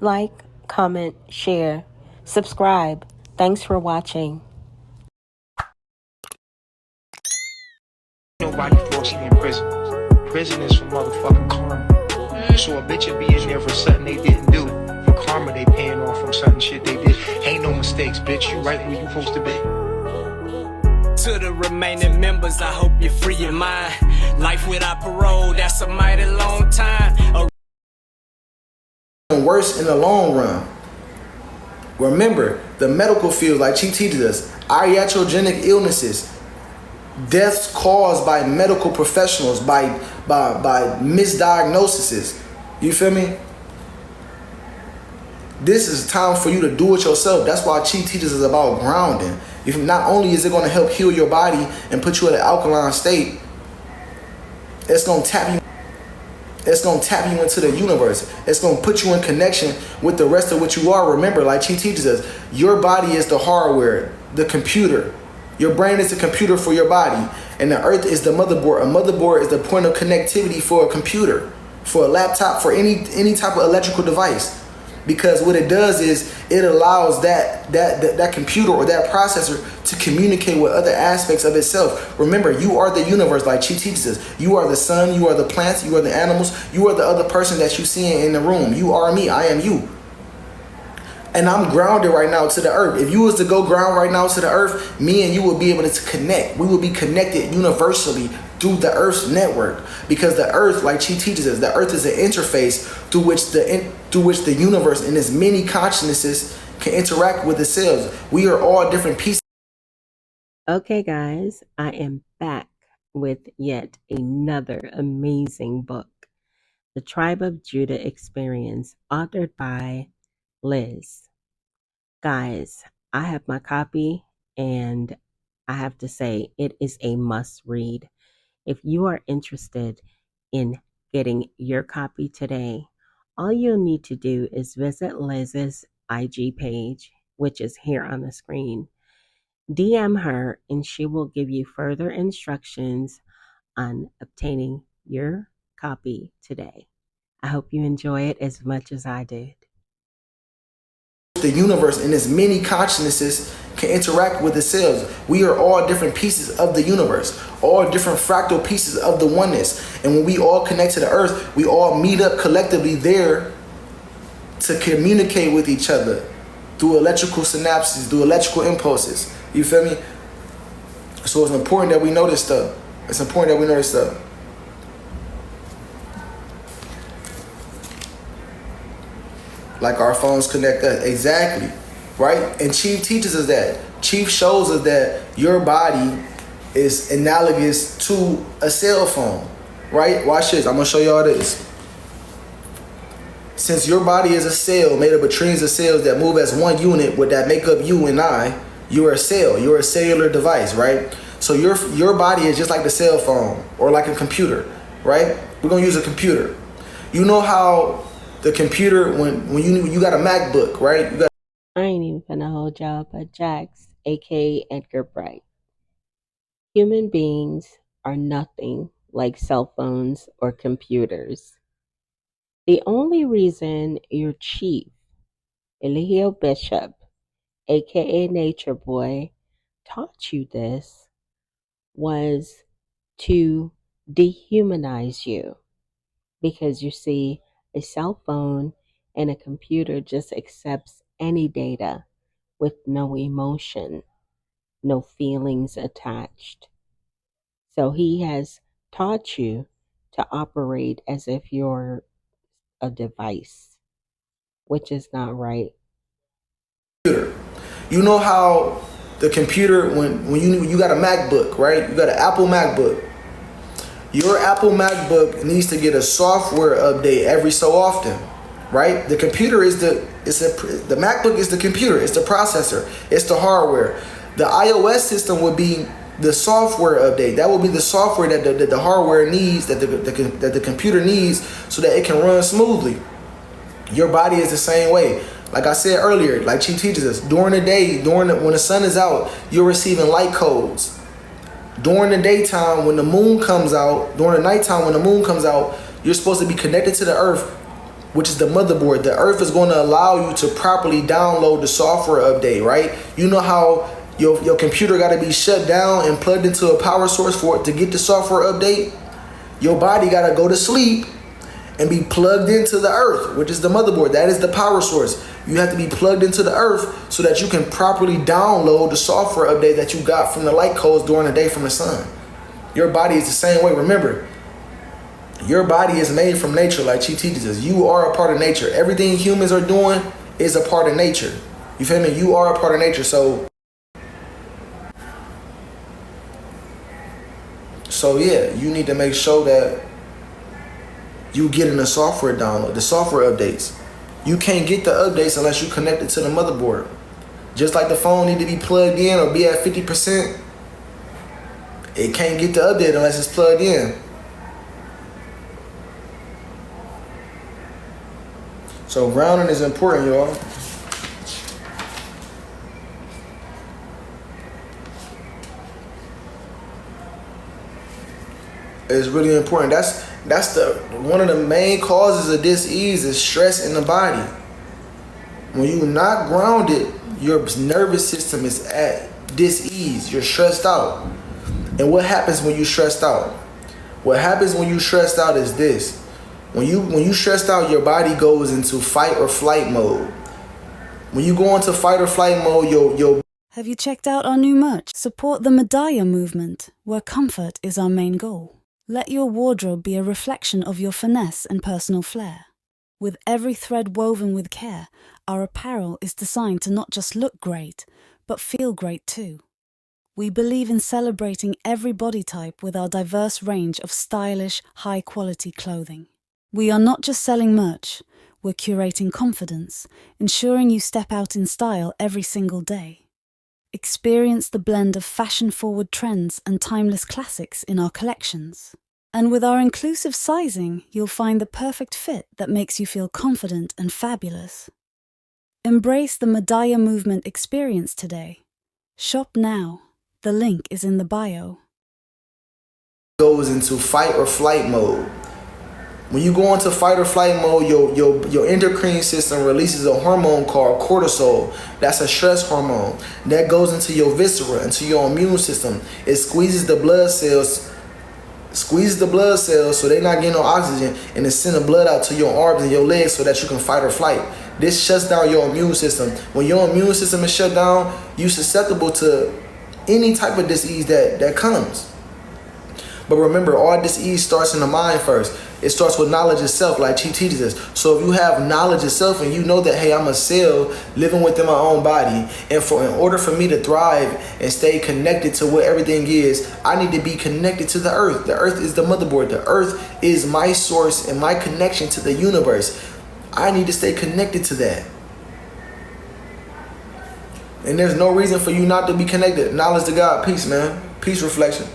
like, comment, share, subscribe. Thanks for watching. Nobody falsely in prison. Prison is for motherfucking karma. So a bitch would be in there for something they didn't do. For karma, they paying off from something shit they did. Ain't no mistakes, bitch. You right where you supposed to be. To the remaining members, I hope you're free your mind. Life without parole, that's a mighty long time. Worse in the long run. Remember, the medical field, like she teaches us, iatrogenic illnesses, deaths caused by medical professionals, by misdiagnoses. You feel me? This is time for you to do it yourself. That's why Chi teaches us about grounding. If not only is it going to help heal your body and put you in an alkaline state, it's going to tap you. It's going to tap you into the universe. It's going to put you in connection with the rest of what you are. Remember, like Chi teaches us, your body is the hardware, the computer. Your brain is the computer for your body, and the earth is the motherboard. A motherboard is the point of connectivity for a computer, for a laptop, for any type of electrical device. Because what it does is it allows that computer or that processor to communicate with other aspects of itself. Remember, you are the universe, like Chi teaches us. You are the sun, you are the plants, you are the animals, you are the other person that you see in the room. You are me, I am you. And I'm grounded right now to the earth. If you was to go ground right now to the earth, me and you will be able to connect. We will be connected universally through the earth's network. Because the earth, like Chi teaches us, the earth is an interface through which the universe and its many consciousnesses can interact with itself. We are all different pieces. Okay, guys, I am back with yet another amazing book, The Tribe of Judah Experience, authored by Liz. Guys, I have my copy, and I have to say it is a must read. If you are interested in getting your copy today, all you'll need to do is visit Liz's IG page, which is here on the screen. DM her and she will give you further instructions on obtaining your copy today. I hope you enjoy it as much as I did. The universe and its many consciousnesses can interact with itself. We are all different pieces of the universe, all different fractal pieces of the oneness. And when we all connect to the earth, we all meet up collectively there to communicate with each other through electrical synapses, through electrical impulses. You feel me? So it's important that we know this stuff. It's important that we know this stuff. Like our phones connect us. Exactly. Right? And Chief teaches us that. Chief shows us that your body is analogous to a cell phone. Right? Watch this. I'm going to show y'all this. Since your body is a cell made up of trillions of cells that move as one unit, with that make up you and I, you're a cell. You're a cellular device, right? So your body is just like the cell phone or like a computer, right? We're going to use a computer. You know how the computer, when you got a MacBook, right? I ain't even finna hold y'all, but Jax, aka Edgar Bright. Human beings are nothing like cell phones or computers. The only reason your chief, Eligio Bishop, aka Nature Boy, taught you this was to dehumanize you. Because you see, a cell phone and a computer just accepts any data with no emotion, no feelings attached. So he has taught you to operate as if you're a device, which is not right. You know how the computer, when you got a MacBook, right? You got an Apple MacBook. Your Apple MacBook needs to get a software update every so often, right? The computer is the MacBook is the computer, it's the processor, it's the hardware. The iOS system would be the software update. That would be the software that the hardware needs, that the computer needs, so that it can run smoothly. Your body is the same way. Like I said earlier, like Chi teaches us, during the day, when the sun is out, you're receiving light codes. During the daytime, when the moon comes out, during the nighttime, when the moon comes out, you're supposed to be connected to the earth which is the motherboard. The Earth is going to allow you to properly download the software update, right? You know how your computer got to be shut down and plugged into a power source for it to get the software update? Your body got to go to sleep and be plugged into the Earth, which is the motherboard. That is the power source. You have to be plugged into the Earth so that you can properly download the software update that you got from the light codes during the day from the sun. Your body is the same way. Remember, your body is made from nature, like Chi teaches us. You are a part of nature. Everything humans are doing is a part of nature. You feel me? You are a part of nature. So yeah, you need to make sure that you get in the software download, the software updates. You can't get the updates unless you connect it to the motherboard. Just like the phone need to be plugged in or be at 50%, it can't get the update unless it's plugged in. So grounding is important, y'all. It's really important. That's the one of the main causes of dis-ease is stress in the body. When you're not grounded, your nervous system is at dis-ease. You're stressed out. And what happens when you're stressed out? What happens when you're stressed out is this. When you stressed out, your body goes into fight or flight mode. When you go into fight or flight mode, your Have you checked out our new merch? Support the Medaya movement, where comfort is our main goal. Let your wardrobe be a reflection of your finesse and personal flair. With every thread woven with care, our apparel is designed to not just look great, but feel great too. We believe in celebrating every body type with our diverse range of stylish, high-quality clothing. We are not just selling merch, we're curating confidence, ensuring you step out in style every single day. Experience the blend of fashion-forward trends and timeless classics in our collections. And with our inclusive sizing, you'll find the perfect fit that makes you feel confident and fabulous. Embrace the Medaya movement experience today. Shop now. The link is in the bio. goes into fight or flight mode. When you go into fight or flight mode, your endocrine system releases a hormone called cortisol. That's a stress hormone. That goes into your viscera, into your immune system. It squeezes the blood cells so they're not getting no oxygen, and it sends the blood out to your arms and your legs so that you can fight or flight. This shuts down your immune system. When your immune system is shut down, you're susceptible to any type of disease that comes. But remember, all disease starts in the mind first. It starts with knowledge itself, like Chi teaches us. So if you have knowledge itself and you know that, hey, I'm a cell living within my own body, and in order for me to thrive and stay connected to what everything is, I need to be connected to the earth. The earth is the motherboard. The earth is my source and my connection to the universe. I need to stay connected to that. And there's no reason for you not to be connected. Knowledge to God, peace, man. Peace, reflection.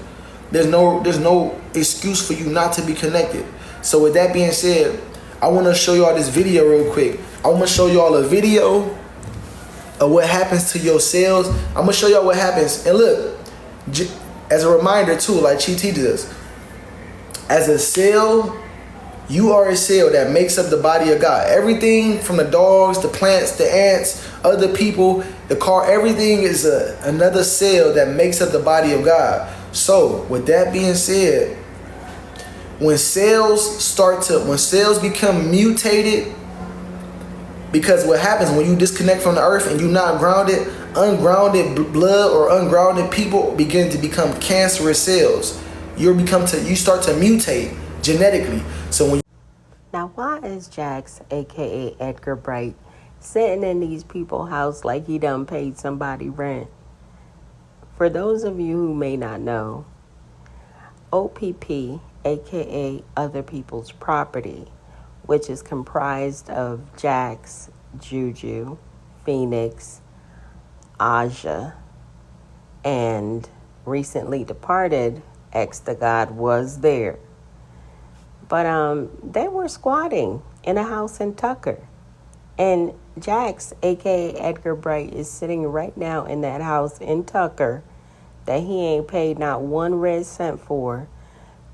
There's no excuse for you not to be connected. So with that being said, I want to show y'all this video real quick. I want to show y'all a video of what happens to your cells. I'm going to show y'all what happens. And look, as a reminder too, like Chi teaches us, as a cell, you are a cell that makes up the body of God. Everything from the dogs, the plants, the ants, other people, the car, everything is another cell that makes up the body of God. So with that being said, when cells become mutated, because what happens when you disconnect from the earth and you're not grounded, ungrounded blood or ungrounded people begin to become cancerous cells. You start to mutate genetically. So when Now, why is Jax, aka Edgar Bright, sitting in these people's house like he done paid somebody rent? For those of you who may not know, OPP, aka Other People's Property, which is comprised of Jax, Juju, Phoenix, Aja, and recently departed ex the God was there. But they were squatting in a house in Tucker. And Jax, aka Edgar Bright, is sitting right now in that house in Tucker that he ain't paid not one red cent for,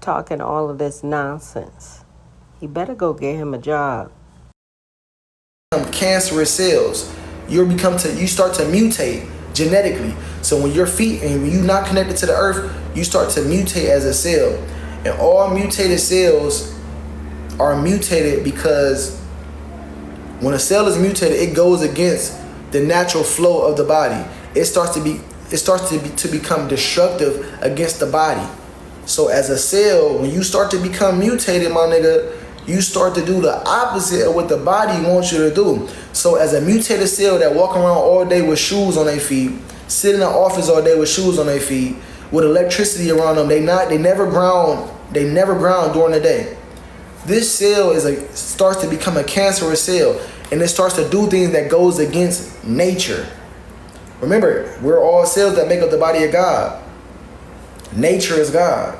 talking all of this nonsense. He better go get him a job. cancerous cells. You start to mutate genetically. So when your feet and when you're not connected to the earth, you start to mutate as a cell. And all mutated cells are mutated because when a cell is mutated, it goes against the natural flow of the body. It starts to become destructive against the body. So as a cell, when you start to become mutated, my nigga, you start to do the opposite of what the body wants you to do. So as a mutated cell that walk around all day with shoes on their feet, sit in the office all day with shoes on their feet, with electricity around them, they never ground during the day. This cell starts to become a cancerous cell, and it starts to do things that goes against nature. Remember, we're all cells that make up the body of God. Nature is God.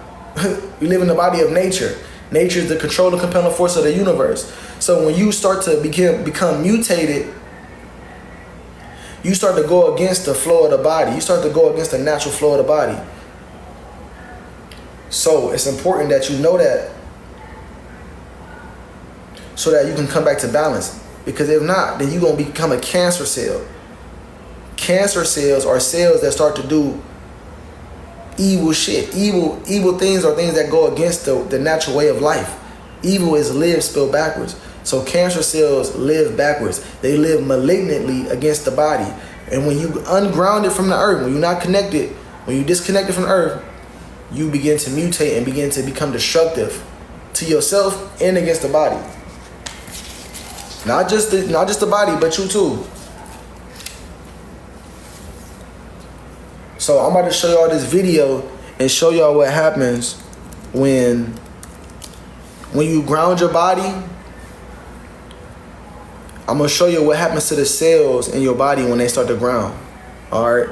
We live in the body of nature. Nature is the controlling, compelling force of the universe. So when you start to become mutated, you start to go against the flow of the body. You start to go against the natural flow of the body. So it's important that you know that, so that you can come back to balance. Because if not, then you're going to become a cancer cell. Cancer cells are cells that start to do evil shit. Evil things are things that go against the natural way of life. Evil is live spelled backwards. So cancer cells live backwards. They live malignantly against the body. And when you ungrounded from the earth, when you're not connected, when you disconnected from the earth, you begin to mutate and begin to become destructive to yourself and against the body. Not just the body, but you too. So I'm about to show y'all this video and show y'all what happens when you ground your body. I'm gonna show you what happens to the cells in your body when they start to ground. Alright.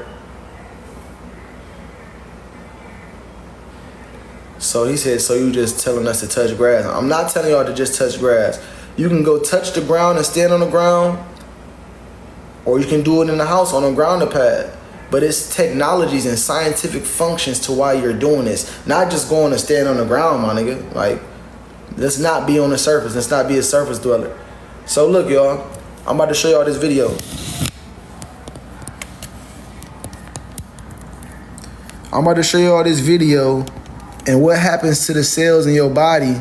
So he said, so you just telling us to touch grass. I'm not telling y'all to just touch grass. You can go touch the ground and stand on the ground, or you can do it in the house on a grounder pad. But it's technologies and scientific functions to why you're doing this. Not just going to stand on the ground, my nigga. Like, let's not be on the surface. Let's not be a surface dweller. So look, y'all. I'm about to show y'all this video. I'm about to show y'all this video and what happens to the cells in your body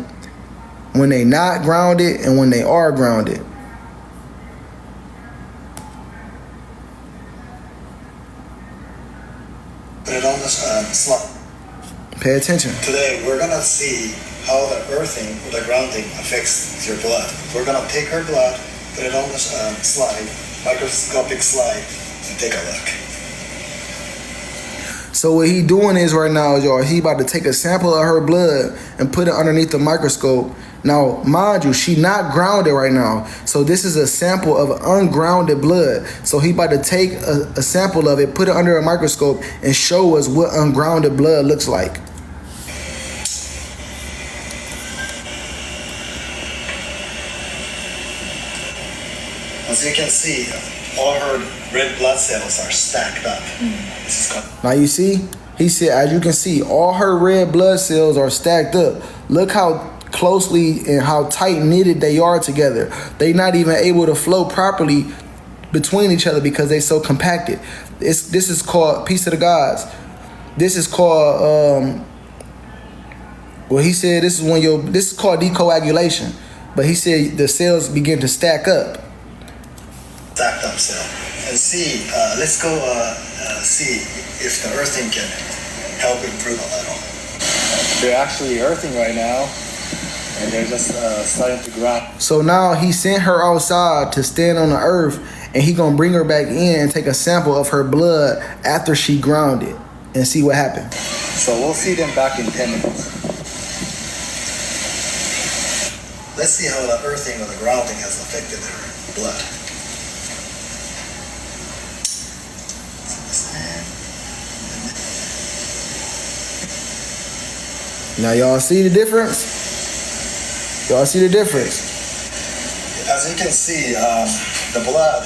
when they not grounded and when they are grounded. Put it on the slide. Pay attention. Today we're gonna see how the earthing or the grounding affects your blood. We're gonna take her blood, put it on the slide, microscopic slide, and take a look. So what he doing is right now, y'all, he about to take a sample of her blood and put it underneath the microscope. Now, mind you, she not grounded right now. So this is a sample of ungrounded blood. So he about to take a sample of it, put it under a microscope, and show us what ungrounded blood looks like. As you can see, all her red blood cells are stacked up. This is now you see, he said, as you can see, all her red blood cells are stacked up. Look how closely and how tight knitted they are together. They not even able to flow properly between each other because they so compacted. This is called peace of the gods. This is called well, he said this is called decoagulation. But he said the cells begin to stack up. Stacked up cell. And see, let's go see if the earthing can help improve a little. They're actually earthing right now. And they're just starting to ground. So now he sent her outside to stand on the earth, and he gonna bring her back in and take a sample of her blood after she grounded and see what happened. So we'll see them back in 10 minutes. Let's see how the earthing or the grounding has affected her blood. Now y'all see the difference? Y'all see the difference? As you can see, the blood,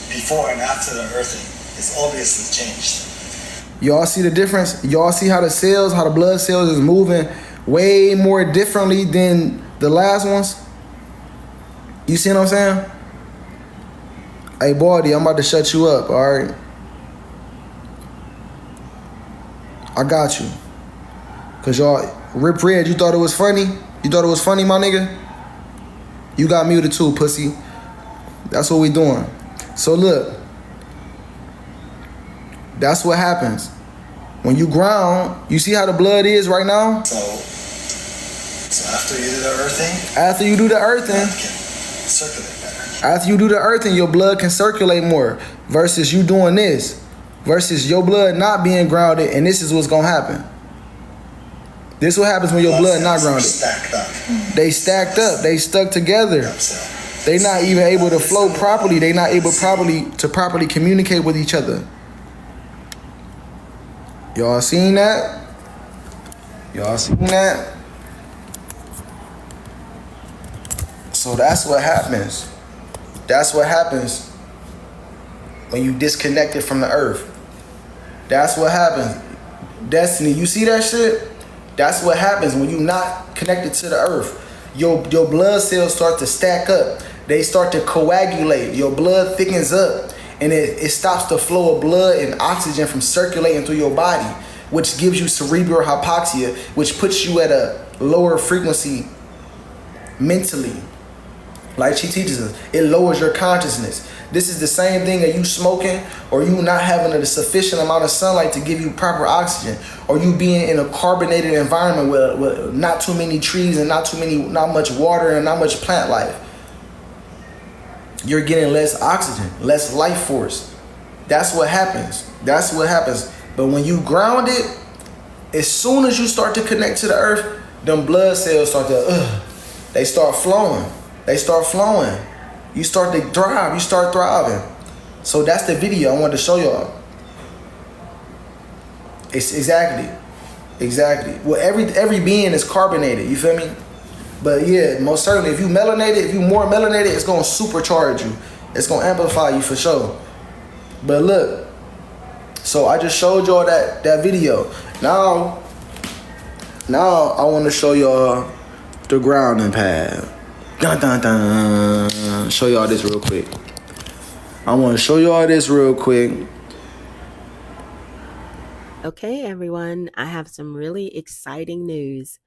before and after the earthing is obviously changed. Y'all see the difference? Y'all see how the blood cells is moving way more differently than the last ones? You see what I'm saying? Hey, Baldy, I'm about to shut you up, all right? I got you. Because y'all, Rip Red, you thought it was funny? You thought it was funny, my nigga? You got muted too, pussy. That's what we doing. So look, that's what happens. When you ground, you see how the blood is right now? So after you do the earthing, After you do the earthing, it can circulate better. after you do the earthing, your blood can circulate more versus you doing this. Versus your blood not being grounded, and this is what's gonna happen. This is what happens when your blood not grounded. Stacked up. They stacked up. They stuck together. They not even able to flow properly. They not able properly communicate with each other. Y'all seen that? Y'all seen that? So that's what happens. That's what happens when you disconnect it from the earth. That's what happens. Destiny, you see that shit? That's what happens when you're not connected to the earth. Your blood cells start to stack up. They start to coagulate. Your blood thickens up, and it stops the flow of blood and oxygen from circulating through your body, which gives you cerebral hypoxia, which puts you at a lower frequency mentally. Like she teaches us, it lowers your consciousness. This is the same thing that you smoking, or you not having a sufficient amount of sunlight to give you proper oxygen, or you being in a carbonated environment with not too many trees and not much water and not much plant life. You're getting less oxygen, less life force. That's what happens. That's what happens. But when you ground it, as soon as you start to connect to the earth, them blood cells start to, they start flowing. They start flowing. You start to thrive. You start thriving. So that's the video I wanted to show y'all. It's exactly. Well, every being is carbonated. You feel me? But yeah, most certainly, if you melanated, if you more melanated, it's gonna supercharge you. It's gonna amplify you for sure. But look, so I just showed y'all that video. Now I want to show y'all the grounding pad. Dun dun dun. Show y'all this real quick. I want to show y'all this real quick. Okay, everyone, I have some really exciting news.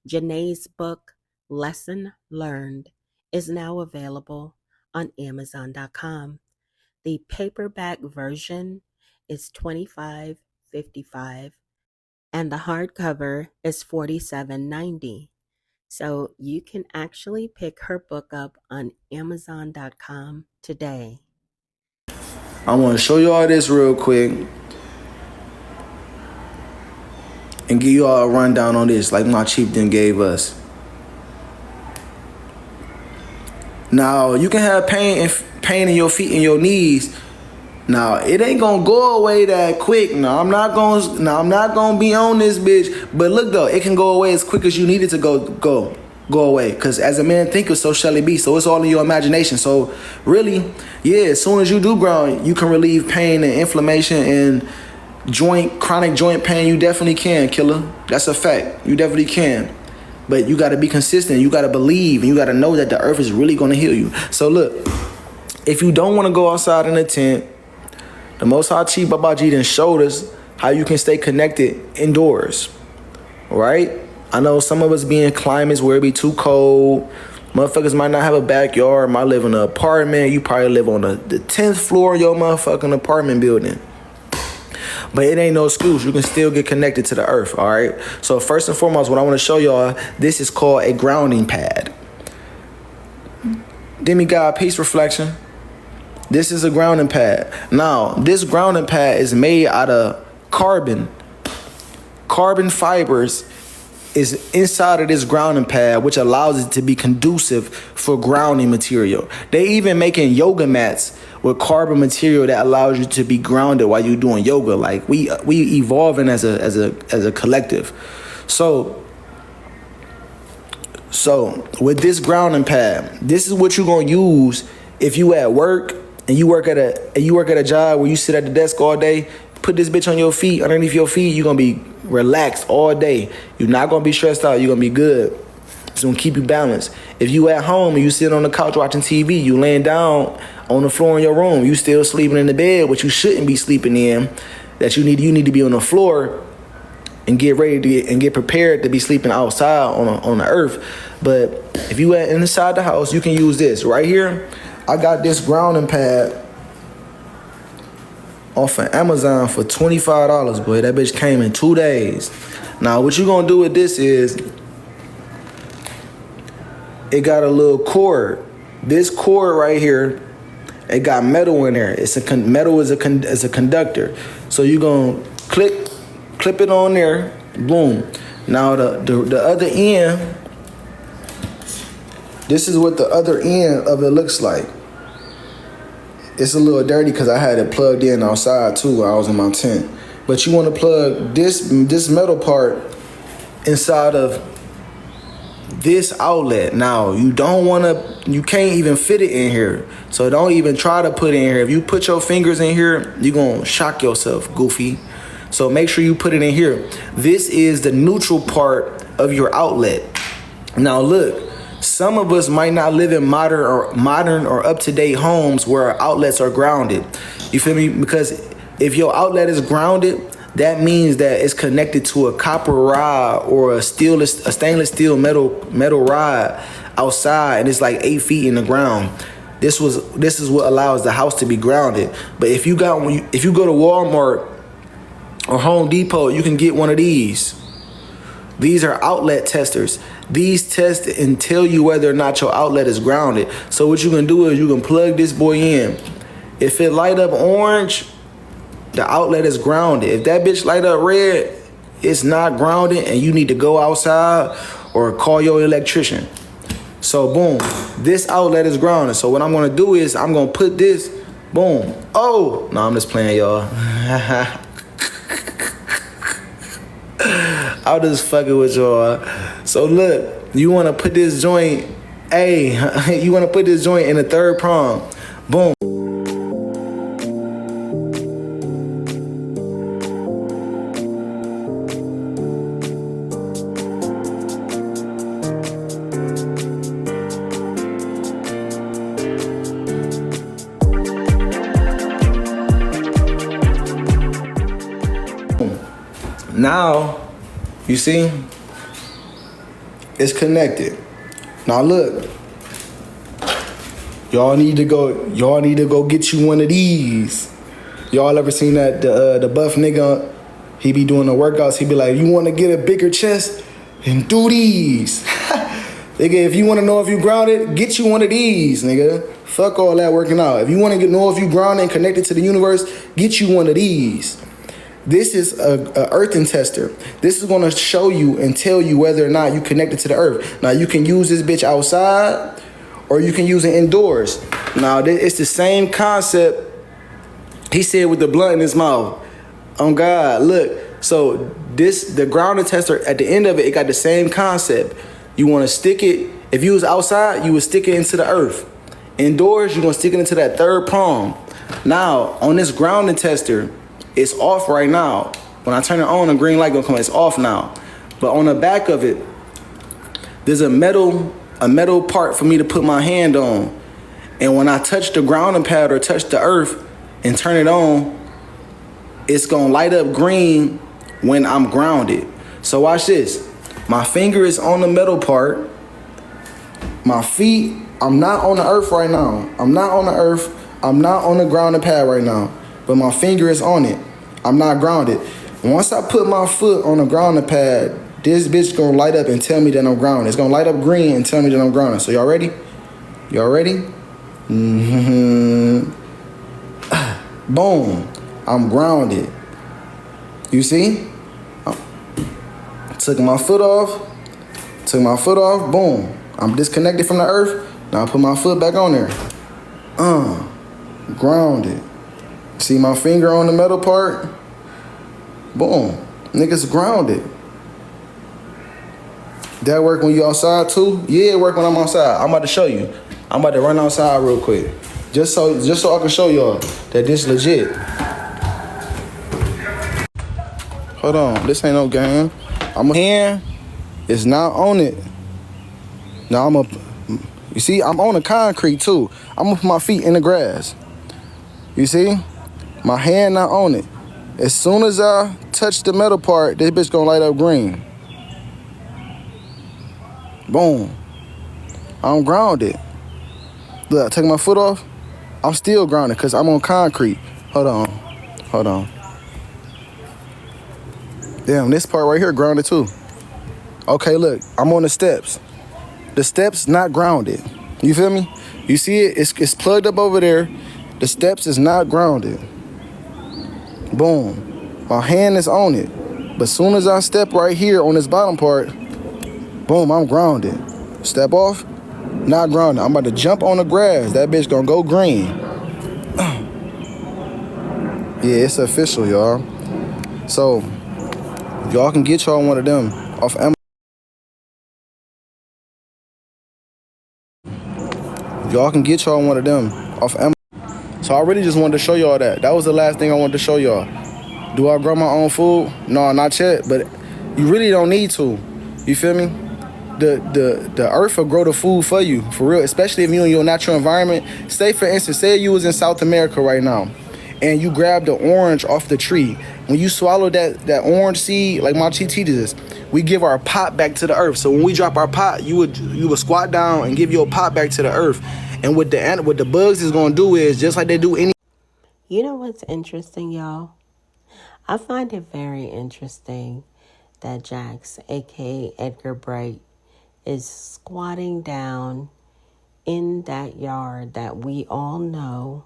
Janae's book, Lesson Learned, is now available on Amazon.com. The paperback version is $25.55 and the hardcover is $47.90. So you can actually pick her book up on Amazon.com today. I want to show y'all this real quick and give y'all a rundown on this like my chieftain gave us. Now, you can have pain in your feet and your knees. Now, it ain't gonna go away that quick. Now, I'm not gonna be on this bitch. But look though, it can go away as quick as you need it to go away. Cause as a man thinketh, so shall it be. So it's all in your imagination. So really, yeah, as soon as you do ground, you can relieve pain and inflammation and chronic joint pain. You definitely can, killer. That's a fact. You definitely can. But you gotta be consistent. You gotta believe, and you gotta know that the earth is really gonna heal you. So look, if you don't wanna go outside in a tent, the Most High Chief Babaji done showed us how you can stay connected indoors, right? I know some of us be in climates where it be too cold. Motherfuckers might not have a backyard, might live in an apartment. You probably live on the 10th floor of your motherfucking apartment building. But it ain't no excuse. You can still get connected to the earth, all right? So first and foremost, what I want to show y'all, this is called a grounding pad. Demigod Peace Reflection. This is a grounding pad. Now, this grounding pad is made out of carbon. Carbon fibers is inside of this grounding pad, which allows it to be conducive for grounding material. They even making yoga mats with carbon material that allows you to be grounded while you're doing yoga. Like we evolving as a collective. So with this grounding pad, this is what you're gonna use if you at work and you work at a job where you sit at the desk all day. Put this bitch on your feet, underneath your feet. You're gonna be relaxed all day. You're not gonna be stressed out. You're gonna be good. It's gonna keep you balanced. If you at home and you sit on the couch watching TV, you laying down on the floor in your room, you still sleeping in the bed, which you shouldn't be sleeping in, that you need to be on the floor and get ready to get prepared to be sleeping outside on the earth. But if you at inside the house, you can use this right here. I got this grounding pad off of Amazon for $25, boy. That bitch came in 2 days. Now, what you gonna do with this is, it got a little cord. This cord right here, it got metal in there. Metal is a conductor. So you gonna clip it on there, boom. Now the other end, this is what the other end of it looks like. It's a little dirty because I had it plugged in outside too while I was in my tent. But you want to plug this metal part inside of this outlet. Now you can't even fit it in here. So don't even try to put it in here. If you put your fingers in here, you're gonna shock yourself, goofy. So make sure you put it in here. This is the neutral part of your outlet. Now look, some of us might not live in modern or up-to-date homes where our outlets are grounded. You feel me? Because if your outlet is grounded, that means that it's connected to a copper rod or a stainless steel metal rod outside, and it's like 8 feet in the ground. This is what allows the house to be grounded. But if you go to Walmart or Home Depot, you can get one of these. These are outlet testers. These test and tell you whether or not your outlet is grounded. So what you can do is you can plug this boy in. If it light up orange, the outlet is grounded. If that bitch light up red, it's not grounded and you need to go outside or call your electrician. So boom, this outlet is grounded. So what I'm gonna do is I'm gonna put this, boom. Oh, no, I'm just playing, y'all. I'll just fucking with y'all. So look, you wanna put this joint, you wanna put this joint in the third prong. Boom. Now, you see, it's connected. Now look, y'all need to go get you one of these. Y'all ever seen that the buff nigga? He be doing the workouts. He be like, you want to get a bigger chest? Then do these. Nigga, if you want to know if you grounded, get you one of these, nigga. Fuck all that working out. If you want to know if you grounded and connected to the universe, get you one of these. This is a earthing tester. This is going to show you and tell you whether or not you connected to the earth. Now, you can use this bitch outside or you can use it indoors. Now, it's the same concept he said with the blunt in his mouth. Oh, God, look. So, the grounding tester, at the end of it, it got the same concept. You want to stick it. If you was outside, you would stick it into the earth. Indoors, you're going to stick it into that third prong. Now, on this grounding tester, it's off right now. When I turn it on, the green light gonna come. It's off now. But on the back of it, there's a metal part for me to put my hand on. And when I touch the grounding pad or touch the earth and turn it on, it's gonna light up green when I'm grounded. So watch this. My finger is on the metal part. My feet, I'm not on the earth right now. I'm not on the earth. I'm not on the grounding pad right now. But my finger is on it. I'm not grounded. Once I put my foot on the grounding pad, this bitch gonna light up and tell me that I'm grounded. It's gonna light up green and tell me that I'm grounded. So y'all ready? Y'all ready? Mm-hmm. Boom. I'm grounded. You see? Took my foot off. Boom. I'm disconnected from the earth. Now I put my foot back on there. Grounded. See my finger on the metal part? Boom. Niggas grounded. That work when you outside too? Yeah, it work when I'm outside. I'm about to show you. I'm about to run outside real quick. Just so I can show y'all that this legit. Hold on, this ain't no game. I'm hand is not on it. Now I'm up. You see, I'm on the concrete too. I'm gonna put my feet in the grass. You see? My hand not on it. As soon as I touch the metal part, this bitch gonna light up green. Boom. I'm grounded. Look, I take my foot off. I'm still grounded because I'm on concrete. Hold on. Damn, this part right here grounded too. Okay, look, I'm on the steps. The steps not grounded. You feel me? You see it? It's plugged up over there. The steps is not grounded. Boom. My hand is on it. But as soon as I step right here on this bottom part, boom, I'm grounded. Step off, not grounded. I'm about to jump on the grass. That bitch gonna go green. Yeah, it's official, y'all. So, y'all can get y'all one of them off Amazon. Y'all can get y'all one of them off Amazon. So I really just wanted to show y'all that. That was the last thing I wanted to show y'all. Do I grow my own food? No, not yet, but you really don't need to. You feel me? The earth will grow the food for you, for real, especially if you're in your natural environment. Say, for instance, say you was in South America right now, and you grab the orange off the tree. When you swallow that orange seed, like my chief teaches us, we give our pot back to the earth. So when we drop our pot, you would squat down and give your pot back to the earth. And what the bugs is gonna do is just like they do any. You know what's interesting, y'all? I find it very interesting that Jax, aka Edgar Bright, is squatting down in that yard that we all know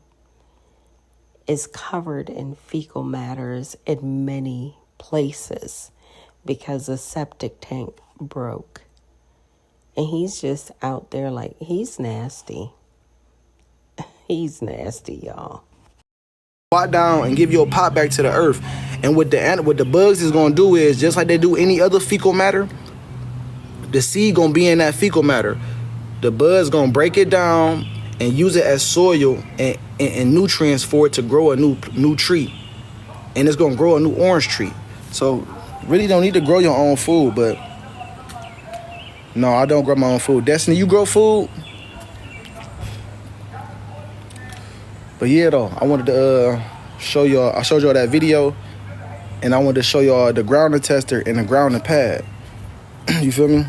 is covered in fecal matters in many places because the septic tank broke. And he's just out there like, he's nasty. He's nasty, y'all. Squat down and give your pot back to the earth. And what the bugs is gonna do is just like they do any other fecal matter, the seed gonna be in that fecal matter. The bugs gonna break it down and use it as soil and nutrients for it to grow a new tree. And it's gonna grow a new orange tree. So really don't need to grow your own food, but no, I don't grow my own food. Destiny, you grow food? But yeah, though, I wanted to show y'all. I showed y'all that video, and I wanted to show y'all the grounding tester and the grounding pad. You feel me?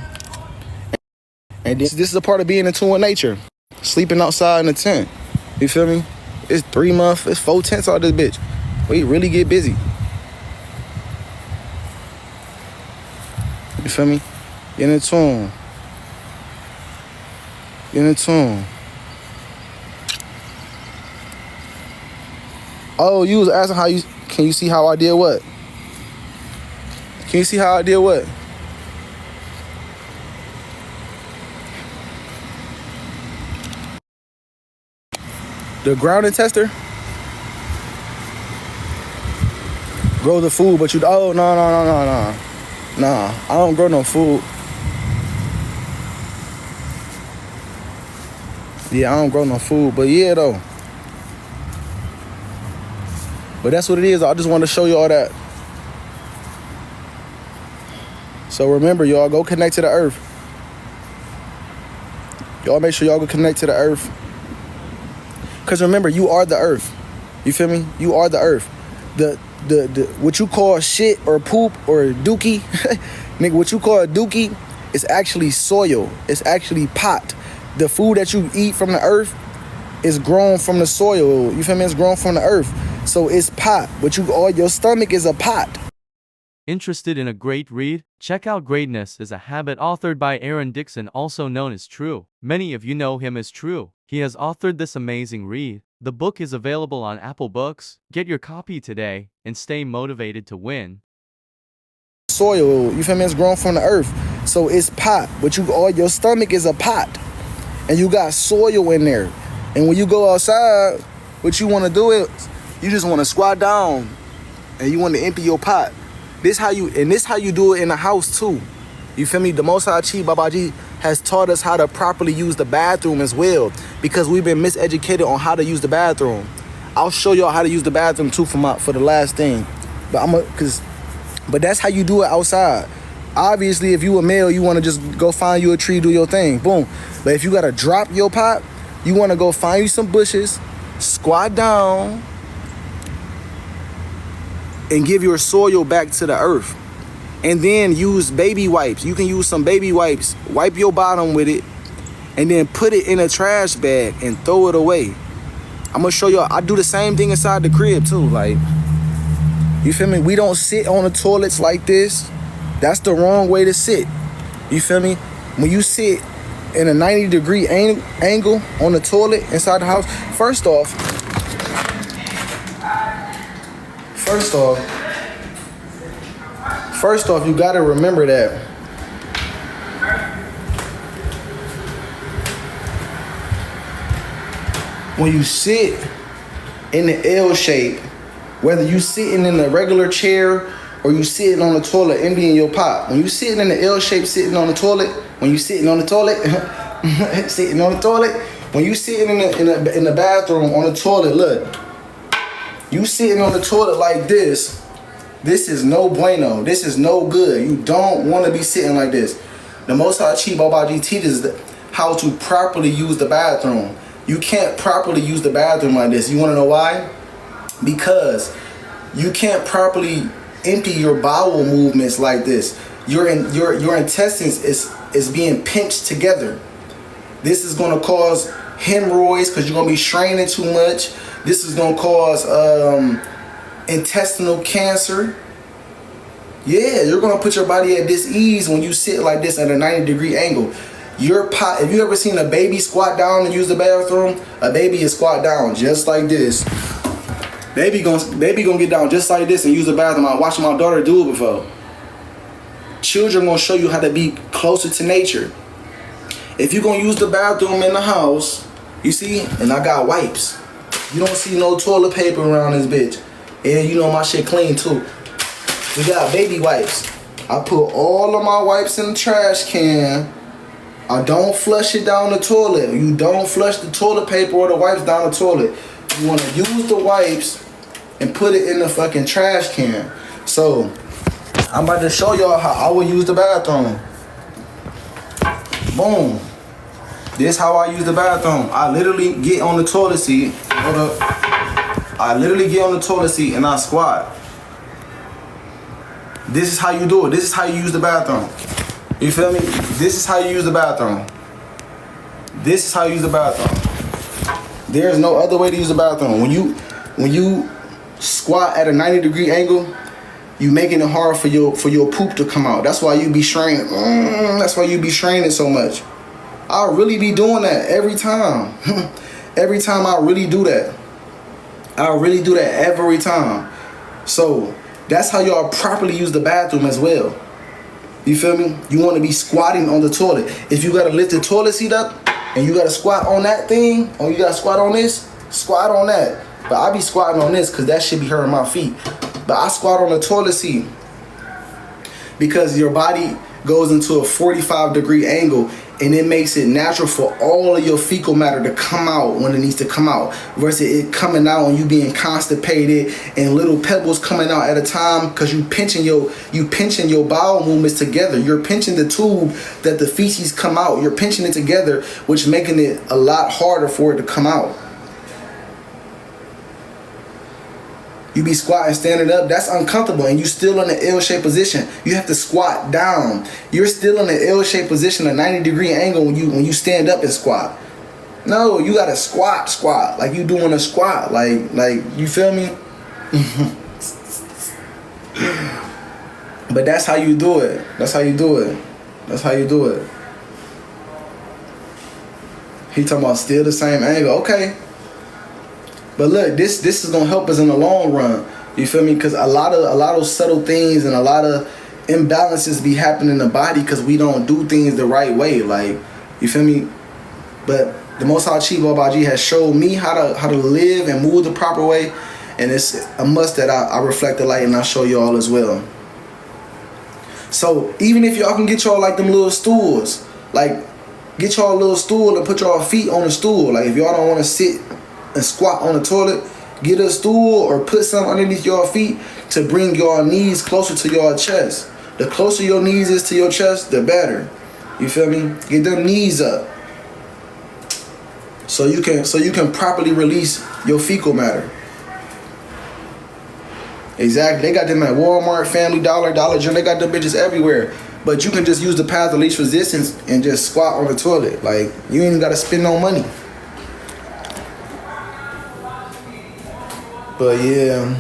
And this is a part of being in tune with nature. Sleeping outside in a tent. You feel me? It's 3 months. It's 4 tents out this bitch. We really get busy. You feel me? Get in tune. Get in tune. Oh, you was asking can you see how I did what? Can you see how I did what? The grounding tester grow the food, but no. Nah, I don't grow no food. Yeah, I don't grow no food, but yeah, though. But that's what it is. I just want to show you all that. So remember, y'all, go connect to the earth. Y'all make sure y'all go connect to the earth. Because remember, you are the earth. You feel me? You are the earth. The what you call shit or poop or dookie, nigga, what you call a dookie is actually soil. It's actually pot. The food that you eat from the earth is grown from the soil. You feel me? It's grown from the earth. So it's pot. Your stomach is a pot. Interested in a great read? Check out Greatness is a Habit authored by Aaron Dixon, also known as True. Many of you know him as True. He has authored this amazing read. The book is available on Apple Books. Get your copy today and stay motivated to win. Soil, you feel me? It's grown from the earth. So it's pot. Your stomach is a pot. And you got soil in there. And when you go outside, what you want to do is you just want to squat down and you want to empty your pot. This how you do it in the house too. You feel me? The Most High Chi Babaji has taught us how to properly use the bathroom as well, because we've been miseducated on how to use the bathroom. I'll show y'all how to use the bathroom too for the last thing. But that's how you do it outside. Obviously, if you a male, you want to just go find you a tree, do your thing, boom. But if you gotta drop your pot, you want to go find you some bushes, squat down, and give your soil back to the earth. And then use baby wipes. You can use some baby wipes, wipe your bottom with it, and then put it in a trash bag and throw it away. I'm gonna show y'all, I do the same thing inside the crib too. Like, you feel me? We don't sit on the toilets like this. That's the wrong way to sit. You feel me? When you sit in a 90-degree angle on the toilet inside the house, first off, you gotta remember that when you sit in the L shape, whether you sitting in a regular chair or you sitting on the toilet emptying your pot, when you sitting in the L shape sitting on the toilet, when you sitting on the toilet, sitting on the toilet, when you sitting in the bathroom on the toilet, look, you sitting on the toilet like this. This is no bueno. This is no good. You don't want to be sitting like this. The Most High Chief Babaji teaches how to properly use the bathroom. You can't properly use the bathroom like this. You want to know why? Because you can't properly empty your bowel movements like this. Your intestines is being pinched together. This is going to cause hemorrhoids because you're going to be straining too much. This is going to cause intestinal cancer. Yeah, you're going to put your body at dis-ease when you sit like this at a 90-degree angle. Your pot, if you ever seen a baby squat down and use the bathroom, a baby is squat down just like this. Baby gonna get down just like this and use the bathroom. I watched my daughter do it before. Children gonna show you how to be closer to nature. If you're gonna use the bathroom in the house, you see, and I got wipes. You don't see no toilet paper around this bitch. And you know my shit clean too. We got baby wipes. I put all of my wipes in the trash can. I don't flush it down the toilet. You don't flush the toilet paper or the wipes down the toilet. You want to use the wipes and put it in the fucking trash can. So, I'm about to show y'all how I would use the bathroom. Boom. This is how I use the bathroom. I literally get on the toilet seat. Hold up. I literally get on the toilet seat and I squat. This is how you do it. This is how you use the bathroom. You feel me? This is how you use the bathroom. This is how you use the bathroom. There's no other way to use the bathroom. When you squat at a 90-degree angle, you making it hard for your poop to come out. That's why you be straining. That's why you be straining so much. I really be doing that every time. Every time I really do that. I really do that every time. So that's how y'all properly use the bathroom as well. You feel me? You want to be squatting on the toilet. If you gotta lift the toilet seat up and you gotta squat on that thing, or you gotta squat on this, squat on that. But I be squatting on this because that shit be hurting my feet. But I squat on the toilet seat because your body goes into a 45-degree angle and it makes it natural for all of your fecal matter to come out when it needs to come out, versus it coming out and you being constipated and little pebbles coming out at a time because you pinching your bowel movements together. You're pinching the tube that the feces come out. You're pinching it together, which making it a lot harder for it to come out. You be squatting, standing up, that's uncomfortable, and you still in the L-shaped position. You have to squat down. You're still in the L-shaped position, a 90-degree angle when you stand up and squat. No, you gotta squat, like you doing a squat, like you feel me? But that's how you do it. That's how you do it. That's how you do it. He talking about still the same angle. Okay. But look, this is gonna help us in the long run. You feel me? Because a lot of subtle things and a lot of imbalances be happening in the body because we don't do things the right way. Like, you feel me? But the Most High Chief Babaji has showed me how to live and move the proper way, and it's a must that I reflect the light and I show y'all as well. So even if y'all can get y'all like them little stools, like get y'all a little stool and put y'all feet on the stool. Like if y'all don't want to sit and squat on the toilet, get a stool or put something underneath your feet to bring your knees closer to your chest. The closer your knees is to your chest, the better. You feel me? Get them knees up. So you can properly release your fecal matter. Exactly. They got them at Walmart, Family Dollar, Dollar General. They got them bitches everywhere. But you can just use the path of least resistance and just squat on the toilet. Like, you ain't even got to spend no money. But yeah.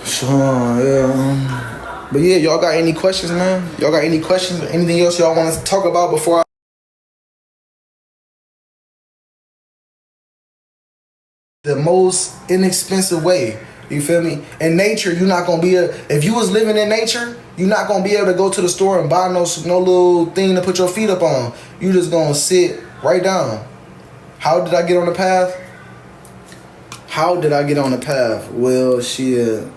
So, yeah. But yeah, y'all got any questions, man? Y'all got any questions? Anything else y'all want to talk about before I... The most inexpensive way. You feel me? In nature, you're not gonna be if you was living in nature, you're not gonna be able to go to the store and buy no little thing to put your feet up on. You just gonna sit right down. How did I get on the path? How did I get on the path? Well, shit.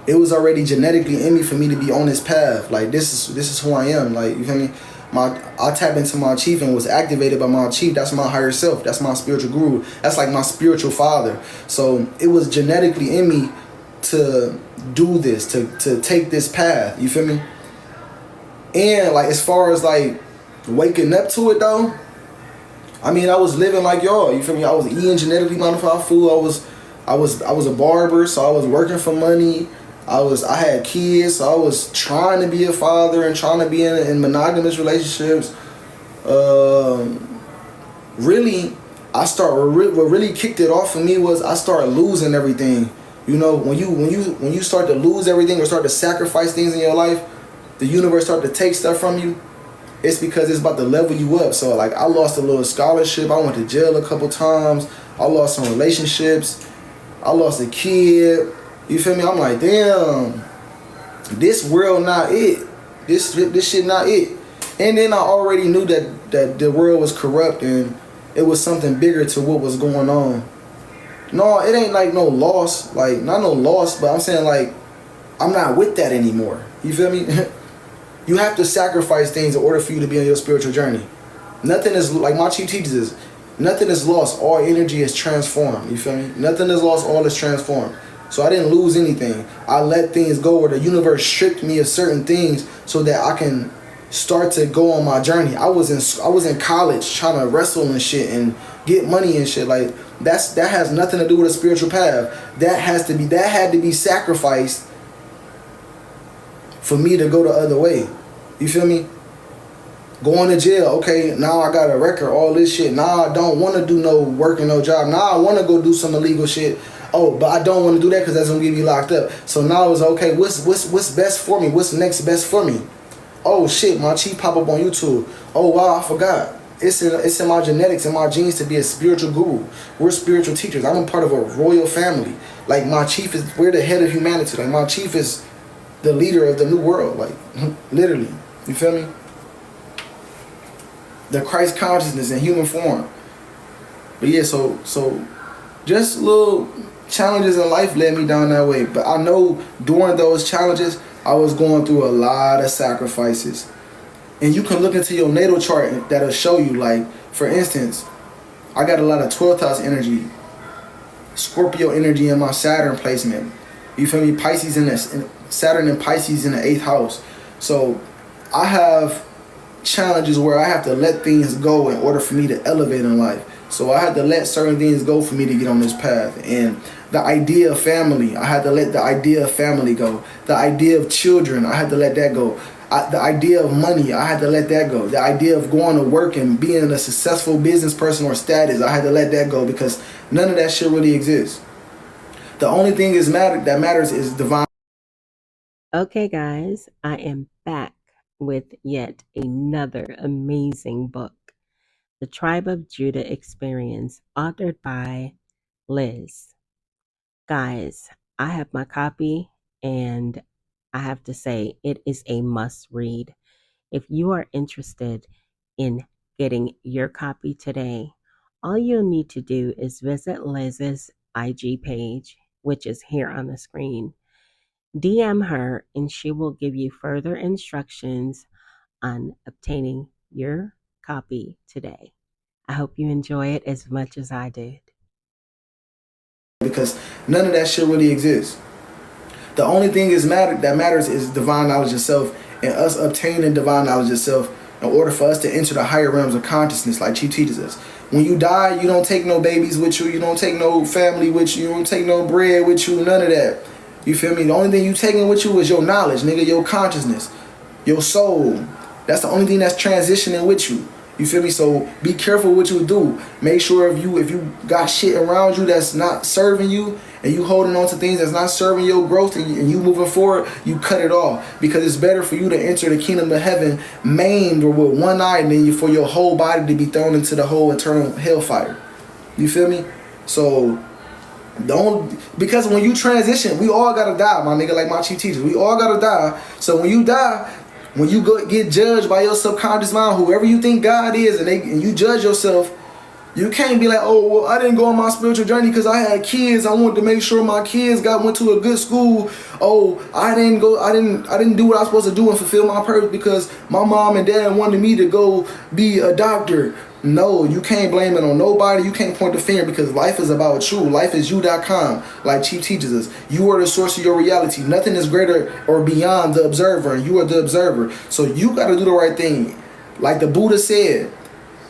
It was already genetically in me for me to be on this path. Like, this is who I am. Like, you feel me? I tapped into my chief and was activated by my chief. That's my higher self. That's my spiritual guru. That's like my spiritual father. So it was genetically in me to do this, to take this path. You feel me? And like, as far as like waking up to it though, I mean, I was living like y'all. You feel me? I was eating genetically modified food. I was a barber, so I was working for money. I had kids, so I was trying to be a father and trying to be in monogamous relationships. Really, what really kicked it off for me was I started losing everything. You know, when you start to lose everything or start to sacrifice things in your life, the universe start to take stuff from you. It's because it's about to level you up. So like, I lost a little scholarship. I went to jail a couple times. I lost some relationships. I lost a kid. You feel me? I'm like, damn, this world not it. This shit not it. And then I already knew that the world was corrupt and it was something bigger to what was going on. No, it ain't like no loss. Like, not no loss, but I'm saying like, I'm not with that anymore. You feel me? You have to sacrifice things in order for you to be on your spiritual journey. Nothing is, like my chief teaches us, nothing is lost. All energy is transformed. You feel me? Nothing is lost. All is transformed. So I didn't lose anything. I let things go where the universe stripped me of certain things so that I can start to go on my journey. I was in college trying to wrestle and shit and get money and shit. Like, that has nothing to do with a spiritual path. That had to be sacrificed for me to go the other way. You feel me? Going to jail. Okay, now I got a record, all this shit. Now I don't want to do no work and no job. Now I want to go do some illegal shit. Oh, but I don't want to do that because that's gonna get me locked up. So now it's okay. What's best for me? What's next best for me? Oh shit, my chief pop up on YouTube. Oh wow, I forgot. It's in my genetics and my genes to be a spiritual guru. We're spiritual teachers. I'm a part of a royal family. Like, my chief is, we're the head of humanity. Like, my chief is the leader of the new world. Like, literally. You feel me? The Christ consciousness in human form. But yeah, so just little challenges in life led me down that way. But I know during those challenges, I was going through a lot of sacrifices. And you can look into your natal chart that'll show you, like, for instance, I got a lot of 12th house energy, Scorpio energy in my Saturn placement. You feel me? Pisces Saturn and Pisces in the 8th house. So I have challenges where I have to let things go in order for me to elevate in life. So I had to let certain things go for me to get on this path. And the idea of family, I had to let the idea of family go. The idea of children, I had to let that go. The idea of money, I had to let that go. The idea of going to work and being a successful business person or status, I had to let that go because none of that shit really exists. The only thing that matters is divine. Okay, guys, I am back with yet another amazing book, The Tribe of Judah Experience, authored by Liz. Guys, I have my copy, and I have to say, it is a must read. If you are interested in getting your copy today, all you'll need to do is visit Liz's IG page, which is here on the screen. DM her, and she will give you further instructions on obtaining your copy today. I hope you enjoy it as much as I did. Because none of that shit really exists. The only thing that matters is divine knowledge itself, and us obtaining divine knowledge itself in order for us to enter the higher realms of consciousness, like Chief teaches us. When you die, you don't take no babies with you. You don't take no family with you. You don't take no bread with you. None of that. You feel me? The only thing you taking with you is your knowledge, nigga, your consciousness, your soul. That's the only thing that's transitioning with you. You feel me? So be careful what you do. Make sure if you got shit around you that's not serving you, and you holding on to things that's not serving your growth, and you moving forward, you cut it off. Because it's better for you to enter the kingdom of heaven maimed or with one eye than for your whole body to be thrown into the whole eternal hellfire. You feel me? So because when you transition, we all gotta die, my nigga, like my Chief teaches. We all gotta die. So when you die, when you get judged by your subconscious mind, whoever you think God is, and you judge yourself, you can't be like, oh, well, I didn't go on my spiritual journey because I had kids. I wanted to make sure my kids went to a good school. Oh, I didn't do what I was supposed to do and fulfill my purpose because my mom and dad wanted me to go be a doctor. No, you can't blame it on nobody. You can't point the finger because life is about you. Life is you.com, like Chief teaches us. You are the source of your reality. Nothing is greater or beyond the observer, and you are the observer. So you got to do the right thing. Like the Buddha said,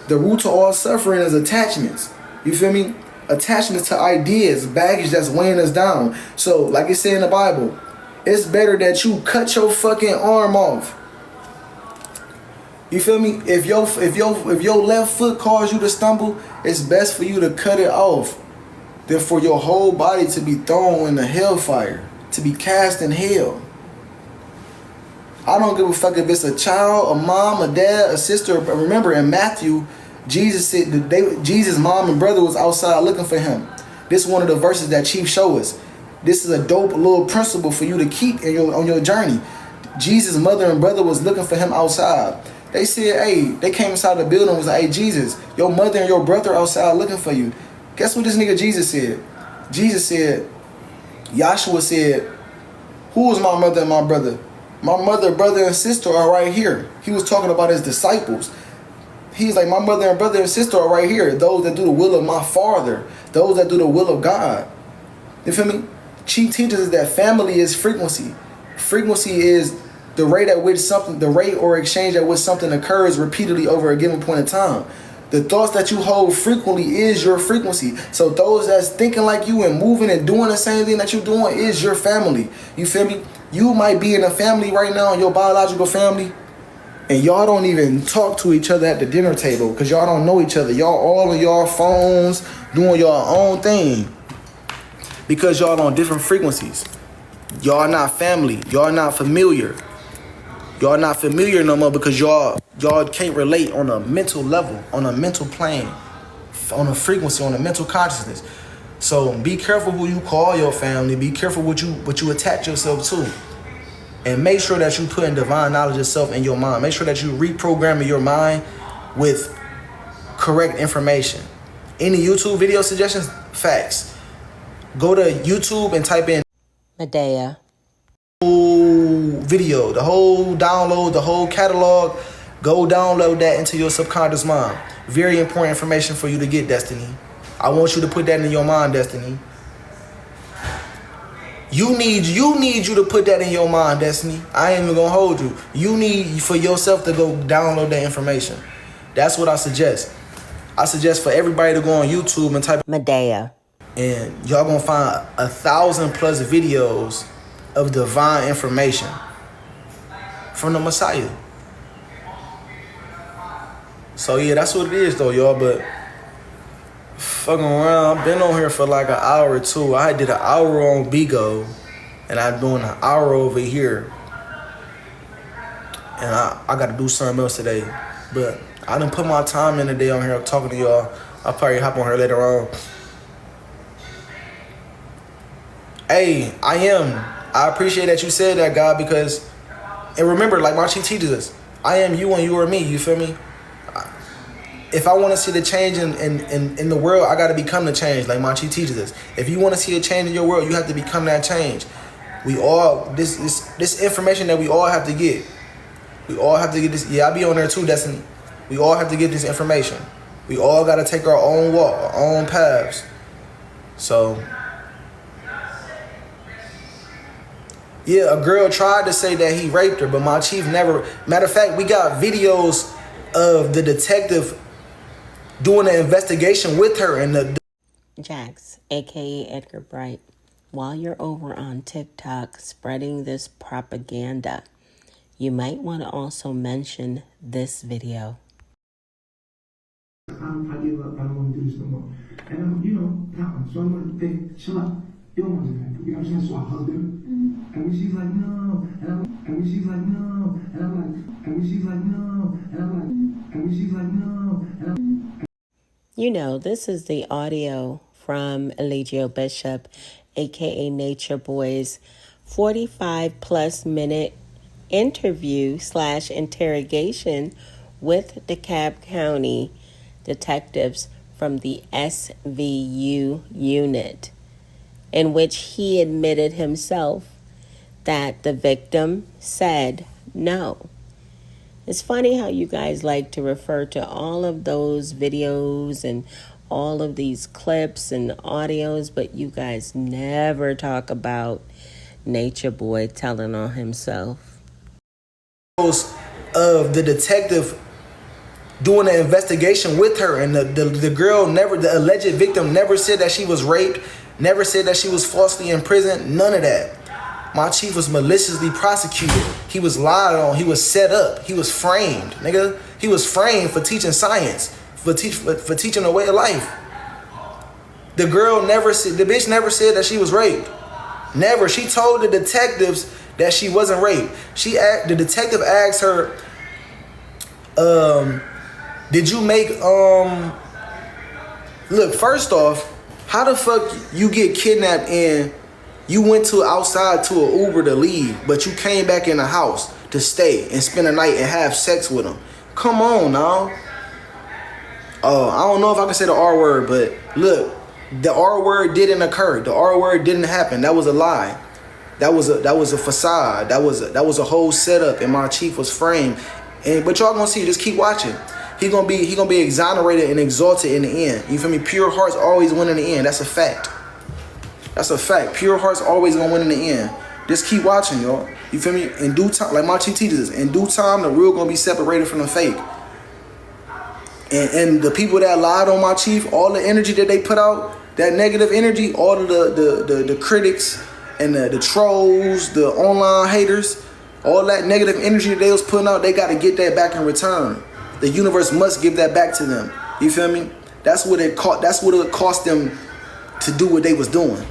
the root to all suffering is attachments. You feel me? Attachments to ideas, baggage that's weighing us down. So, like it said in the Bible, it's better that you cut your fucking arm off. You feel me? If your left foot causes you to stumble, it's best for you to cut it off than for your whole body to be thrown in the hellfire, to be cast in hell. I don't give a fuck if it's a child, a mom, a dad, a sister. Remember in Matthew, Jesus said Jesus' mom and brother was outside looking for him. This is one of the verses that Chief showed us. This is a dope little principle for you to keep on your journey. Jesus' mother and brother was looking for him outside. They said, hey, they came inside the building and was like, hey, Jesus, your mother and your brother outside looking for you. Guess what this nigga Jesus said? Jesus said, Yahshua said, who is my mother and my brother? My mother, brother, and sister are right here. He was talking about his disciples. He's like, my mother and brother and sister are right here. Those that do the will of my Father. Those that do the will of God. You feel me? Chief teaches us that family is frequency. Frequency is the rate at which the rate or exchange at which something occurs repeatedly over a given point in time. The thoughts that you hold frequently is your frequency. So those that's thinking like you and moving and doing the same thing that you're doing is your family. You feel me? You might be in a family right now, your biological family, and y'all don't even talk to each other at the dinner table because y'all don't know each other. Y'all all on y'all phones doing your own thing because y'all on different frequencies. Y'all not family. Y'all not familiar. Y'all not familiar no more because y'all can't relate on a mental level, on a mental plane, on a frequency, on a mental consciousness. So be careful who you call your family. Be careful what you attach yourself to. And make sure that you put in divine knowledge yourself in your mind. Make sure that you reprogram your mind with correct information. Any YouTube video suggestions? Facts. Go to YouTube and type in Medaya. Video, the whole download, the whole catalog. Go download that into your subconscious mind. Very important information for you to get, Destiny. I want you to put that in your mind, Destiny. You need you to put that in your mind, Destiny. I ain't even gonna hold you. You need for yourself to go download that information. That's what I suggest. I suggest for everybody to go on YouTube and type Medaya. and y'all gonna find 1,000+ videos of divine information from the Messiah. So yeah, that's what it is though, y'all. But fucking around, I've been on here for like an hour or two. I did an hour on Bigo, and I'm doing an hour over here. And I gotta do something else today. But I done put my time in today on here talking to y'all. I'll probably hop on here later on. Hey, I appreciate that you said that, God, because, and remember, like my Chief teaches us, I am you and you are me, you feel me? If I want to see the change in the world, I got to become the change, like my Chief teaches us. If you want to see a change in your world, you have to become that change. We all, this information that we all have to get. We all have to get this. Yeah, I be on there too, Destiny. We all have to get this information. We all got to take our own walk, our own paths. So, Yeah, a girl tried to say that he raped her, but my chief never. Matter of fact, we got videos of the detective doing an investigation with her, and the Jax, aka Edgar Bright, while you're over on TikTok spreading this propaganda, you might want to also mention this video. I give up. I don't want to do this no more. And I'm, so I'm going to think, chill out. You don't want to do that. You know what I'm saying? So I hugged her. And when she's like, no. And when she's like, no. And I'm like, and when she's like, no. And I'm like, and when she's like, no. And I'm, You know, this is the audio from Eligio Bishop, aka Nature Boy's 45 plus minute interview/interrogation with DeKalb County detectives from the SVU unit, in which he admitted himself that the victim said no. It's funny how you guys like to refer to all of those videos and all of these clips and audios, but you guys never talk about Nature Boy telling on himself. of the detective doing an investigation with her, and the girl never, the alleged victim never said that she was raped, never said that she was falsely imprisoned, none of that. My chief was maliciously prosecuted. He was lied on. He was set up. He was framed, nigga. He was framed for teaching science, for teaching a way of life. The girl never said, the bitch never said that she was raped. Never. She told the detectives that she wasn't raped. The detective asked her, did you make, look, first off, how the fuck you get kidnapped and you went to outside to an Uber to leave, but you came back in the house to stay and spend the night and have sex with him? Come on now. I don't know if I can say the R word, but look, the R word didn't occur. The R word didn't happen. That was a lie. That was a facade. That was a whole setup, and my chief was framed. But y'all gonna see. Just keep watching. He gonna be exonerated and exalted in the end. You feel me? Pure hearts always win in the end. That's a fact. That's a fact. Pure hearts always gonna win in the end. Just keep watching, y'all. You feel me? In due time, like my chief teaches us, in due time, the real gonna be separated from the fake. And the people that lied on my chief, all the energy that they put out, that negative energy, all of the critics and the trolls, the online haters, all that negative energy that they was putting out, they got to get that back in return. The universe must give that back to them. You feel me? That's what it cost them to do what they was doing.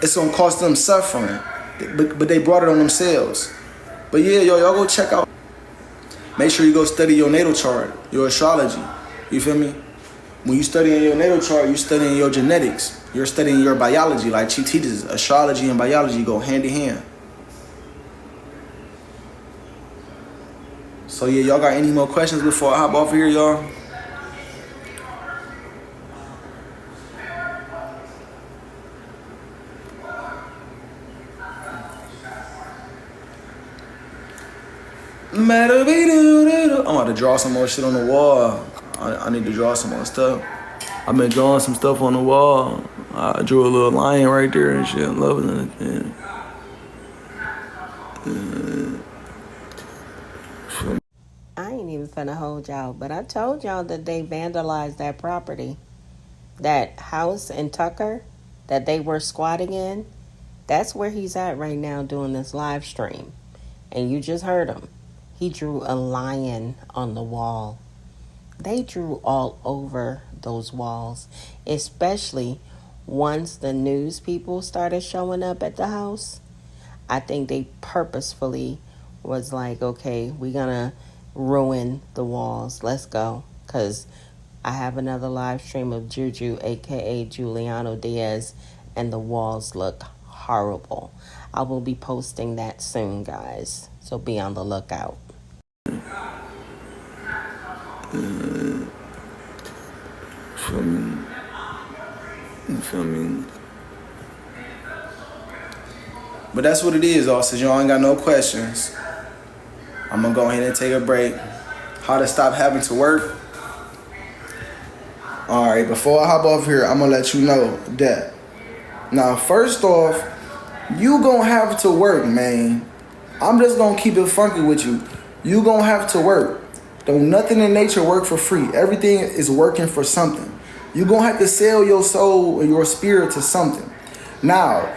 It's gonna cost them suffering, but they brought it on themselves. But yeah, y'all go check out. Make sure you go study your natal chart, your astrology. You feel me? When you studying your natal chart, you studying your genetics. You're studying your biology. Like she teaches, astrology and biology go hand in hand. So yeah, y'all got any more questions before I hop off here, y'all? I'm about to draw some more shit on the wall. I need to draw some more stuff. I've been drawing some stuff on the wall. I drew a little lion right there and shit. I'm loving it. I ain't even finna hold y'all, but I told y'all that they vandalized that property. That house in Tucker that they were squatting in, that's where he's at right now doing this live stream. And you just heard him. He drew a lion on the wall. They drew all over those walls, especially once the news people started showing up at the house. I think they purposefully was like, okay, we're gonna ruin the walls. Let's go. Because I have another live stream of Juju, aka Juliano Diaz, and the walls look horrible. I will be posting that soon, guys. So be on the lookout. Feel me? But that's what it is, y'all. Since y'all ain't got no questions, I'm gonna go ahead and take a break. How to stop having to work. Alright, before I hop off here, I'm gonna let you know that. Now, first off, You gonna have to work, man. I'm just gonna keep it funky with you. You gonna have to work. Don't nothing in nature work for free. Everything is working for something. You gonna have to sell your soul and your spirit to something. Now,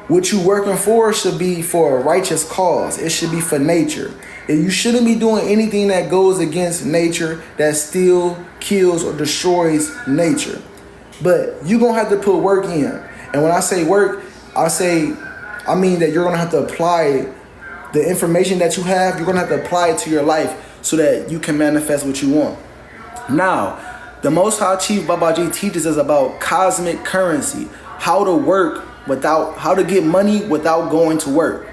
what you working for should be for a righteous cause. It should be for nature. And you shouldn't be doing anything that goes against nature, that still kills or destroys nature. But you're gonna have to put work in. And when I say work, I mean that you're gonna have to apply the information that you have, you're gonna have to apply it to your life so that you can manifest what you want. Now, the Most High Chief Babaji teaches us about cosmic currency, how to get money without going to work.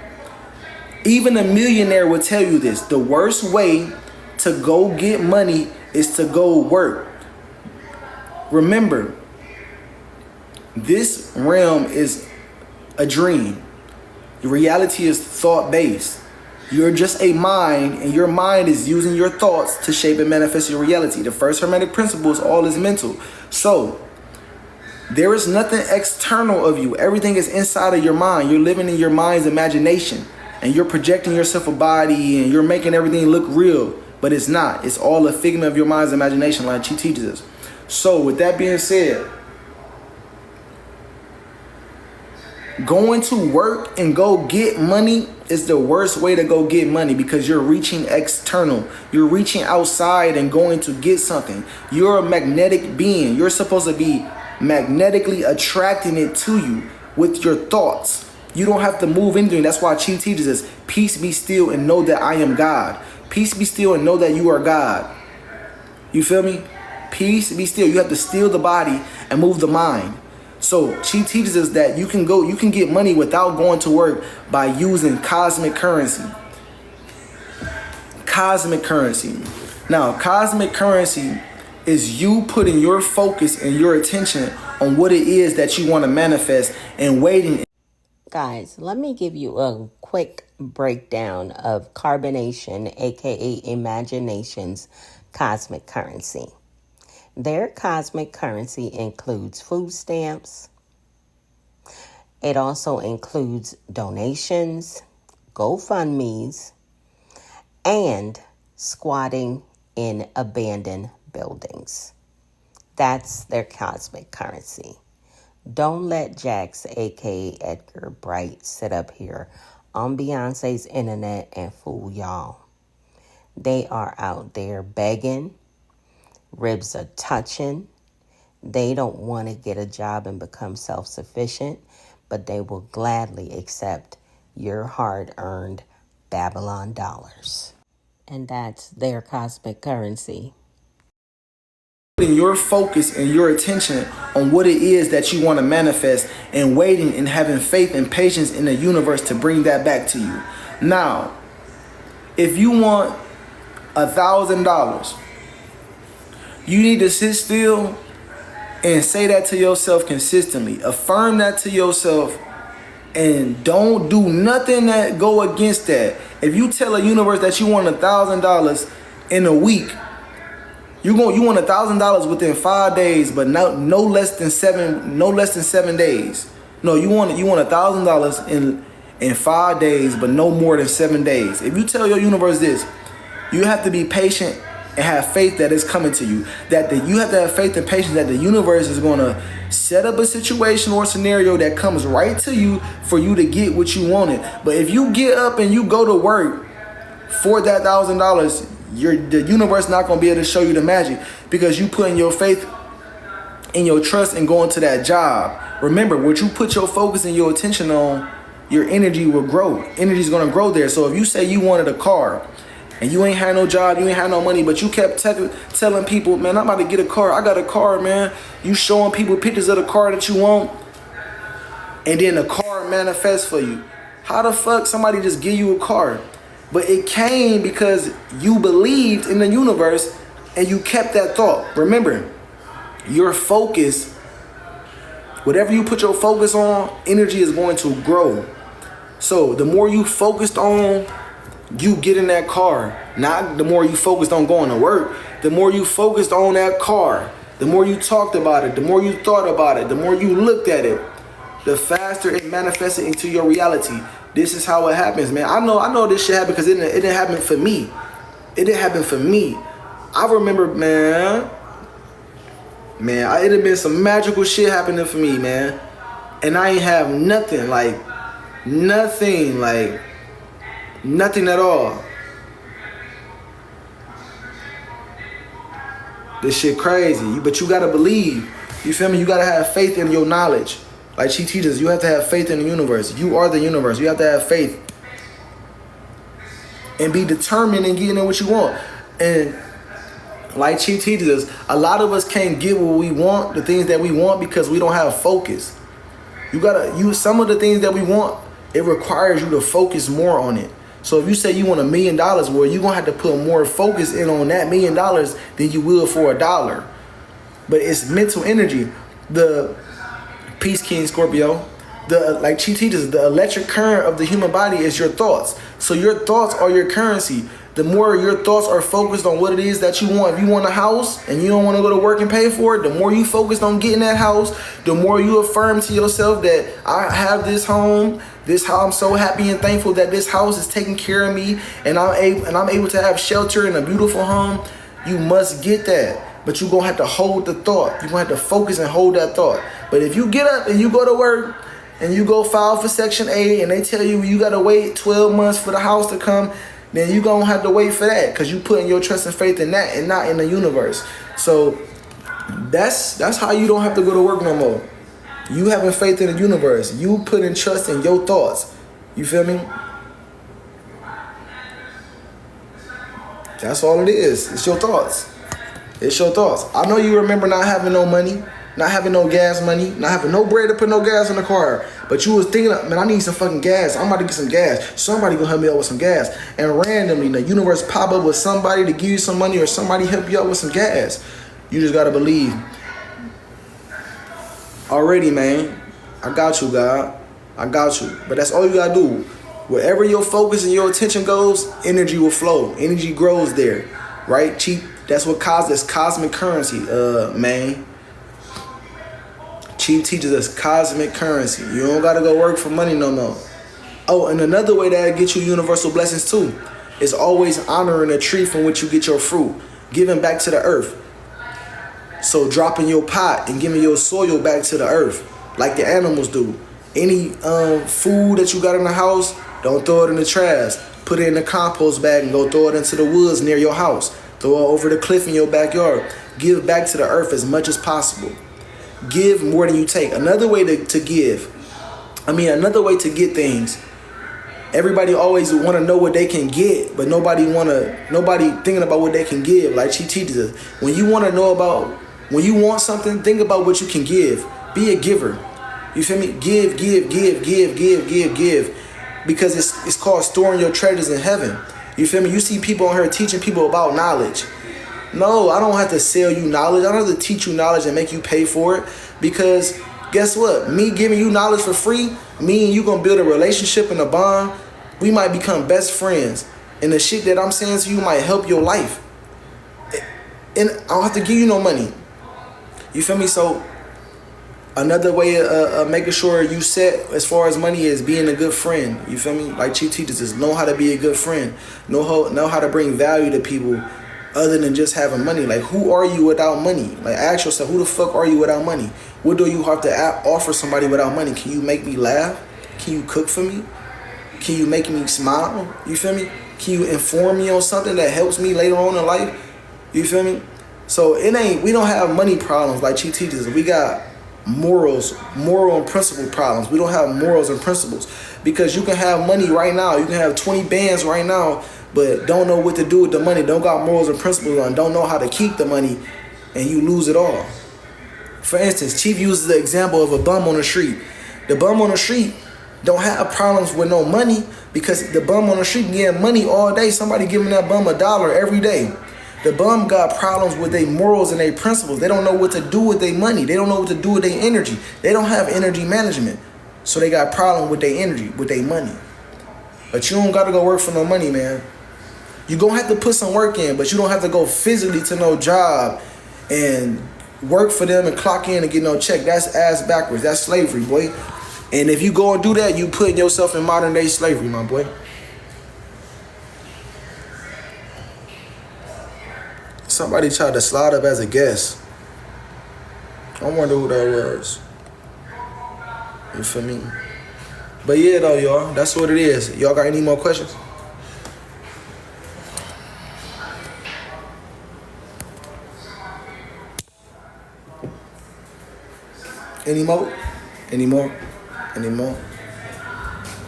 Even a millionaire will tell you this. The worst way to go get money is to go work. Remember, this realm is a dream. Your reality is thought-based. You're just a mind, and your mind is using your thoughts to shape and manifest your reality. The first Hermetic principle is all is mental. So, there is nothing external of you. Everything is inside of your mind. You're living in your mind's imagination, and you're projecting yourself a body, and you're making everything look real, but it's not. It's all a figment of your mind's imagination, like she teaches us. So, with that being said, going to work and go get money is the worst way to go get money, because you're reaching external. You're reaching outside and going to get something. You're a magnetic being. You're supposed to be magnetically attracting it to you with your thoughts. You don't have to move anything. That's why Chi teaches us, peace be still and know that I am God. Peace be still and know that you are God. You feel me? Peace be still. You have to still the body and move the mind. So she teaches us that you can get money without going to work by using cosmic currency. Cosmic currency. Now, cosmic currency is you putting your focus and your attention on what it is that you want to manifest and waiting. Guys, let me give you a quick breakdown of carbonation, aka imagination's cosmic currency. Their cosmic currency includes food stamps. It also includes donations, GoFundMes, and squatting in abandoned buildings. That's their cosmic currency. Don't let Jax, aka Edgar Bright, sit up here on Beyonce's internet and fool y'all. They are out there begging. Ribs are touching. They don't want to get a job and become self-sufficient, but they will gladly accept your hard-earned Babylon dollars. And that's their cosmic currency. Putting your focus and your attention on what it is that you want to manifest and waiting and having faith and patience in the universe to bring that back to you. Now, if you want $1,000, you need to sit still and say that to yourself consistently. Affirm that to yourself and don't do nothing that go against that. If you tell a universe that you want $1,000 in a week, you want $1,000 within 5 days, but no less than 7 days. No, you want $1,000 in 5 days, but no more than 7 days. If you tell your universe this, you have to be patient and have faith that it's coming to you. You have to have faith and patience that the universe is going to set up a situation or scenario that comes right to you for you to get what you wanted. But if you get up and you go to work for that $1,000, the universe not going to be able to show you the magic, because you putting your faith and your trust in going to that job. Remember, what you put your focus and your attention on, your energy will grow. Energy is going to grow there. So if you say you wanted a car, and you ain't had no job, you ain't had no money, but you kept telling people, man, I'm about to get a car. I got a car, man. You showing people pictures of the car that you want, and then the car manifests for you. How the fuck somebody just give you a car? But it came because you believed in the universe and you kept that thought. Remember, your focus, whatever you put your focus on, energy is going to grow. So the more you focused on you get in that car, not the more you focused on going to work, the more you focused on that car, the more you talked about it, the more you thought about it, the more you looked at it, the faster it manifests into your reality. This is how it happens, man. I know this shit happened because it didn't happen for me. It didn't happen for me. I remember, man, it had been some magical shit happening for me, man. And I ain't have nothing at all. This shit crazy, but you gotta believe. You feel me? You gotta have faith in your knowledge. Like she teaches, you have to have faith in the universe. You are the universe. You have to have faith and be determined in getting what you want. And like she teaches us, a lot of us can't get what we want, the things that we want, because we don't have focus. You gotta use some of the things that we want. It requires you to focus more on it. So if you say you want $1 million, well, you're gonna have to put more focus in on that $1 million than you will for $1. But it's mental energy. The Peace King Scorpio, like she teaches, the electric current of the human body is your thoughts. So your thoughts are your currency. The more your thoughts are focused on what it is that you want. If you want a house and you don't want to go to work and pay for it, the more you focused on getting that house, the more you affirm to yourself that I have this home. I'm so happy and thankful that this house is taking care of me, and I'm able to have shelter and a beautiful home. You must get that. But you're going to have to hold the thought. You're going to have to focus and hold that thought. But if you get up and you go to work and you go file for Section 8 and they tell you got to wait 12 months for the house to come, then you're going to have to wait for that, because you putting your trust and faith in that and not in the universe. So that's how you don't have to go to work no more. You having faith in the universe. You putting trust in your thoughts. You feel me? That's all it is. It's your thoughts. It's your thoughts. I know you remember not having no money, not having no gas money, not having no bread to put no gas in the car. But you was thinking, man, I need some fucking gas. I'm about to get some gas. Somebody gonna help me out with some gas. And randomly, the universe pop up with somebody to give you some money, or somebody help you out with some gas. You just gotta believe. Already, man. I got you, God. I got you. But that's all you gotta do. Wherever your focus and your attention goes, energy will flow. Energy grows there, right? That's what causes cosmic currency, man. Chief teaches us cosmic currency. You don't gotta go work for money no more. Oh, and another way that gets you universal blessings too is always honoring a tree from which you get your fruit, giving back to the earth. So dropping your pot and giving your soil back to the earth, like the animals do. Any food that you got in the house, don't throw it in the trash. Put it in the compost bag and go throw it into the woods near your house. Throw it over the cliff in your backyard. Give back to the earth as much as possible. Give more than you take. Another way to give. Another way to get things. Everybody always want to know what they can get, but nobody thinking about what they can give. Like she teaches us. When you want something, think about what you can give. Be a giver. You feel me? Give. Because it's called storing your treasures in heaven. You feel me? You see people on here teaching people about knowledge. No, I don't have to sell you knowledge. I don't have to teach you knowledge and make you pay for it. Because guess what? Me giving you knowledge for free, me and you gonna build a relationship and a bond. We might become best friends. And the shit that I'm saying to you might help your life. And I don't have to give you no money. You feel me? So another way of making sure you set as far as money is being a good friend. You feel me? Like Chief teaches us, know how to be a good friend. Know how to bring value to people other than just having money. Like, who are you without money? Like, ask yourself, who the fuck are you without money? What do you have to offer somebody without money? Can you make me laugh? Can you cook for me? Can you make me smile? You feel me? Can you inform me on something that helps me later on in life? You feel me? So we don't have money problems like Chief teaches us. We got moral and principle problems. We don't have morals and principles, because you can have money right now. You can have 20 bands right now, but don't know what to do with the money. Don't got morals and principles on. Don't know how to keep the money, and you lose it all. For instance, Chief uses the example of a bum on the street. The bum on the street don't have problems with no money, because the bum on the street getting money all day. Somebody giving that bum $1 every day. The bum got problems with their morals and their principles. They don't know what to do with their money. They don't know what to do with their energy. They don't have energy management. So they got problem with their energy, with their money. But you don't got to go work for no money, man. You're going to have to put some work in, but you don't have to go physically to no job and work for them and clock in and get no check. That's ass backwards. That's slavery, boy. And if you go and do that, you putting yourself in modern day slavery, my boy. Somebody tried to slide up as a guest. I wonder who that was. You feel me? But yeah, though, y'all, that's what it is. Y'all got any more questions? Any more? Any more? Any more?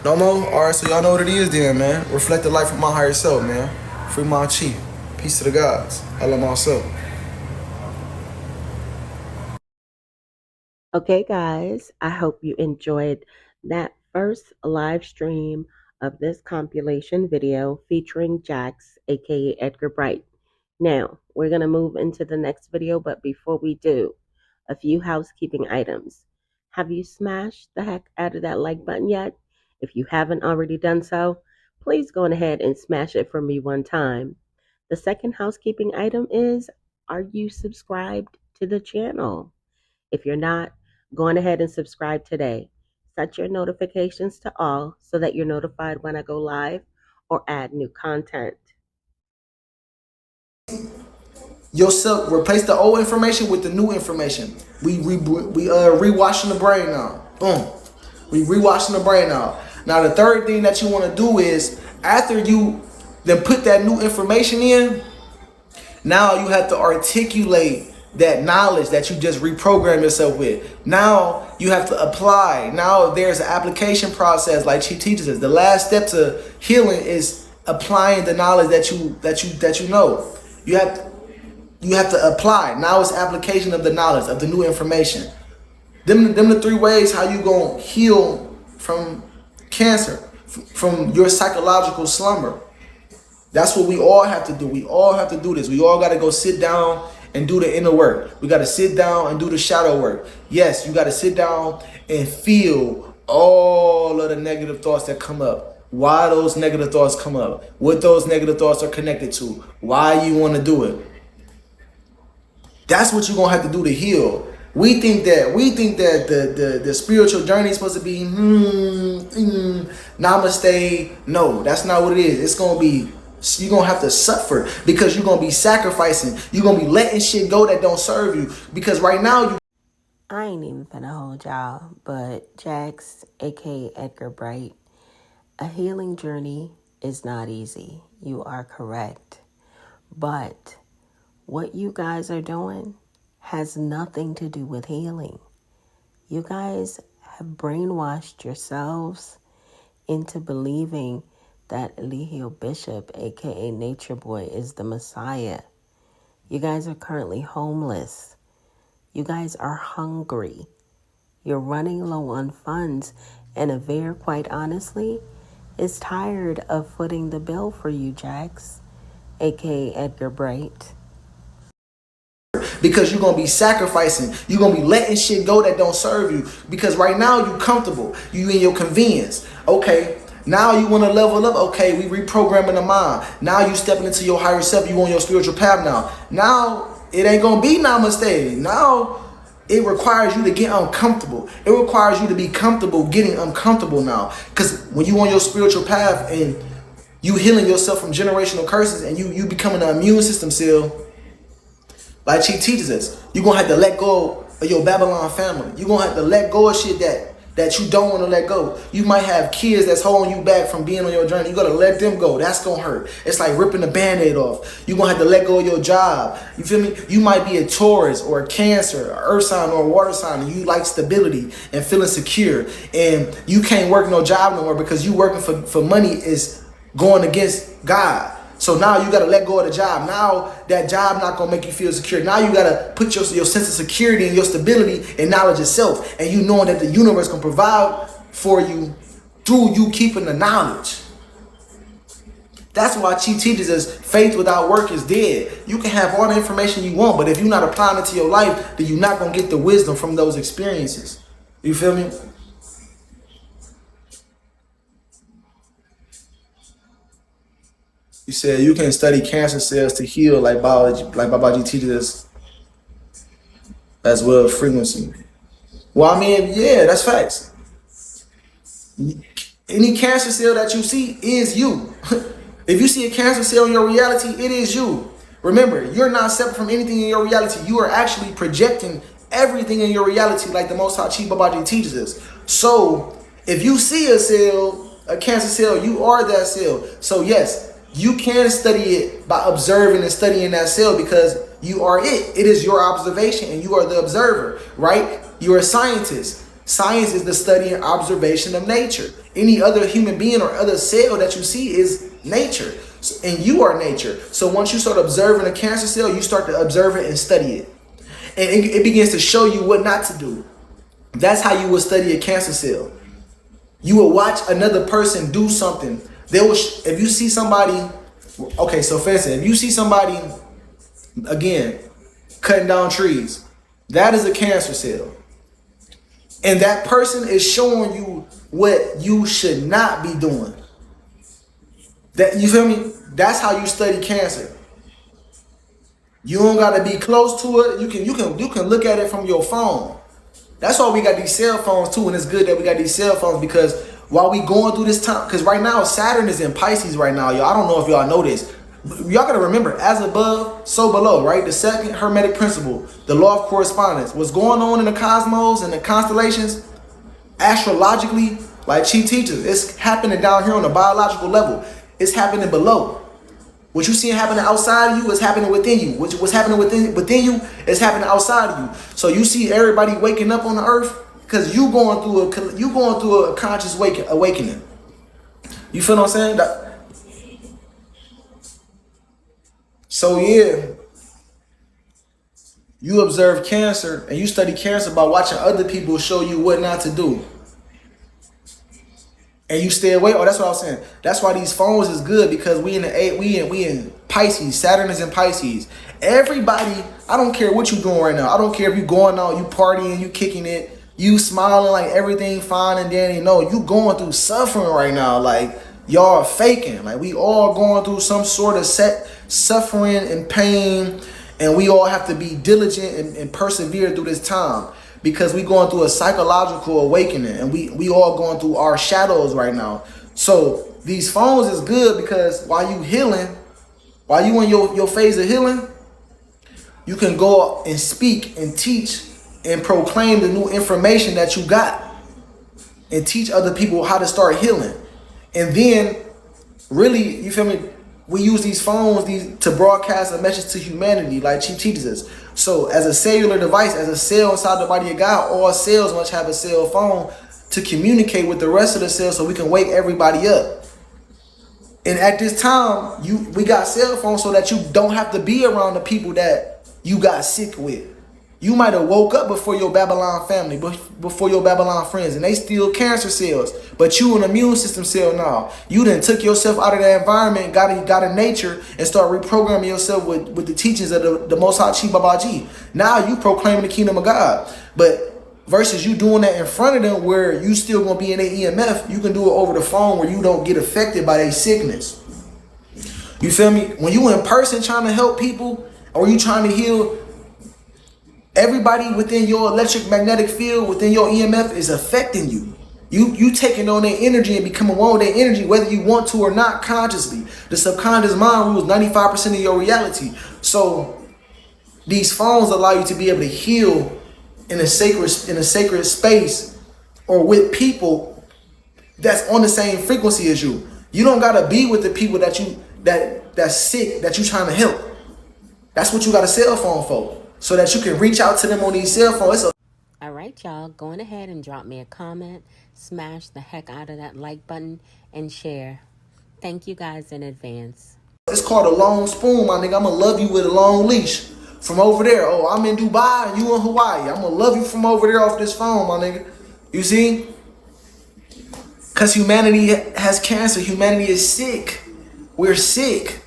No more? All right, so y'all know what it is then, man. Reflect the life of my higher self, man. Free my chief. Peace to the gods. I love myself. Okay, guys, I hope you enjoyed that first live stream of this compilation video featuring Jax, aka Edgar Bright. Now, we're going to move into the next video, but before we do, a few housekeeping items. Have you smashed the heck out of that like button yet? If you haven't already done so, please go on ahead and smash it for me one time. The second housekeeping item is, are you subscribed to the channel? If you're not, go on ahead and subscribe today. Set your notifications to all so that you're notified when I go live or add new content. Yourself, replace the old information with the new information. We rewashing the brain now. Boom. We rewashing the brain now. Now the third thing that you want to do is, after you then put that new information in, now you have to articulate that knowledge that you just reprogram yourself with. Now you have to apply. Now there's an application process, like she teaches us. The last step to healing is applying the knowledge that you know. You have to apply. Now it's application of the knowledge, of the new information. Them the three ways how you gonna heal from cancer, from your psychological slumber. That's what we all have to do. We all have to do this. We all got to go sit down and do the inner work. We got to sit down and do the shadow work. Yes, you got to sit down and feel all of the negative thoughts that come up. Why those negative thoughts come up. What those negative thoughts are connected to. Why you want to do it. That's what you're going to have to do to heal. We think that the spiritual journey is supposed to be namaste. No, that's not what it is. It's going to be, you're going to have to suffer because you're going to be sacrificing. You're going to be letting shit go that don't serve you. Because right now, I ain't even finna hold y'all, but Jax, aka Edgar Bright, a healing journey is not easy. You are correct. But what you guys are doing has nothing to do with healing. You guys have brainwashed yourselves into believing that Eligio Bishop, aka Nature Boy, is the Messiah. You guys are currently homeless. You guys are hungry. You're running low on funds, and Avere, quite honestly, is tired of footing the bill for you, Jax, aka Edgar Bright. Because you're going to be sacrificing. You're going to be letting shit go that don't serve you. Because right now you're comfortable. You in your convenience. Okay. Now you want to level up. Okay. We reprogramming the mind. Now you stepping into your higher self. You on your spiritual path now. Now it ain't going to be namaste. Now it requires you to get uncomfortable. It requires you to be comfortable getting uncomfortable now. Because when you on your spiritual path and you healing yourself from generational curses and you becoming an immune system seal, like she teaches us, you're going to have to let go of your Babylon family. You're going to have to let go of shit that you don't want to let go. You might have kids that's holding you back from being on your journey. You got to let them go. That's going to hurt. It's like ripping the Band-Aid off. You're going to have to let go of your job. You feel me? You might be a Taurus or a Cancer, or Earth sign or a water sign, and you like stability and feeling secure. And you can't work no job no more because you working for money is going against God. So now you got to let go of the job. Now that job not going to make you feel secure. Now you got to put your sense of security and your stability and knowledge itself. And you knowing that the universe can provide for you through you keeping the knowledge. That's why she teaches us faith without work is dead. You can have all the information you want, but if you're not applying it to your life, then you're not going to get the wisdom from those experiences. You feel me? You said you can study cancer cells to heal like biology, like Babaji teaches us, as well as frequency. Well, I mean, yeah, that's facts. Any cancer cell that you see is you. If you see a cancer cell in your reality, it is you. Remember, you're not separate from anything in your reality. You are actually projecting everything in your reality like the Most High Chi Babaji teaches us. So if you see a cell, a cancer cell, you are that cell. So yes, you can study it by observing and studying that cell because you are it. It is your observation and you are the observer, right? You're a scientist. Science is the study and observation of nature. Any other human being or other cell that you see is nature. And you are nature. So once you start observing a cancer cell, you start to observe it and study it. And it begins to show you what not to do. That's how you will study a cancer cell. You will watch another person do something. They will, if you see somebody, okay, so for instance, if you see somebody, again, cutting down trees, that is a cancer cell. And that person is showing you what you should not be doing. That, you feel me? That's how you study cancer. You don't gotta be close to it. You can look at it from your phone. That's why we got these cell phones too, and it's good that we got these cell phones because while we going through this time, because right now Saturn is in Pisces right now, y'all. I don't know if y'all know this. Y'all gotta remember, as above, so below, right? The second Hermetic principle, the law of correspondence. What's going on in the cosmos and the constellations, astrologically, like Chi teaches, it's happening down here on the biological level. It's happening below. What you see happening outside of you is happening within you. What's happening within you is happening outside of you. So you see everybody waking up on the earth because you going through a conscious awakening. You feel what I'm saying? So yeah, you observe cancer and you study cancer by watching other people show you what not to do. And you stay away. Oh, that's what I was saying. That's why these phones is good because we in Pisces. Saturn is in Pisces. Everybody, I don't care what you doing right now. I don't care if you going out, you partying, you kicking it, you smiling like everything fine and dandy. No, you going through suffering right now. Like y'all are faking. Like we all going through some sort of suffering and pain, and we all have to be diligent and persevere through this time. Because we going through a psychological awakening and we all going through our shadows right now. So these phones is good because while you healing, while you in your phase of healing, you can go and speak and teach and proclaim the new information that you got and teach other people how to start healing. And then really, you feel me? We use these phones to broadcast a message to humanity like Chief teaches us. So as a cellular device, as a cell inside the body of God, all cells must have a cell phone to communicate with the rest of the cells so we can wake everybody up. And at this time, we got cell phones so that you don't have to be around the people that you got sick with. You might have woke up before your Babylon family, before your Babylon friends, and they still cancer cells. But you an immune system cell now. You done took yourself out of that environment, got in nature, and start reprogramming yourself with the teachings of the Most High Chi Babaji. Now you proclaiming the kingdom of God. But versus you doing that in front of them where you still gonna be in their EMF, you can do it over the phone where you don't get affected by their sickness. You feel me? When you in person trying to help people, or you trying to heal, everybody within your electromagnetic field, within your EMF is affecting you. You taking on their energy and becoming one with their energy, whether you want to or not consciously. The subconscious mind rules 95% of your reality. So these phones allow you to be able to heal in a sacred space or with people that's on the same frequency as you. You don't gotta be with the people that's sick that you trying to help. That's what you got a cell phone for. So that you can reach out to them on these cell phones. All right, y'all, go on ahead and drop me a comment, smash the heck out of that like button, and share. Thank you guys in advance. It's called a long spoon, my nigga. I'm going to love you with a long leash. From over there, oh, I'm in Dubai and you in Hawaii. I'm going to love you from over there off this phone, my nigga. You see? Because humanity has cancer. Humanity is sick. We're sick.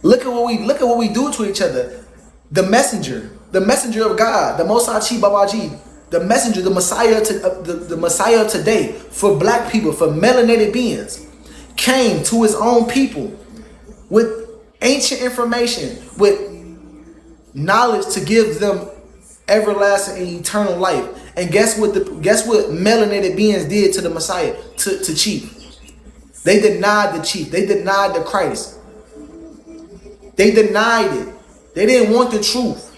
Look at what we do to each other. The messenger of God, the Most High Chi Babaji, the messenger, the Messiah of today for black people, for melanated beings, came to his own people with ancient information, with knowledge to give them everlasting and eternal life. And guess what melanated beings did to the Messiah, to Chief? They denied the Chief. They denied the Christ. They denied it. They didn't want the truth.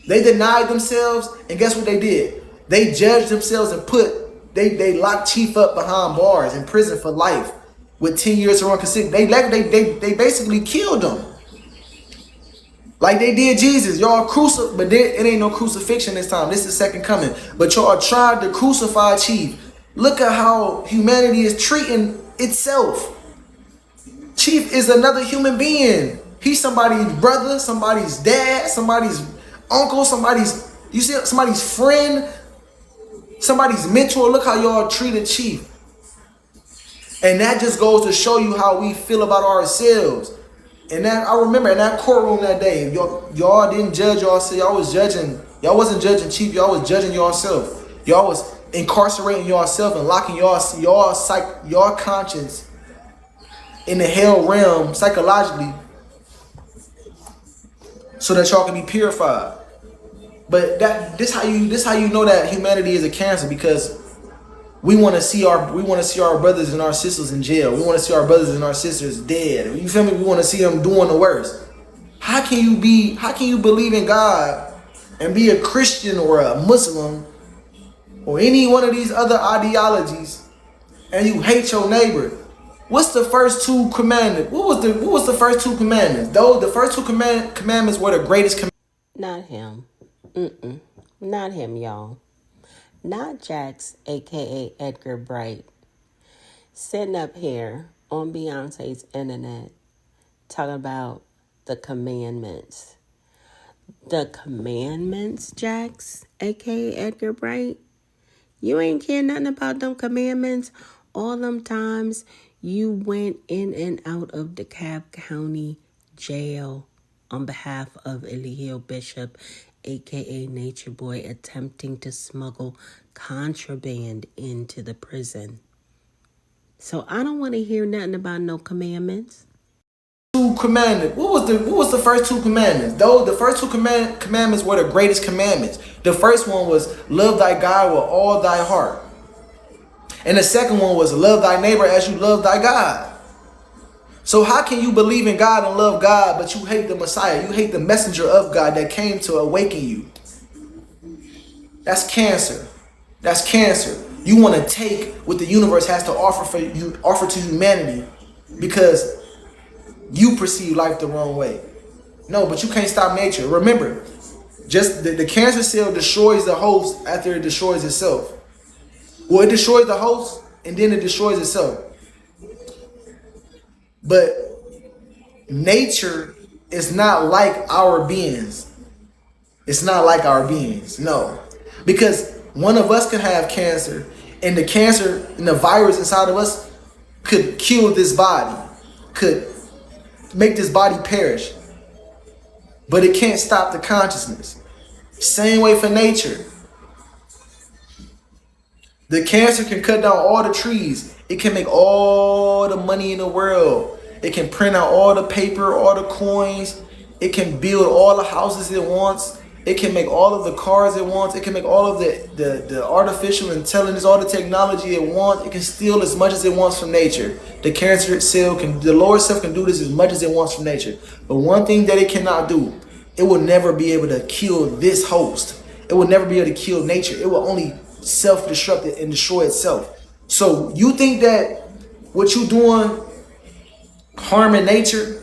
They denied themselves, and guess what they did? They judged themselves and they locked Chief up behind bars in prison for life with 10 years to run consider. They basically killed him. Like they did Jesus. Y'all but it ain't no crucifixion this time. This is second coming. But y'all tried to crucify Chief. Look at how humanity is treating itself. Chief is another human being. He's somebody's brother, somebody's dad, somebody's uncle, somebody's friend, somebody's mentor. Look how y'all treated Chief. And that just goes to show you how we feel about ourselves. And that I remember in that courtroom that day, y'all didn't judge yourself. Y'all was judging. Y'all wasn't judging Chief. Y'all was judging yourself. Y'all was incarcerating yourself and locking your conscience in the hell realm psychologically, so that y'all can be purified. But this how you know that humanity is a cancer, because we want to see our brothers and our sisters in jail. We want to see our brothers and our sisters dead. You feel me? We want to see them doing the worst. How can you believe in God and be a Christian or a Muslim or any one of these other ideologies and you hate your neighbor? What's the first two commandments? What was the first two commandments? Though the first two commandments were the greatest commandments. Not him. Not him, y'all. Not Jax, aka Edgar Bright, sitting up here on Beyonce's internet talking about the commandments. The commandments, Jax, aka Edgar Bright? You ain't care nothing about them commandments all them times you went in and out of DeKalb County jail on behalf of Eligio Bishop, aka Nature Boy, attempting to smuggle contraband into the prison. So I don't want to hear nothing about no commandments. Two commandments. What was the first two commandments? Though the first two commandments were the greatest commandments. The first one was love thy God with all thy heart. And the second one was love thy neighbor as you love thy God. So how can you believe in God and love God, but you hate the Messiah? You hate the messenger of God that came to awaken you. That's cancer. That's cancer. You want to take what the universe has to offer to humanity because you perceive life the wrong way. No, but you can't stop nature. Remember, just the cancer cell destroys the host after it destroys itself. Well, it destroys the host and then it destroys itself. But nature is not like our beings. It's not like our beings, no. Because one of us can have cancer, and the cancer and the virus inside of us could kill this body, could make this body perish. But it can't stop the consciousness. Same way for nature. The cancer can cut down all the trees. It can make all the money in the world. It can print out all the paper, all the coins. It can build all the houses it wants. It can make all of the cars it wants. It can make all of the artificial intelligence, all the technology it wants. It can steal as much as it wants from nature. The cancer itself the lower self can do this as much as it wants from nature. But one thing that it cannot do, it will never be able to kill this host. It will never be able to kill nature. It will only self-destruct it and destroy itself. So you think that what you doing harming nature?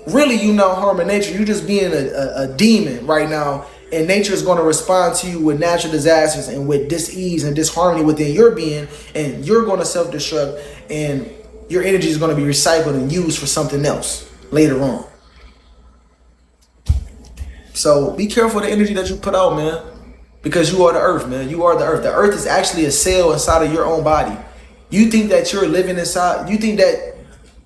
Really, you not harming nature. You just being a demon right now, and nature is going to respond to you with natural disasters and with dis-ease and disharmony within your being, and you're going to self-destruct, and your energy is going to be recycled and used for something else later on. So be careful of the energy that you put out, man. Because you are the earth, man. You are the earth. The earth is actually a cell inside of your own body. You think that you're living inside. You think that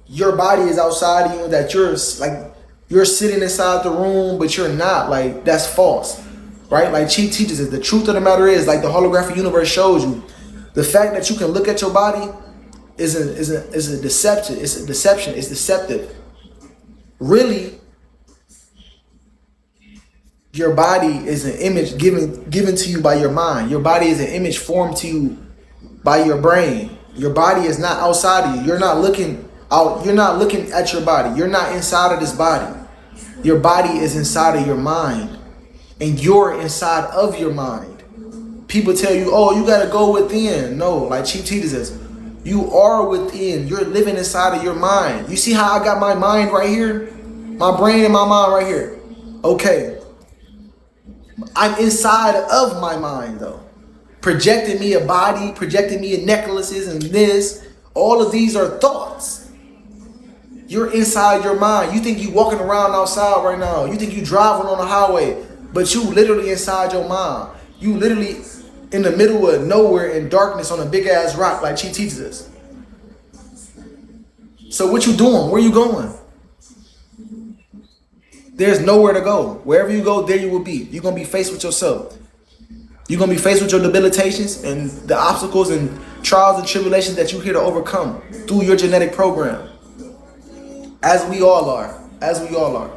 your body is outside of you, that you're sitting inside the room, but you're not. Like, that's false, right? Like Chief teaches us. The truth of the matter is, like the holographic universe shows you, the fact that you can look at your body is a deception. It's a deception. It's deceptive. Really, Your body is an image given to you by your mind. Your body is an image formed to you by your brain. Your body is not outside of you. You're not looking out. You're not looking at your body. You're not inside of this body. Your body is inside of your mind, and you're inside of your mind. People tell you, oh, you gotta go within. No, like Chief teaches us, you are within. You're living inside of your mind. You see how I got my mind right here? My brain and my mind right here. Okay. I'm inside of my mind though. Projecting me a body, projecting me a necklaces and this. All of these are thoughts. You're inside your mind. You think you walking around outside right now. You think you driving on the highway, but you literally inside your mind. You literally in the middle of nowhere in darkness on a big ass rock like she teaches us. So what you doing? Where you going? There's nowhere to go. Wherever you go, there you will be. You're going to be faced with yourself. You're going to be faced with your debilitations and the obstacles and trials and tribulations that you're here to overcome through your genetic program. As we all are. As we all are.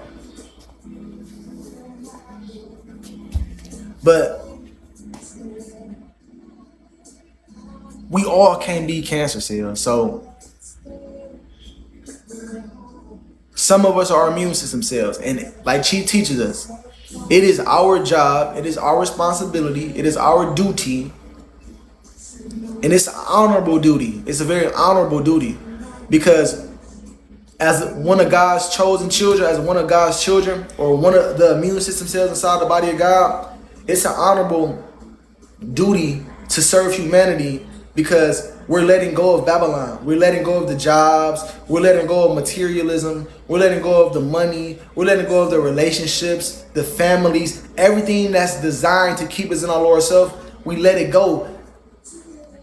But we all can be cancer cells. So some of us are immune system cells, and like Chief teaches us, it is our job, it is our responsibility, it is our duty, and it's an honorable duty. It's a very honorable duty, because as one of God's chosen children, as one of God's children, or one of the immune system cells inside the body of God, it's an honorable duty to serve humanity, because we're letting go of Babylon. We're letting go of the jobs. We're letting go of materialism. We're letting go of the money. We're letting go of the relationships, the families, everything that's designed to keep us in our lower self. We let it go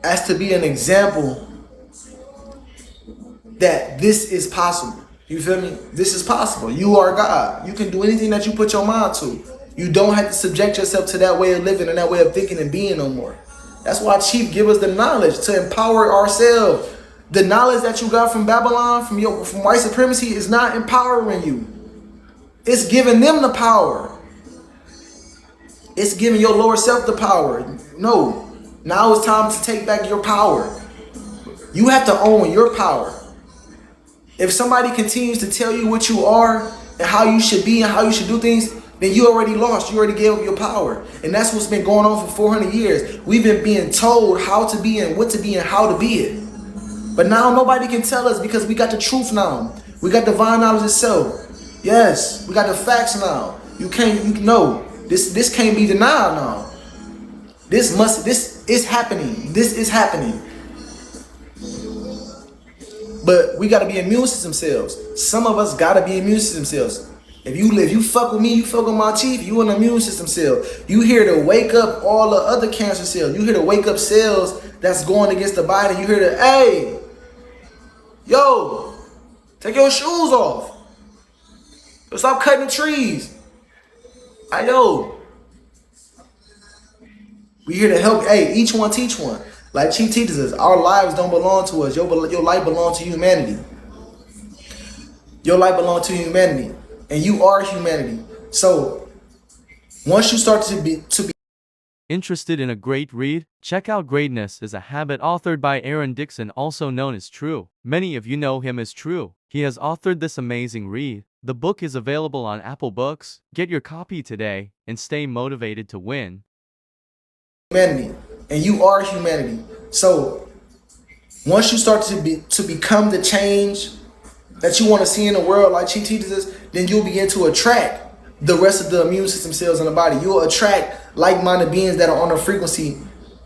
as to be an example that this is possible. You feel me? This is possible. You are God. You can do anything that you put your mind to. You don't have to subject yourself to that way of living and that way of thinking and being no more. That's why Chief give us the knowledge to empower ourselves. The knowledge that you got from Babylon, from white supremacy, is not empowering you. It's giving them the power. It's giving your lower self the power. No, now it's time to take back your power. You have to own your power. If somebody continues to tell you what you are and how you should be and how you should do things, then you already lost. You already gave up your power. And that's what's been going on for 400 years. We've been being told how to be and what to be and how to be it. But now nobody can tell us, because we got the truth now. We got divine knowledge itself. Yes, we got the facts now. You know, this can't be denied now. This is happening. This is happening. But we gotta be immune system cells. Some of us gotta be immune system cells. If you fuck with me, you fuck with my Chief, you an immune system cell. You here to wake up all the other cancer cells. You here to wake up cells that's going against the body. You here to, hey, yo, take your shoes off. Yo, stop cutting the trees. Hey, yo. We here to help, hey, each one teach one. Like Chief teaches us, our lives don't belong to us. Your life belongs to humanity. Your life belongs to humanity. And you are humanity. So once you start to be Interested in a great read? Check out Greatness is a Habit authored by Aaron Dixon, also known as True. Many of you know him as True. He has authored this amazing read. The book is available on Apple Books. Get your copy today and stay motivated to win. humanity, and you are humanity. So once you start to become the change that you want to see in the world, like she teaches us, then you'll begin to attract the rest of the immune system cells in the body. You'll attract like-minded beings that are on the frequency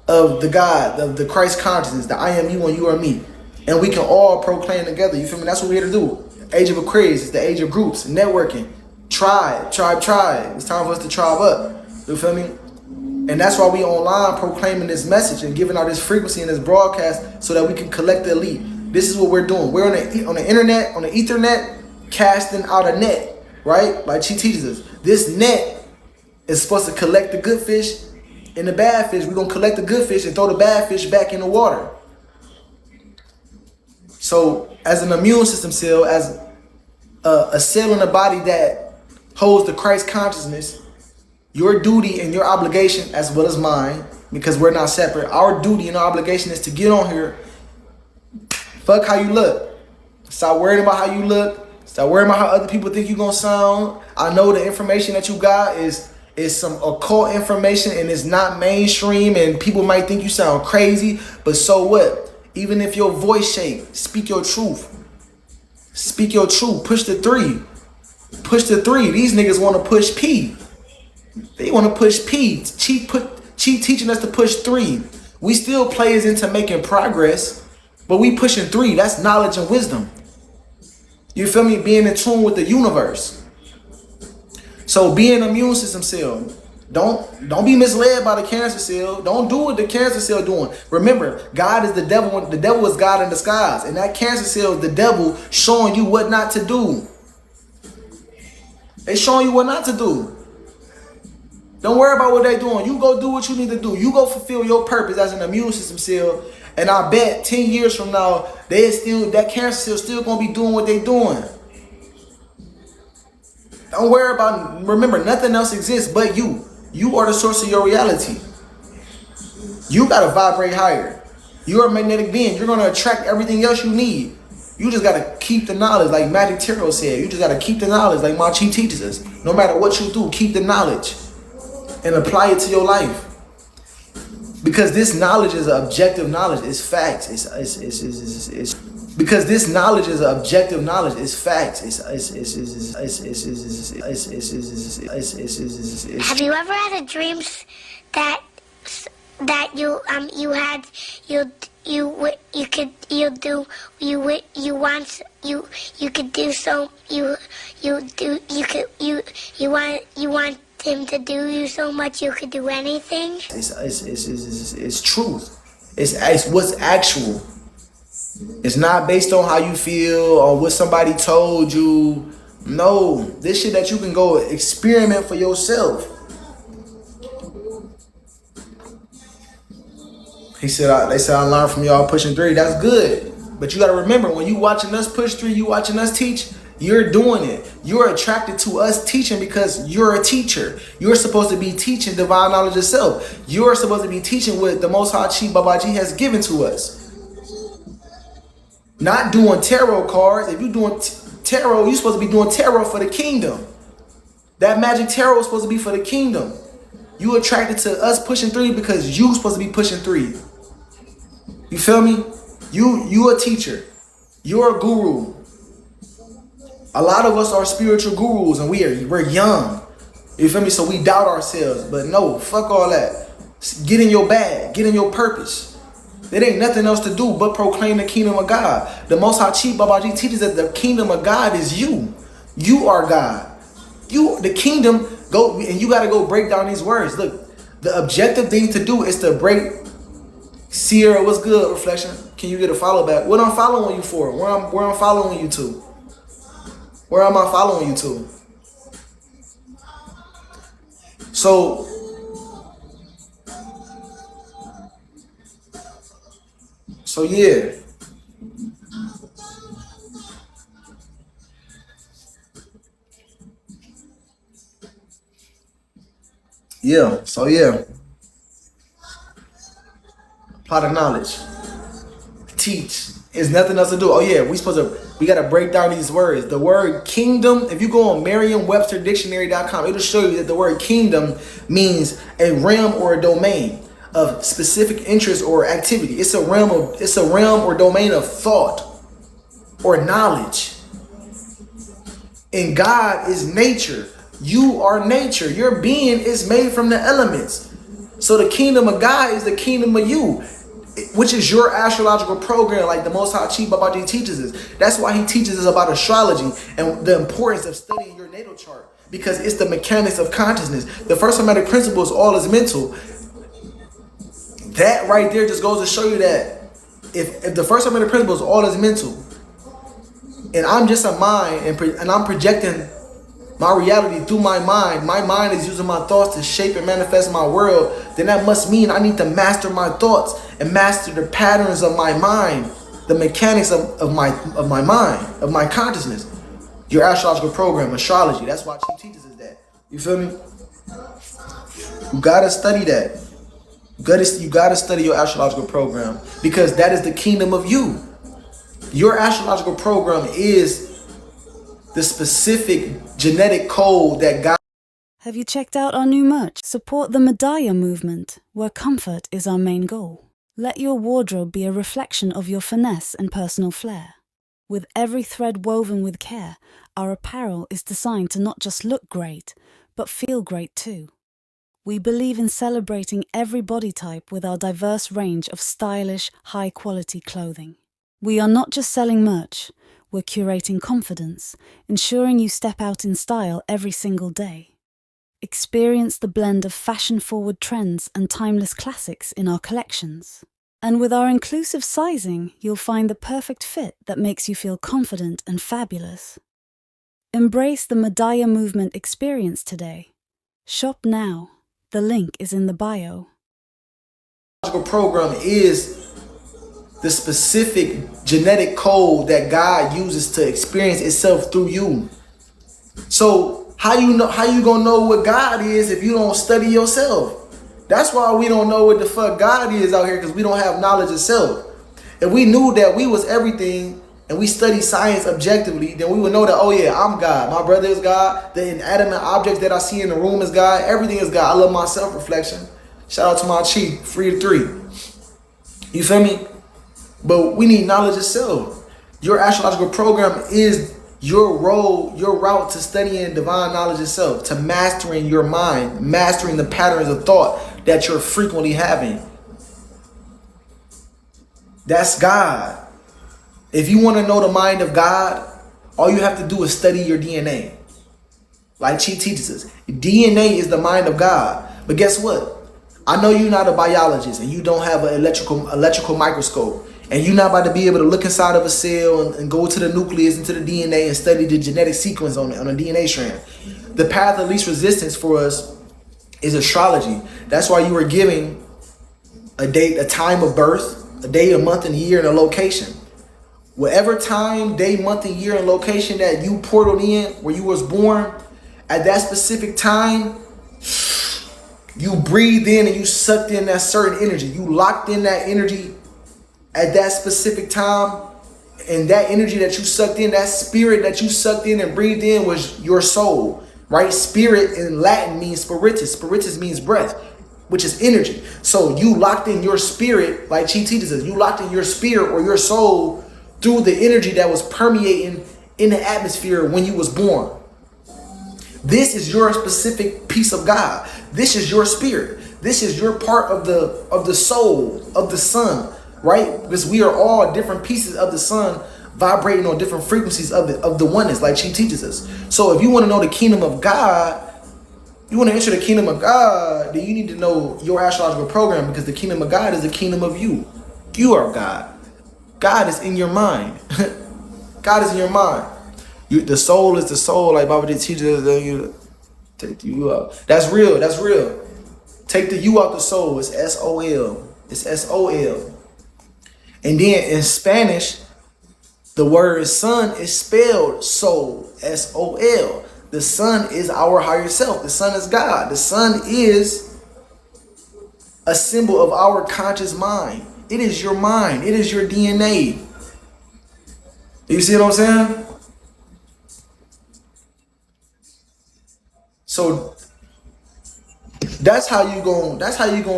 of the God, of the Christ consciousness, the I am you and you are me. And we can all proclaim together. You feel me? That's what we're here to do. Age of Aquarius is the age of groups, networking, tribe. It's time for us to tribe up. You feel me? And that's why we online proclaiming this message and giving out this frequency and this broadcast so that we can collect the elite. This is what we're doing. We're on the internet, on the ethernet, casting out a net, right? Like she teaches us. This net is supposed to collect the good fish and the bad fish. We're going to collect the good fish and throw the bad fish back in the water. So as an immune system cell, as a cell in the body that holds the Christ consciousness, Your duty and your obligation, as well as mine, because we're not separate, our duty and our obligation is to get on here. Fuck how you look. Stop worrying about how you look. Stop worrying about how other people think you're gonna sound. I know the information that you got is some occult information and it's not mainstream and people might think you sound crazy, but so what? Even if your voice shake, speak your truth. Speak your truth. Push the 3. Push the 3. These niggas want to push P. They want to push P. Chief teaching us to push 3. We still players into making progress, but we pushing 3. That's knowledge and wisdom. You feel me? Being in tune with the universe. So be an immune system cell. Don't be misled by the cancer cell. Don't do what the cancer cell doing. Remember, God is the devil. The devil is God in disguise. And that cancer cell is the devil showing you what not to do. They showing you what not to do. Don't worry about what they're doing. You go do what you need to do. You go fulfill your purpose as an immune system cell. And I bet 10 years from now, that cancer cell still gonna be doing what they doing. Don't worry about, remember, nothing else exists but you. You are the source of your reality. You gotta vibrate higher. You're a magnetic being. You're gonna attract everything else you need. You just gotta keep the knowledge, like Magic Tarot said. You just gotta keep the knowledge, like Machi teaches us. No matter what you do, keep the knowledge and apply it to your life. Because this knowledge is objective knowledge. It's facts. Because this knowledge is objective knowledge. It's facts. Have you ever had a dream that you want him to do you so much you could do anything? It's truth. It's what's actual. It's not based on how you feel or what somebody told you. No, this shit that you can go experiment for yourself. They said I learned from y'all pushing 3. That's good. But you gotta remember, when you watching us push 3, you watching us teach, you're doing it. You're attracted to us teaching because you're a teacher. You're supposed to be teaching divine knowledge itself. You're supposed to be teaching what the Most High Chi Babaji has given to us. Not doing tarot cards. If you're doing tarot, you're supposed to be doing tarot for the kingdom. That magic tarot is supposed to be for the kingdom. You attracted to us pushing 3 because you supposed to be pushing 3. You feel me? You a teacher. You're a guru. A lot of us are spiritual gurus and we're young. You feel me? So we doubt ourselves. But no, fuck all that. Get in your bag. Get in your purpose. There ain't nothing else to do but proclaim the kingdom of God. The Most High Chi Babaji teaches that the kingdom of God is you. You are God. The kingdom, go, and you got to go break down these words. Look, the objective thing to do is to break. Sierra, what's good, Reflection? Can you get a follow back? What I'm following you for? Where I'm following you to? Where am I following you to? So yeah. So yeah. Apply the knowledge. Teach. There's nothing else to do. Oh yeah, we gotta break down these words. The word kingdom, if you go on Merriam-Webster-Dictionary.com, it'll show you that the word kingdom means a realm or a domain of specific interest or activity. It's a realm or domain of thought or knowledge. And God is nature. You are nature. Your being is made from the elements. So the kingdom of God is the kingdom of you, which is your astrological program, like the Most High Chi Babaji teaches us. That's why he teaches us about astrology and the importance of studying your natal chart, because it's the mechanics of consciousness. The first hermetic principle is all is mental. That right there just goes to show you that if the first hermetic principle is all is mental, and I'm just a mind and I'm projecting my reality through my mind is using my thoughts to shape and manifest my world, then that must mean I need to master my thoughts and master the patterns of my mind, the mechanics of my mind, of my consciousness. Your astrological program, astrology, that's why she teaches us that. You feel me? You gotta study that. You gotta study your astrological program because that is the kingdom of you. Your astrological program is the specific genetic code that God. Have you checked out our new merch? Support the Medaya movement, where comfort is our main goal. Let your wardrobe be a reflection of your finesse and personal flair. With every thread woven with care, our apparel is designed to not just look great, but feel great too. We believe in celebrating every body type with our diverse range of stylish, high-quality clothing. We are not just selling merch, we're curating confidence, ensuring you step out in style every single day. Experience the blend of fashion-forward trends and timeless classics in our collections. And with our inclusive sizing, you'll find the perfect fit that makes you feel confident and fabulous. Embrace the Medaya movement experience today. Shop now. The link is in the bio. Program is the specific genetic code that God uses to experience itself through you. So how you gonna know what God is if you don't study yourself? That's why we don't know what the fuck God is out here, because we don't have knowledge of self. If we knew that we was everything and we study science objectively, then we would know that, oh yeah, I'm God. My brother is God. The inanimate objects that I see in the room is God. Everything is God. I love my self-reflection. Shout out to my chief, free to 3. You feel me? But we need knowledge of self. Your astrological program is your role, your route to studying divine knowledge of self, to mastering your mind, mastering the patterns of thought that you're frequently having. That's God. If you want to know the mind of God, all you have to do is study your DNA. Like Chi teaches us, DNA is the mind of God. But guess what? I know you're not a biologist and you don't have an electrical microscope, and you're not about to be able to look inside of a cell and go to the nucleus, into the DNA, and study the genetic sequence on a DNA strand. The path of least resistance for us is astrology. That's why you were giving a date, a time of birth, a day, a month, and a year, and a location. Whatever time, day, month, and year, and location that you portaled in, where you was born, at that specific time, you breathed in and you sucked in that certain energy. You locked in that energy at that specific time. And that energy that you sucked in, that spirit that you sucked in and breathed in, was your soul, right? Spirit in Latin means spiritus. Spiritus means breath, which is energy. So you locked in your spirit, like Chi teaches us, you locked in your spirit or your soul through the energy that was permeating in the atmosphere when you was born. This is your specific piece of God. This is your spirit. This is your part of the soul of the sun, right? Because we are all different pieces of the sun vibrating on different frequencies of the oneness, like she teaches us. So if you want to know the kingdom of God, you want to enter the kingdom of God, then you need to know your astrological program, because the kingdom of God is the kingdom of you. You are God. God is in your mind. God is in your mind. The soul is the soul, like Baba did teach us. You take the you out. That's real. That's real. Take the you out the soul. It's S-O-L. It's S-O-L. And then in Spanish, the word sun is spelled soul. S-O-L. The sun is our higher self. The sun is God. The sun is a symbol of our conscious mind. It is your mind. It is your DNA. You see what I'm saying? So that's how you gonna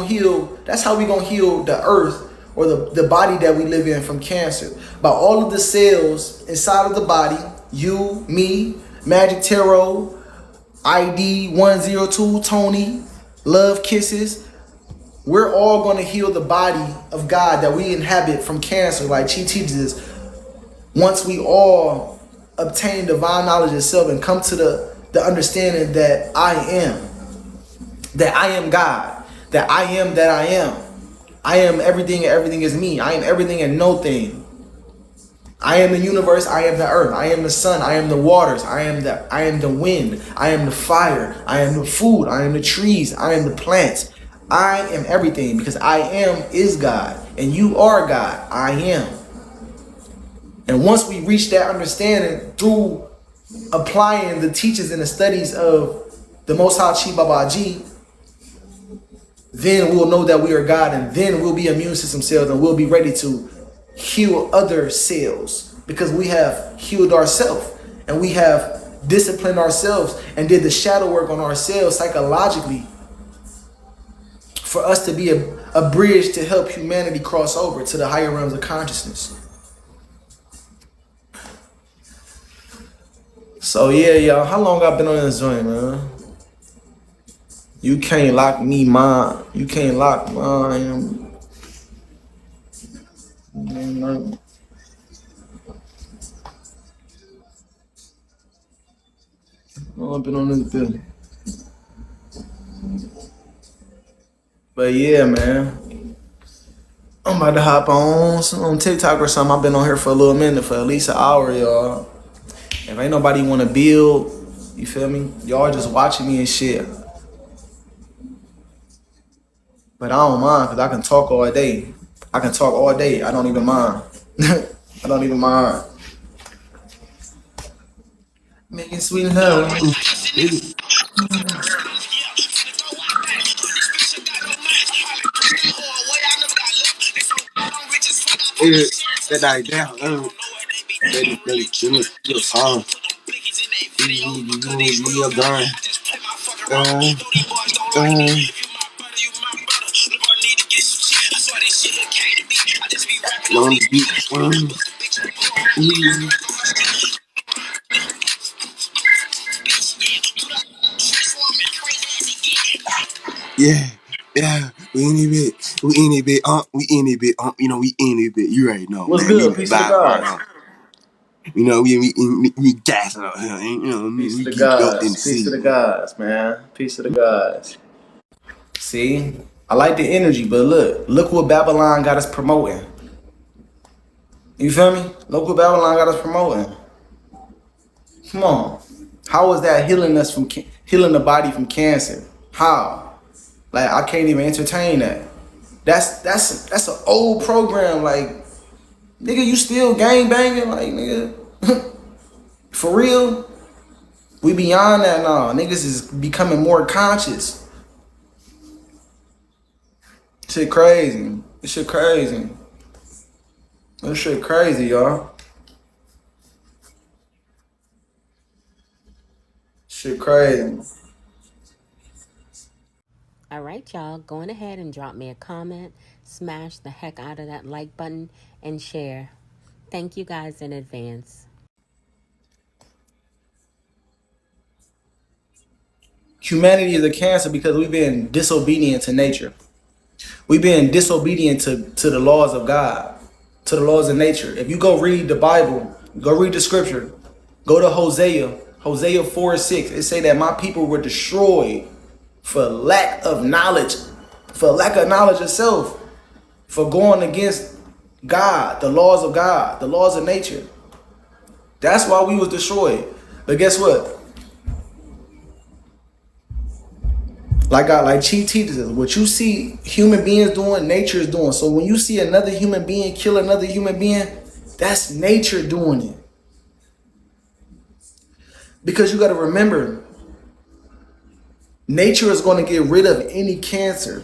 heal. That's how we gonna heal the earth, or the body that we live in, from cancer. By all of the cells inside of the body, you, me, Magic Tarot, ID 102, Tony, Love Kisses, we're all gonna heal the body of God that we inhabit from cancer, like Chi teaches us. Once we all obtain divine knowledge of self and come to the understanding that I am God, that I am that I am. I am everything and everything is me. I am everything and no thing. I am the universe, I am the earth, I am the sun, I am the waters, I am the wind, I am the fire, I am the food, I am the trees, I am the plants. I am everything, because I am is God, and you are God. I am. And once we reach that understanding through applying the teachings and the studies of the Most High Chi Babaji, then we'll know that we are God, and then we'll be immune system cells, and we'll be ready to heal other cells because we have healed ourselves and we have disciplined ourselves and did the shadow work on ourselves psychologically for us to be a bridge to help humanity cross over to the higher realms of consciousness. So yeah, y'all, how long I been on this joint, man? You can't lock me, mine. You can't lock mine. I've been on this bill. But yeah, man. I'm about to hop on TikTok or something. I've been on here for a little minute, for at least an hour, y'all. If ain't nobody want to build, you feel me? Y'all just watching me and shit. But I don't mind because I can talk all day. I can talk all day. I don't even mind. I don't even mind. Making sweet love. That night down, your song. You gone. On the beat. Yeah, yeah, we in it bit. We in it bit. We in it bit. You know, we in it bit. You already know, What's man. We good? Peace to the vibe right gods. now. You know, we gassing up here. You know, Peace to we the geeked up in the gods. Peace to city. the gods, man. Peace to the gods. See, I like the energy, but look what Babylon got us promoting. You feel me? Look what Babylon got us promoting. Come on, how is that healing us from healing the body from cancer? How? Like I can't even entertain that. That's an old program. Like nigga, you still gang banging? Like nigga, for real? We beyond that now. Niggas is becoming more conscious. Shit crazy. This shit crazy. This shit crazy, y'all. Shit crazy. All right, y'all, going ahead and drop me a comment, smash the heck out of that like button, and share. Thank you guys in advance. Humanity is a cancer because we've been disobedient to nature. We've been disobedient to the laws of God, to the laws of nature. If you go read the Bible, go read the scripture, go to Hosea 4:6. It say that my people were destroyed for lack of knowledge, for lack of knowledge itself, for going against God, the laws of God, the laws of nature. That's why we was destroyed. But guess what? Like Chi teaches us, what you see human beings doing, nature is doing. So when you see another human being kill another human being, that's nature doing it. Because you got to remember, nature is going to get rid of any cancer.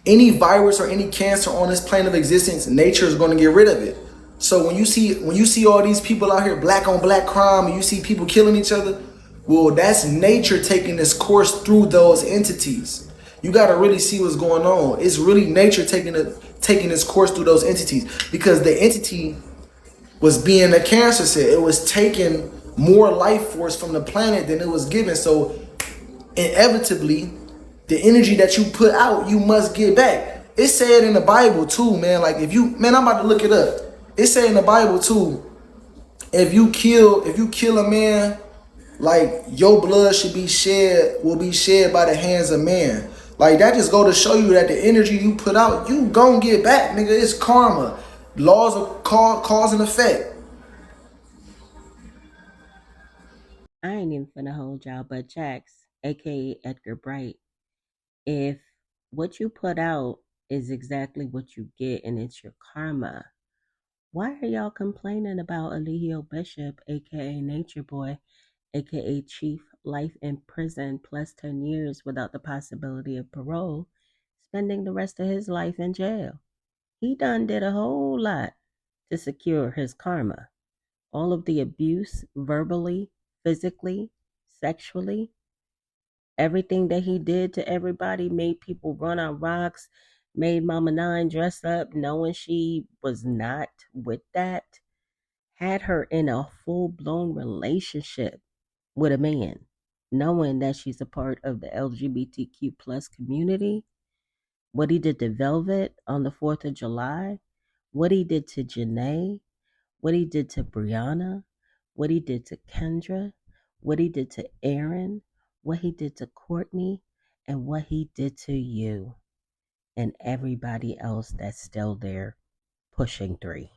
Any virus or any cancer on this plane of existence, nature is going to get rid of it. So when you see all these people out here, black on black crime, and you see people killing each other, well, that's nature taking its course through those entities. You got to really see what's going on. It's really nature taking its course through those entities, because the entity was being a cancer cell. It was taking more life force from the planet than it was given. So inevitably, the energy that you put out, you must get back. It said in the Bible too, man. Like if you, man, I'm about to look it up. It said in the Bible too, if you kill a man, like your blood will be shed by the hands of man. Like that just go to show you that the energy you put out, you gon' get back, nigga. It's karma. Laws of cause and effect. I ain't even finna hold y'all, but Jax, aka Edgar Bright, if what you put out is exactly what you get and it's your karma, why are y'all complaining about Eligio Bishop, aka Nature Boy, aka Chief life in prison plus 10 years without the possibility of parole, spending the rest of his life in jail. He done did a whole lot to secure his karma. All of the abuse, verbally, physically, sexually, everything that he did to everybody made people run on rocks, made Mama Nine dress up knowing she was not with that, had her in a full blown relationship with a man, knowing that she's a part of the LGBTQ plus community. What he did to Velvet on the 4th of July, what he did to Janae, what he did to Brianna, what he did to Kendra, what he did to Aaron, what he did to Courtney, and what he did to you and everybody else that's still there pushing 3.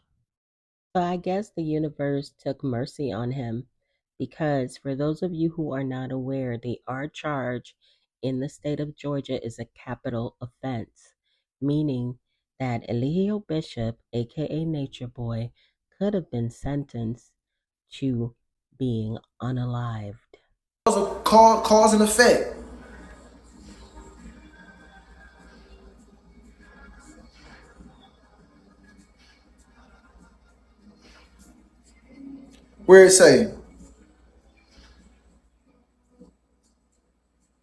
So I guess the universe took mercy on him because for those of you who are not aware, the R charge in the state of Georgia is a capital offense, meaning that Eligio Bishop, aka Nature Boy, could have been sentenced to being unalived. Cause and effect. Where it say,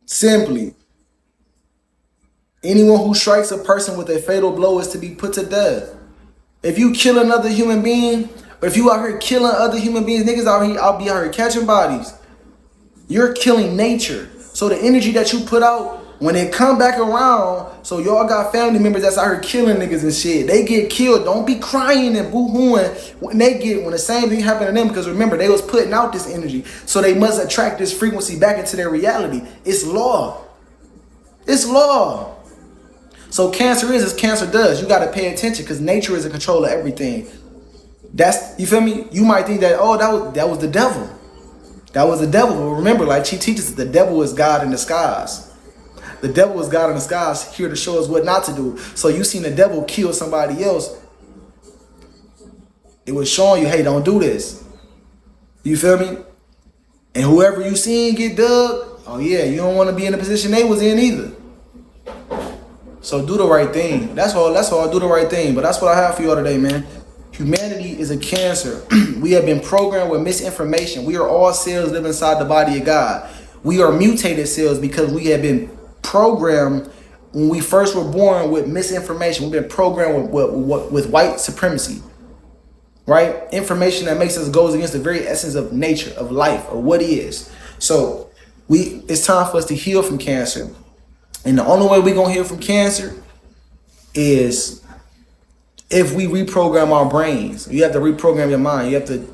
simply, anyone who strikes a person with a fatal blow is to be put to death. If you kill another human being, or if you out here killing other human beings, niggas out here, I'll be out here catching bodies. You're killing nature. So the energy that you put out, when it come back around, so y'all got family members that's out here killing niggas and shit. They get killed. Don't be crying and boo-hooing when the same thing happened to them, because remember, they was putting out this energy. So they must attract this frequency back into their reality. It's law. It's law. So cancer is as cancer does. You got to pay attention because nature is in control of everything. That's, you feel me? You might think that, oh, that was the devil. That was the devil. But remember, like she teaches, the devil is God in disguise. The devil is God in disguise, here to show us what not to do. So you seen the devil kill somebody else. It was showing you, hey, don't do this. You feel me? And whoever you seen get dug, oh yeah, you don't want to be in the position they was in either. So do the right thing. That's all. Do the right thing. But that's what I have for y'all today, man. Humanity is a cancer. We have been programmed with misinformation. We are all cells living inside the body of God. We are mutated cells because we have been programmed when we first were born with misinformation. We've been programmed with white supremacy, right? Information that makes us goes against the very essence of nature, of life, of what is. So it's time for us to heal from cancer. And the only way we're going to heal from cancer is if we reprogram our brains. You have to reprogram your mind. You have to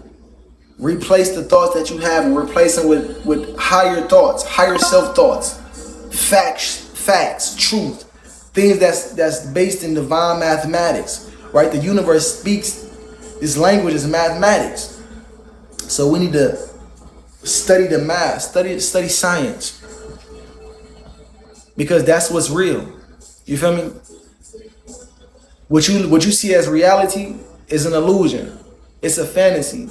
replace the thoughts that you have and replace them with higher thoughts, higher self-thoughts, facts, truth, things that's based in divine mathematics, right? The universe speaks, this language is mathematics. So we need to study the math, study science. Because that's what's real. You feel me? What you see as reality is an illusion. It's a fantasy.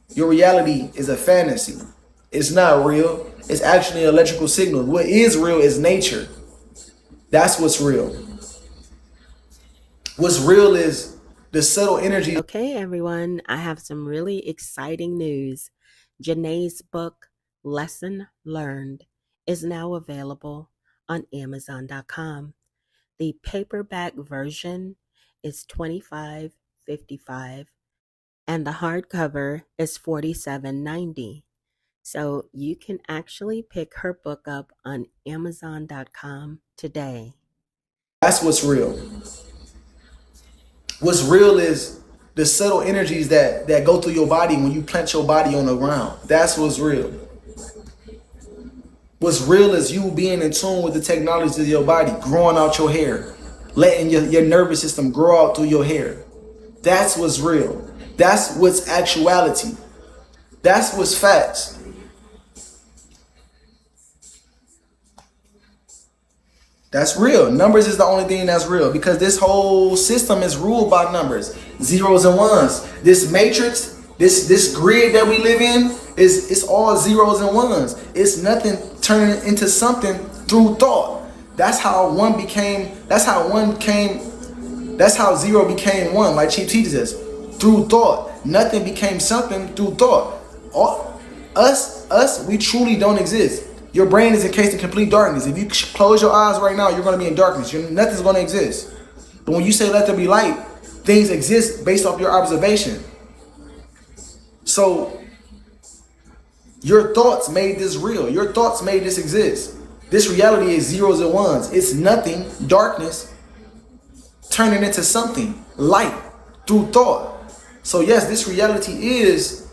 Your reality is a fantasy. It's not real. It's actually an electrical signal. What is real is nature. That's what's real. What's real is the subtle energy. Okay, everyone, I have some really exciting news. Janae's book, Lesson Learned, is now available on Amazon.com. The paperback version is $25.55 and the hardcover is $47.90. So you can actually pick her book up on Amazon.com today. That's what's real. What's real is the subtle energies that go through your body when you plant your body on the ground. That's what's real. What's real is you being in tune with the technology of your body, growing out your hair, letting your nervous system grow out through your hair. That's what's real. That's what's actuality. That's what's facts. That's real. Numbers is the only thing that's real because this whole system is ruled by numbers, zeros and ones. This matrix, this grid that we live in It's all zeros and ones. It's nothing turning into something through thought. That's how one became. That's how one came. That's how zero became one. Like Chief teaches us, through thought. Nothing became something through thought. Us, we truly don't exist. Your brain is encased in complete darkness. If you close your eyes right now, you're going to be in darkness. Nothing's going to exist. But when you say let there be light, things exist based off your observation. So your thoughts made this real. Your thoughts made this exist. This reality is zeros and ones. It's nothing, darkness, turning into something, light, through thought. So yes, this reality is,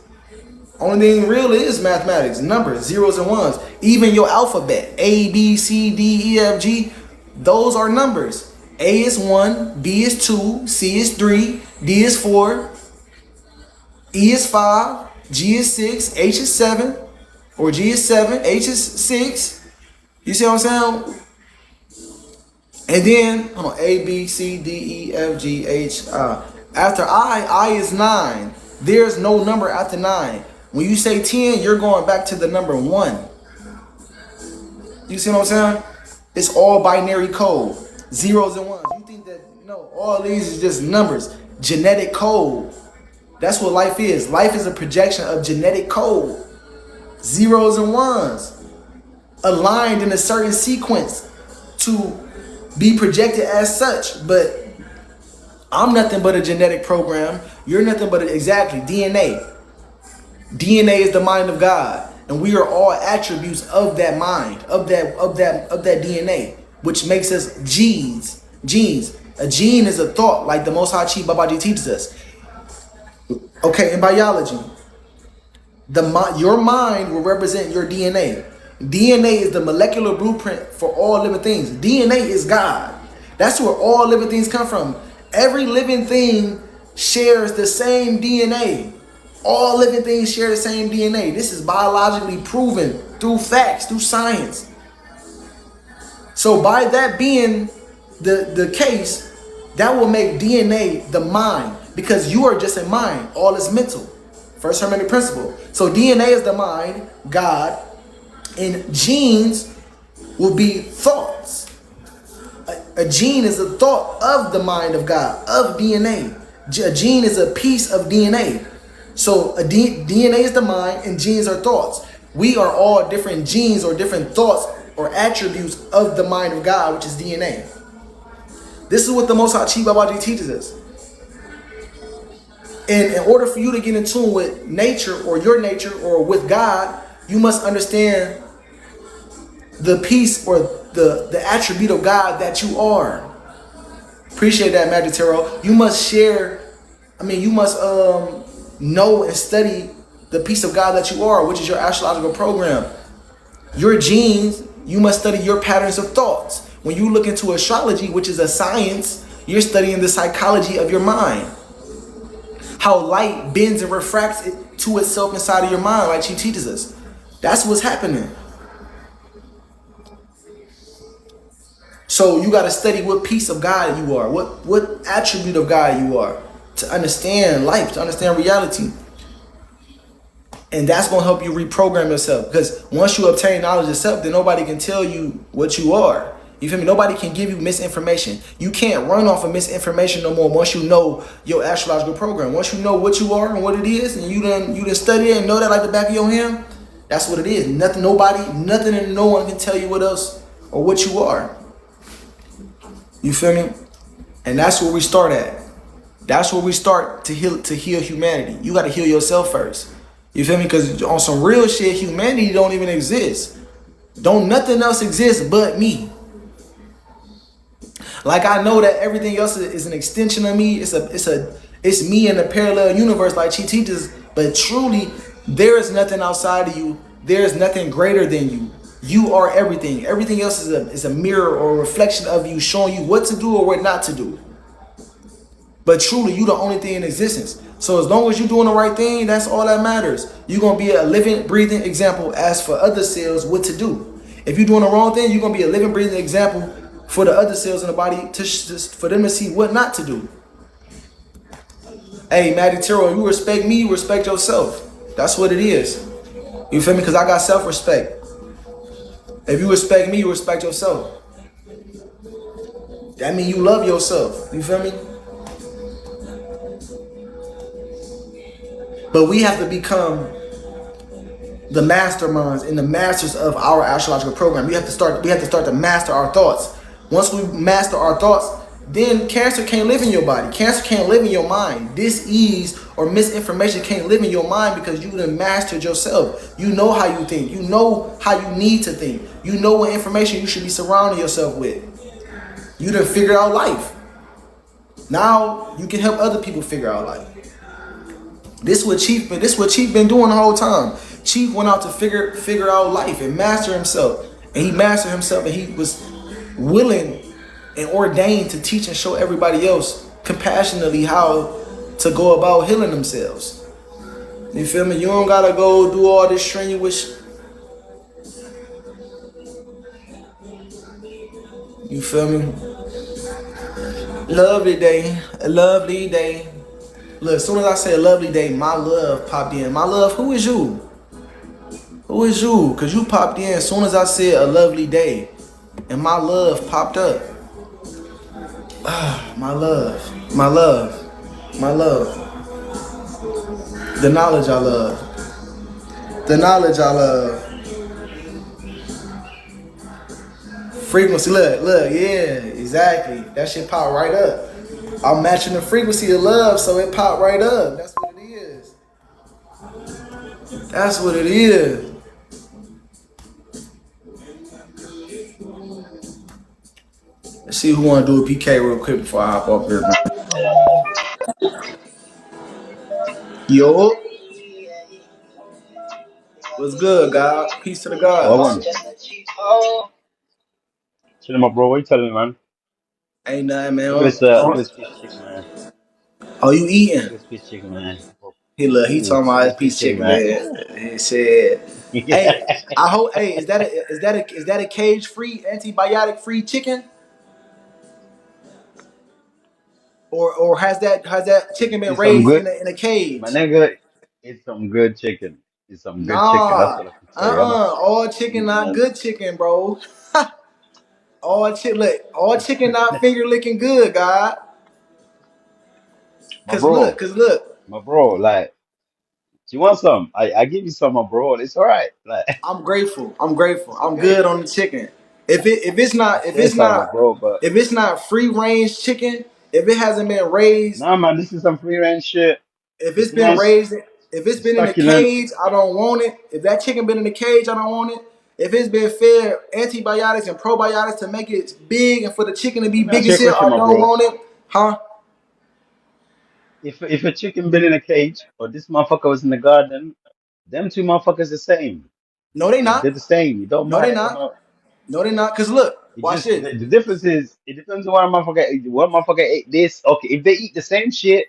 only thing real is mathematics, numbers, zeros and ones. Even your alphabet, A, B, C, D, E, F, G, those are numbers. A is 1, B is 2, C is 3, D is 4, E is 5, G is 6, H is 7, or G is 7, H is 6. You see what I'm saying? And then, hold on, A, B, C, D, E, F, G, H, I. After I is 9. There's no number after 9. When you say 10, you're going back to the number 1. You see what I'm saying? It's all binary code. Zeros and ones. You think that, no, all these is just numbers. Genetic code. That's what life is. Life is a projection of genetic code. Zeros and ones. Aligned in a certain sequence to be projected as such. But I'm nothing but a genetic program. You're nothing but exactly DNA. DNA is the mind of God, and we are all attributes of that mind, of that DNA, which makes us genes. Genes. A gene is a thought, like the Most High Chi Babaji teaches us. Okay, in biology, your mind will represent your DNA. DNA is the molecular blueprint for all living things. DNA is God. That's where all living things come from. Every living thing shares the same DNA. All living things share the same DNA. This is biologically proven through facts, through science. So by that being the case, that will make DNA the mind, because you are just a mind. All is mental. First hermeneutic principle. So DNA is the mind, God, and genes will be thoughts. A gene is a thought of the mind of God, of DNA. A gene is a piece of DNA. So DNA is the mind and genes are thoughts. We are all different genes or different thoughts or attributes of the mind of God, which is DNA. This is what the Most High Chi Babaji teaches us. And in order for you to get in tune with nature or your nature or with God, you must understand the piece or the attribute of God that you are. Appreciate that, Magic Tarot. You must know and study the piece of God that you are, which is your astrological program. Your genes, you must study your patterns of thoughts. When you look into astrology, which is a science, you're studying the psychology of your mind. How light bends and refracts it to itself inside of your mind, like she teaches us. That's what's happening. So you got to study what piece of God you are, what attribute of God you are, to understand life, to understand reality. And that's going to help you reprogram yourself. Because once you obtain knowledge yourself, then nobody can tell you what you are. You feel me? Nobody can give you misinformation. You can't run off of misinformation no more once you know your astrological program. Once you know what you are and what it is, and you done study it and know that like the back of your hand, that's what it is. Nothing and no one can tell you what else or what you are. You feel me? And that's where we start at. That's where we start to heal humanity. You got to heal yourself first. You feel me? Because on some real shit, humanity don't even exist. Don't nothing else exist but me. Like I know that everything else is an extension of me. It's me in a parallel universe, like she teaches. But truly, there is nothing outside of you. There is nothing greater than you. You are everything. Everything else is a mirror or a reflection of you, showing you what to do or what not to do. But truly, you the only thing in existence. So as long as you're doing the right thing, that's all that matters. You're going to be a living, breathing example as for other cells what to do. If you're doing the wrong thing, you're going to be a living, breathing example for the other cells in the body for them to see what not to do. Hey, Maddie Tiro, you respect me, you respect yourself. That's what it is. You feel me? Because I got self-respect. If you respect me, you respect yourself. That means you love yourself. You feel me? But we have to become the masterminds and the masters of our astrological program. We have to start to master our thoughts. Once we master our thoughts, then cancer can't live in your body. Cancer can't live in your mind. Dis-ease or misinformation can't live in your mind because you done mastered yourself. You know how you think. You know how you need to think. You know what information you should be surrounding yourself with. You done figured out life. Now you can help other people figure out life. This what Chief been doing the whole time. Chief went out to figure out life and master himself. And he mastered himself, and he was willing and ordained to teach and show everybody else compassionately how to go about healing themselves. You feel me? You don't gotta go do all this strenuous. You feel me? Lovely day, a lovely day. Look, as soon as I say a lovely day, my love popped in. My love, who is you? Who is you? Because you popped in as soon as I said a lovely day. And my love popped up. Ah, my love. My love. My love. The knowledge I love. The knowledge I love. Frequency, look, yeah, exactly. That shit pop right up. I'm matching the frequency of love, so it popped right up. That's what it is. That's what it is. Let's see who want to do a PK real quick before I hop off here. Yo, what's good, God? Peace to the What gods. one? Chilling, my bro. What you telling me, man? Ain't nothing, man. Look at this. Look at this piece of chicken, man. Oh, you eating? Look at this piece of chicken, man. He talking Look about at his this piece piece of of chicken, chicken, man. man. He said, "Hey, I hope. Hey, is that a cage free, antibiotic free chicken, or has that chicken been It's some raised good, in a my cage? nigga. It's some good chicken. It's some good chicken. That's Nah, what I can tell you. I'm a, all chicken not man, good chicken, bro. All chicken not finger licking good, God. my bro, Cause look, my bro. Like, do you want some? I give you some, my bro. It's all right. Like, I'm grateful. I'm grateful. it's I'm okay. good on the chicken. If it's I not if said it's some, my not bro, but if it's not free range chicken, if it hasn't been raised, nah, man. This is some free range shit. if it's It's been nice. raised, if it's It's been in a succulent. cage, I don't want it. If that chicken been in a cage, I don't want it. If it's been fed antibiotics and probiotics to make it big and for the chicken to be Let me big ask you as a hell, question, I my don't bro. want it. Huh? If a chicken been in a cage or this motherfucker was in the garden, them two motherfuckers the same. No, they They're not. the same. It don't No, they matter. not. No, they not. Cause look, It watch just this. the difference is it depends on what motherfucker ate this. Okay, if they eat the same shit,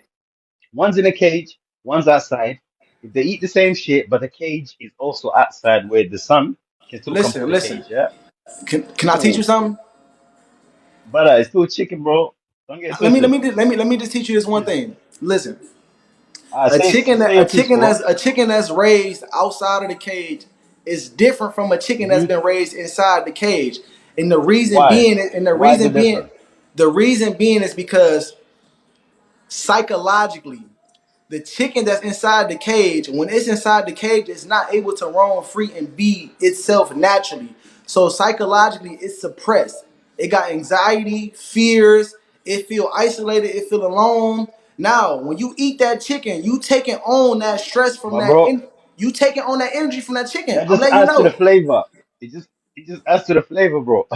one's in a cage, one's outside. If they eat the same shit, but the cage is also outside where the sun can still come through Listen, the listen. cage, yeah, Can I teach you cool. something? But it's still chicken, bro. Don't get Let me let twisted. me let me just teach you this one It's, thing. Listen, say your piece, bro. a chicken that's raised outside of the cage is different from a chicken that's Hmm. been raised inside the cage. And the reason Why? being Why is it different? the reason being is because psychologically the chicken that's inside the cage, when it's inside the cage, it's not able to roam free and be itself naturally. So psychologically, it's suppressed. It got anxiety, fears. It feel isolated. It feel alone. Now, when you eat that chicken, you taking on that stress from My that. bro, You taking on that energy from that chicken. that I'm just letting you adds to the know, flavor. It just adds to the flavor, bro.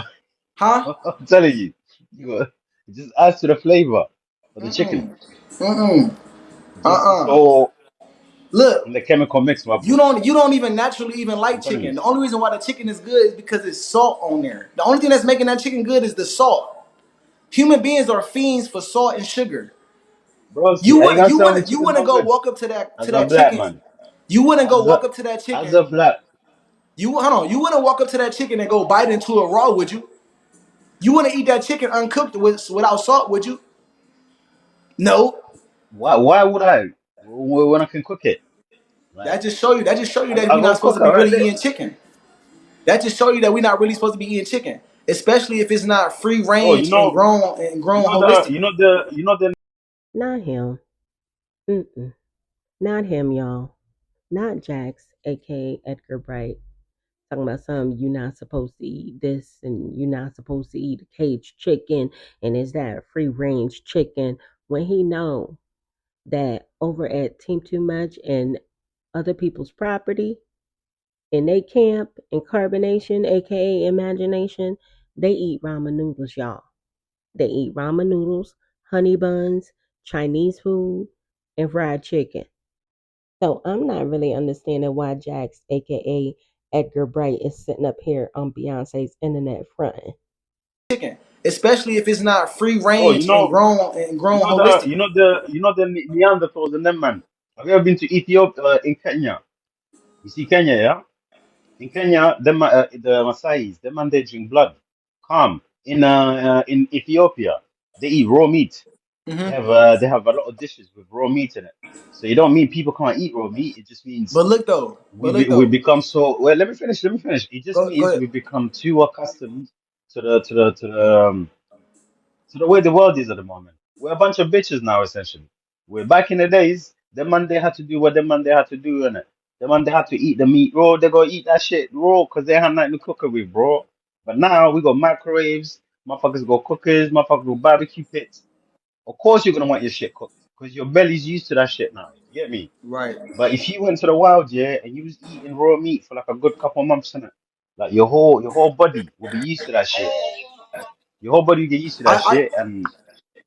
huh? I'm telling you, it just adds to the flavor of the chicken. Mm-mm. Mm-mm. It just it's Uh-uh. all in Look, the chemical mix, my bro. you don't even naturally even I'm like telling chicken. you. The only reason why the chicken is good is because it's salt on there. The only thing that's making that chicken good is the salt. Human beings are fiends for salt and sugar. Broski, are you gonna tell me You chickens wouldn't not go good? walk up to As a that black chicken. man. You wouldn't go As walk a up to that as a chicken. black You hold on. You wouldn't walk up to that chicken and go bite into it raw, would you? You wouldn't eat that chicken uncooked without salt, would you? No. why would I? When I can cook it? That just show you. That just show you that I we're not go supposed cook to be her right really there. eating chicken. That just show you that we're not really supposed to be eating chicken, especially if it's not free Oh, range and grown holistically. you know the. Not him. Mm-mm. Not him, y'all. Not Jax, aka Edgar Bright. Talking about some you're not supposed to eat this and you're not supposed to eat a caged chicken and is that a free range chicken when he know that over at Team Too Much and other people's property in they camp in carbonation, aka imagination, they eat ramen noodles, y'all. They eat ramen noodles, honey buns, Chinese food, and fried chicken. So I'm not really understanding why Jax, aka Edgar Bright, is sitting up here on Beyonce's internet fronting. Chicken, especially if it's not free Oh, range and grown holistically. you know the Neanderthals and them man. Have you ever been to Ethiopia in Kenya? You see Kenya, yeah? In Kenya, them the Maasais, them man they drink blood. Calm. In Ethiopia, they eat raw meat. Hmm. They have a lot of dishes with raw meat in it. So you don't mean people can't eat raw meat. It just means we But look though. become so well. Let me finish. Let me finish. It just Go means ahead. we become too accustomed to the way the world is at the moment. We're a bunch of bitches now, essentially. We're back in the days. The man they had to do what the man they had to do, innit? The man they had to eat the meat raw. They go eat that shit raw because they had nothing to cook it with, bro. But now we got microwaves. Motherfuckers got cookers. Motherfuckers got barbecue pits. Of course you're gonna want your shit cooked because your belly's used to that shit now. You get me? Right. But if you went to the wild, yeah, and you was eating raw meat for like a good couple of months, innit? Like your whole body will be used to that shit. Your whole body will get used to that I shit, and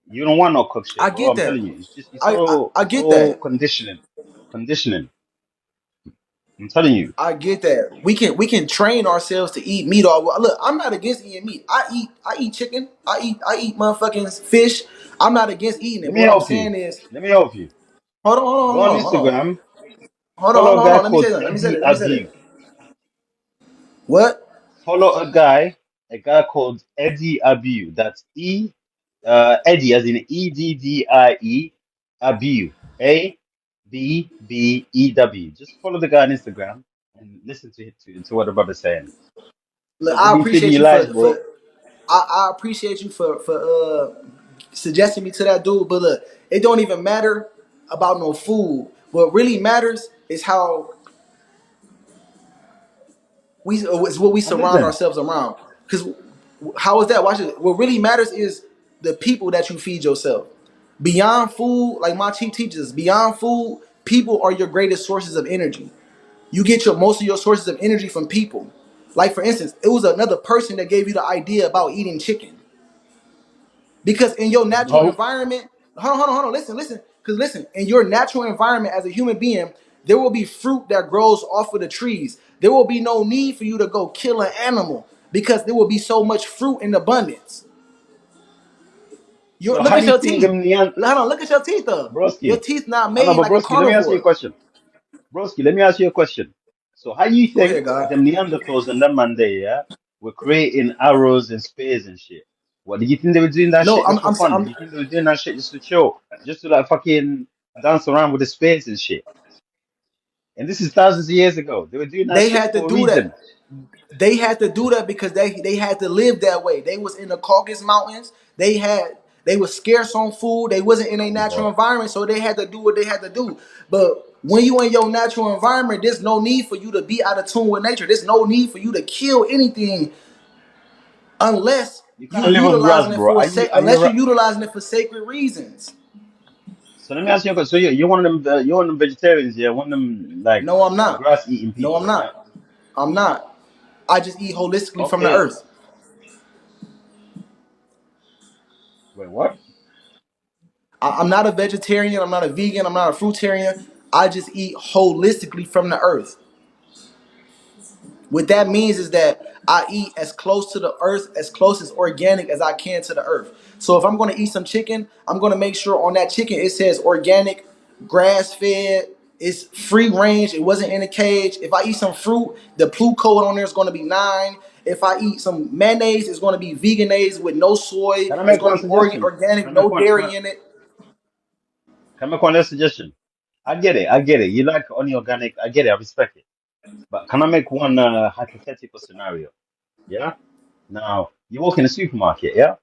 you don't want no cook shit, I bro. get I'm that. telling you, it's just I it's get all that. conditioning. I'm telling you. I get that. We can train ourselves to eat meat. All look, I'm not against eating meat. I eat chicken. I eat motherfucking fish. I'm not against eating Let it. me But what I'm help you. saying is, Let me help you. hold on, hold on, Go hold on on, hold on, Instagram, hold on, follow hold a on, hold guy on. Let me say called that. Let me say Eddie that. Let me say that. Abiu. What? Follow a guy called Eddie Abiu. That's Eddie as in Eddie Abiu. Abbew. Just follow the guy on Instagram and listen to what the brother's saying. Look, Because if I you think appreciate he you lies, bro, I appreciate you for suggesting me to that dude. But look, it don't even matter about no food. What really matters is how is what we I'm surround listening. ourselves around. Because how is that? Watch it. What really matters is the people that you feed yourself. Beyond food, like my chief teaches, beyond food, people are your greatest sources of energy. You get your most of your sources of energy from people. Like for instance, it was another person that gave you the idea about eating chicken. Because in your natural No. environment, hold on, listen. Because listen, in your natural environment as a human being, there will be fruit that grows off of the trees. There will be no need for you to go kill an animal because there will be so much fruit in abundance. So Look how at do you your think teeth. them Nean Hold on, look at your teeth though. Your Broski? teeth not I know, made but like a Broski, let me ask you a carnivore. question. Broski, let me ask you a question. So how do you Go think ahead, God. them Neanderthals and them man there, yeah, were creating arrows and spears and shit? What do you think they were doing that No, shit I'm, just for I'm, fun? Do I'm you think they were doing that shit just to chill, just to like fucking dance around with the spears and shit? And this is thousands of years ago. They were doing that they shit had to for a do reason. that. They had to do that because they had to live that way. They was in the Caucasus Mountains. They was scarce on food. They wasn't in a natural Bro. environment, so they had to do what they had to do. But when you in your natural environment, there's no need for you to be out of tune with nature. There's no need for you to kill anything unless You you can't live off grass, utilizing it bro. for Are you? unless you're utilizing it for sacred reasons. So let me ask you a question. So you're one of them. You're one of them vegetarians, yeah. One of them like No, I'm not. grass eating No, people, I'm then, yeah. not. I'm not. I just eat holistically from the Okay. earth. Wait, what? I'm not a vegetarian. I'm not a vegan. I'm not a fruitarian. I just eat holistically from the earth. What that means is that I eat as close to the earth, as close as organic as I can to the earth. So if I'm going to eat some chicken, I'm going to make sure on that chicken it says organic, grass fed, it's free range, it wasn't in a cage. If I eat some fruit, the blue code on there is going to be 9. If I eat some mayonnaise, it's going to be veganese with no soy. Can I It's make going one to be suggestion? Can organic, I no make one? dairy in it. Can I make one last suggestion? I get it. I get it. You like only organic. I get it. I respect it. But can I make one hypothetical scenario? Yeah. Now you walk in a supermarket. Yeah.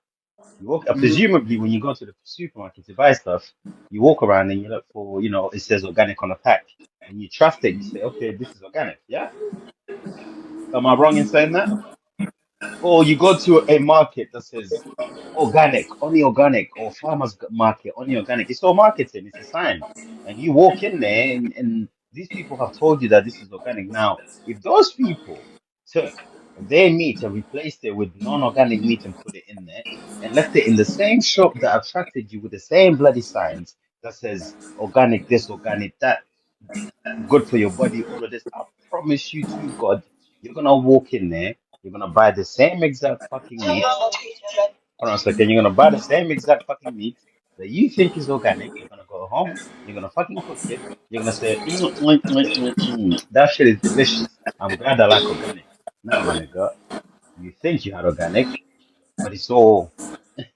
You walk. Presumably, when you go to the supermarket to buy stuff, you walk around and you look for. It says organic on a pack, and you trust it. You say, okay, this is organic. Yeah. Am I wrong in saying that? Or you go to a market that says organic, only organic, or farmers market, only organic. It's all marketing, it's a sign. And you walk in there and these people have told you that this is organic. Now, if those people took their meat and replaced it with non-organic meat and put it in there and left it in the same shop that attracted you with the same bloody signs that says organic this, organic that, good for your body, all of this. I promise you to God, you're gonna walk in there, you're gonna buy the same exact fucking meat. Hold on a second, you're gonna buy the same exact fucking meat that you think is organic. You're gonna go home, you're gonna fucking cook it, you're gonna say, that shit is delicious. I'm glad I like organic. Nah, my nigga, you think you had organic, but it's all, I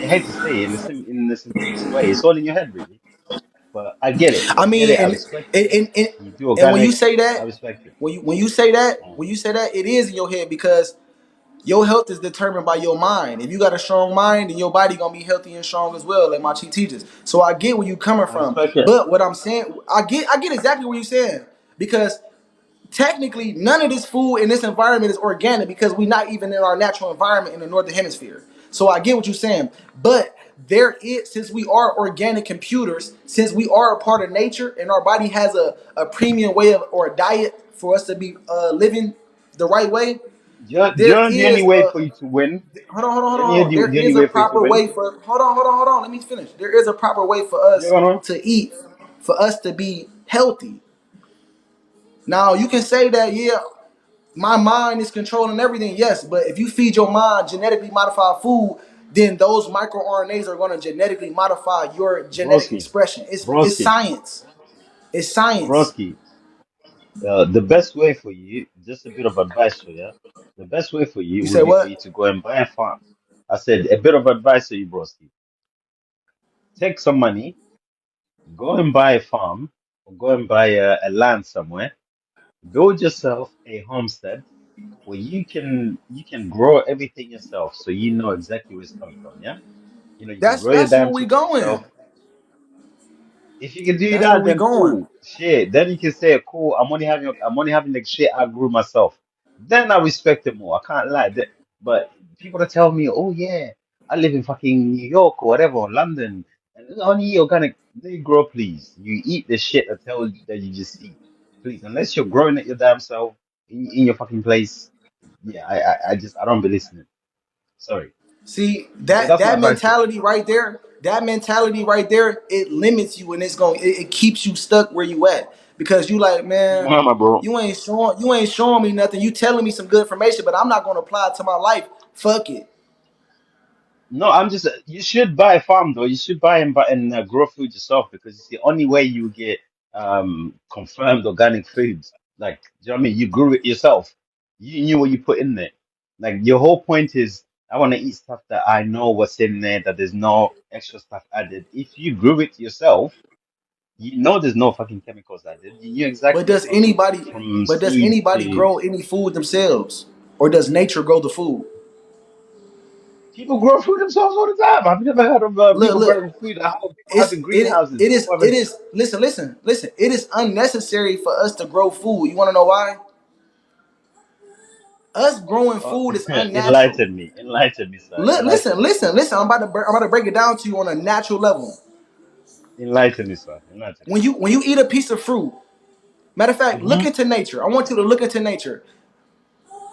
hate to say it in the simplistic way, it's all in your head, really. But I get it. I I get mean, it. I respect and it. and, and, You do and when you organic. say I that, respect it. when you say that, it is in your head because your health is determined by your mind. If you got a strong mind, then your body gonna be healthy and strong as well, like my chief teaches. So I get where you coming I from, respect it. but what I'm saying, I get exactly what you're saying because technically none of this food in this environment is organic because we're not even in our natural environment in the northern hemisphere. So I get what you're saying, but there is, since we are organic computers, since we are a part of nature and our body has a premium way of or a diet for us to be living the right way, You there know the only is way a for you to win. hold on. There The only is a way for you to proper win. way for hold on. Let me finish. There is a proper way for You us know. to eat, for us to be healthy. Now you can say that, yeah, my mind is controlling everything, yes, but if you feed your mind genetically modified food, then those microRNAs are going to genetically modify your genetic Broski, expression. It's broski, science. It's science. broski. The best way for you, just a bit of advice for you. The best way for you You would say be for you what? to go and buy a farm. I said a bit of advice for you, broski. Take some money, go and buy a farm, or go and buy a land somewhere. Build yourself a homestead where you can grow everything yourself, so you know exactly where it's coming from. Yeah, you can grow your That's where damn we chicken going. yourself. If you can do That's where that, we then going. cool. Shit. Then you can say, cool, I'm only having the shit I grew myself. Then I respect it more. I can't lie. But people that tell me, oh yeah, I live in fucking New York or whatever, or London, and it's only organic. They grow, please. You eat the shit that tells you that you just see. Please, unless you're growing it your damn self in your fucking place. Yeah, I don't be listening. Sorry. See, So that's my that advice to you. mentality right there, it limits you and it keeps you stuck where you at. Because you like, man, Mama, bro. you ain't showing me nothing. You telling me some good information, but I'm not gonna apply it to my life. Fuck it. No, I'm just. You should buy a farm though. You should buy and grow food yourself because it's the only way you get confirmed organic foods. Like, do you know what I mean? You grew it yourself. You knew what you put in there. Like your whole point is, I want to eat stuff that I know what's in there, that there's no extra stuff added. If you grew it yourself, you know there's no fucking chemicals added. You knew But exactly does anybody from but does seeds anybody to grow any food themselves? Or does nature grow the food? people grow food themselves all the time. I've never heard of Look, people look. growing food at home. People It's having greenhouses. People it having is listen. It is unnecessary for us to grow food. You wanna know why? Us growing Uh, food is unnatural. enlighten me, sir. Listen. I'm about to break it down to you on a natural level. Enlighten me, sir. Enlighten me. When you eat a piece of fruit, matter of fact, look Mm-hmm. into nature. I want you to look into nature.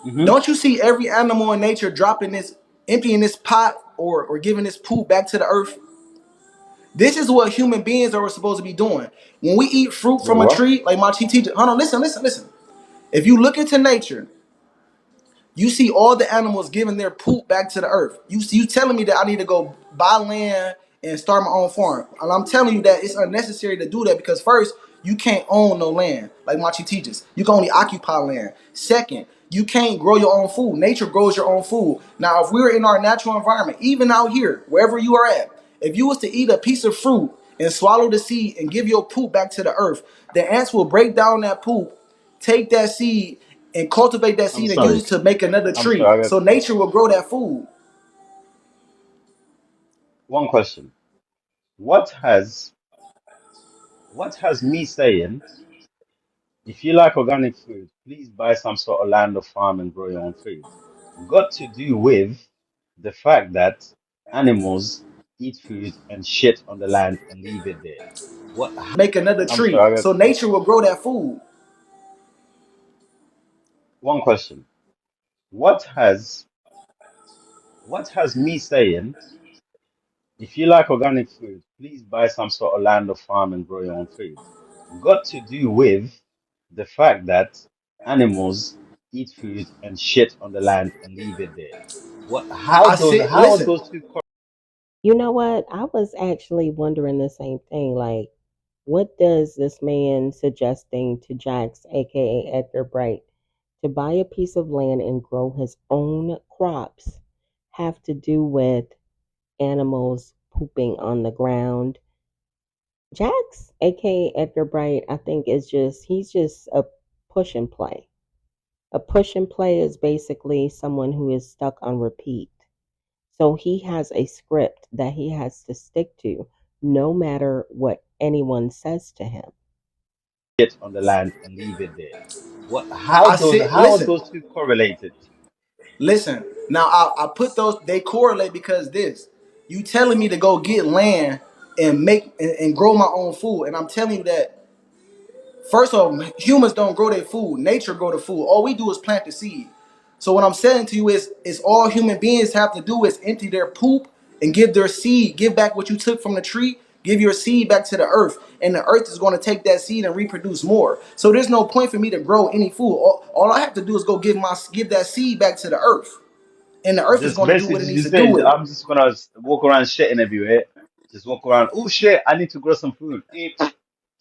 Mm-hmm. Don't you see every animal in nature dropping this, emptying this pot or giving this poop back to the earth? This is what human beings are supposed to be doing. When we eat fruit Wait, from a what? tree, like my teacher, hold on, listen. If you look into nature, you see all the animals giving their poop back to the earth. You telling me that I need to go buy land and start my own farm. And I'm telling you that it's unnecessary to do that because first, you can't own no land, like Machi teaches. You can only occupy land. Second, you can't grow your own food. Nature grows your own food. Now, if we were in our natural environment, even out here, wherever you are at, If you was to eat a piece of fruit and swallow the seed and give your poop back to the earth, the ants will break down that poop, take that seed and cultivate that I'm seed and use sorry. it to make another I'm tree. sorry. I got So nature will grow that food. one question. What has what has me saying, if you like organic food, please buy some sort of land or farm and grow your own food, got to do with the fact that animals eat food and shit on the land and leave it there? What? Make another I'm tree. sorry. I got So nature will grow that food. one question. What has what has me saying, if you like organic food, please buy some sort of land or farm and grow your own food, got to do with the fact that animals eat food and shit on the land and leave it there? What? I said, How are listen, those two? You know what? I was actually wondering the same thing. Like, what does this man suggesting to Jax, aka Edgar Bright, to buy a piece of land and grow his own crops have to do with animals pooping on the ground? Jax, aka Edgar Bright, I think he's just a push and play. A push and play is basically someone who is stuck on repeat. So he has a script that he has to stick to no matter what anyone says to him. Shit on the land and leave it there? What? I said, How are listen, those two correlated? listen. Now I put those, they correlate because this. You telling me to go get land and make and grow my own food. And I'm telling you that first of all, humans don't grow their food. Nature grow the food. All we do is plant the seed. So what I'm saying to you is all human beings have to do is empty their poop and give their seed, give back what you took from the tree, give your seed back to the earth, and the earth is going to take that seed and reproduce more. So there's no point for me to grow any food. All I have to do is go give that seed back to the earth, and the earth is Just going to do what it basically needs just to do saying, with it. I'm just gonna walk around shitting everywhere. Just walk around. Oh shit! I need to grow some food.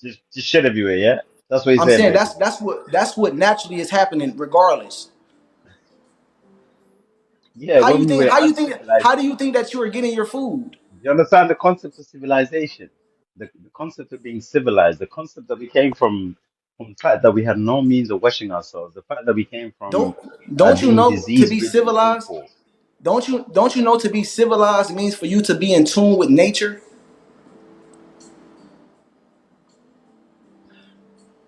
Just shit everywhere. Yeah, that's what he's I'm saying saying basically. that's what naturally is happening regardless. Yeah, when we were How uncivilized, do you think that you are getting your food? do you understand the concept of civilization? The concept of being civilized, the concept that we came from the fact that we had no means of washing ourselves, the fact that we came from Don't don't you being know to be disease-ridden civilized? people. Don't you know to be civilized means for you to be in tune with nature?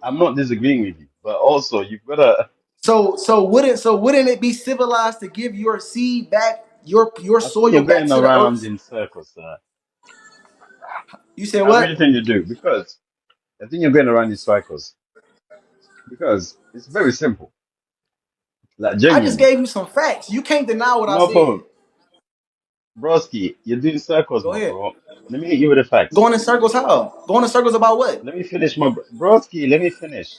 I'm not disagreeing with you, but also you've got to. So wouldn't it be civilized to give your seed back, your I think soil you're back going to the around earth? in circles, sir. You said I really what? think you do because I think you're going around in circles because it's very simple. Like I just genuinely, gave you some facts. You can't deny what I no said. problem, broski. You're doing circles, Go my ahead. bro. Let me hit you with the facts. Going in circles how? Going in circles about what? Let me finish, my broski. Let me finish.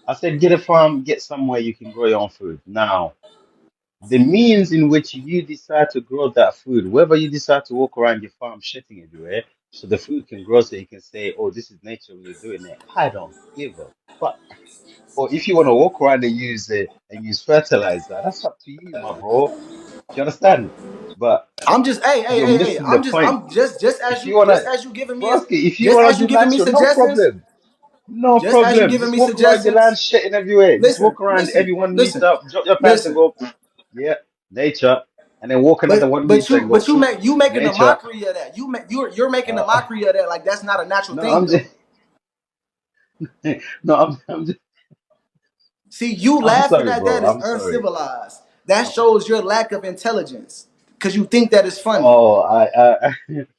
I said, get a farm, get somewhere you can grow your own food. Now, the means in which you decide to grow that food, whether you decide to walk around your farm shitting everywhere, so the food can grow, so you can say, "Oh, this is nature. We're doing it." I don't give a fuck. Or if you want to walk around and use fertilizer, that's up to you, my bro. Do you understand? But I'm just hey hey you're hey hey. missing the point. I'm just as If you wanna, you giving me broski, if you just wanna as you do giving me natural, no suggestions. problem. No Just as you problem. giving Just me walk around your land, suggestions. shitting everywhere. Just Listen, walk around listen, every 1 meter, listen, drop your pants and listen. go, yeah, nature. And then walk another But one but meter you and go, but you make you making a nature. mockery of that. You're making a Uh, mockery of that like that's not a natural no, thing I'm though. just, no, I'm just, See, you I'm laughing sorry, at that bro. is I'm sorry. uncivilized. That Uh, shows your lack of intelligence because you think that is funny. oh,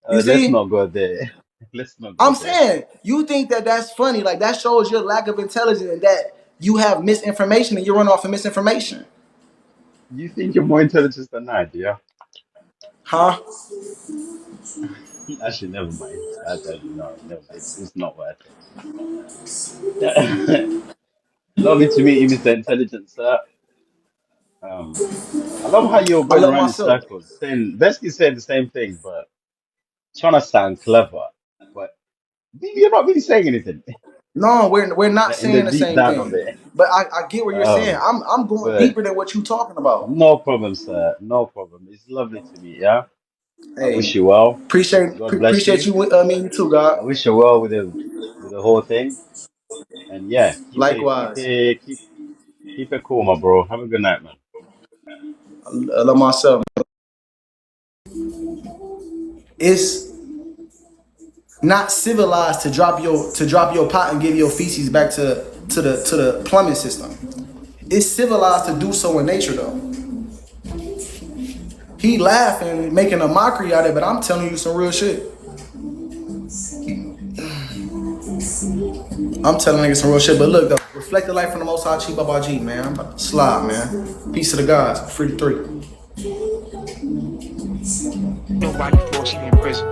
You let's see, not go there. Let's not go I'm there. saying you think that that's funny. Like that shows your lack of intelligence and that you have misinformation and you run off of misinformation, You think you're more intelligent than I do, yeah? huh? Actually, never mind. No, no, it's not worth it. Lovely to meet you, Mr. Intelligent, sir. Um, I love how you're I going love around in myself. circles, saying basically saying the same thing, but trying to sound clever. But you're not really saying anything No, we're not in the saying the deep same down of thing. it. But I get what you're saying. Um, I'm going but deeper than what you talking about. no problem, sir. No problem. It's lovely to meet you. Yeah? I Hey, wish you well. God bless appreciate you. you. Me and you too, God. I wish you well with the whole thing. And yeah, Likewise. keep it cool, my bro. Have a good night, man. I love myself. It's not civilized to drop your pot and give your feces back to the plumbing system. It's civilized to do so in nature though. He laughing, making a mockery out of it, but I'm telling you some real shit. I'm telling niggas some real shit, but look though, reflect the life from the Most High, Chief Baba G, man. I'm about to slide, man. Peace to the gods, free to three. Nobody forced me in prison.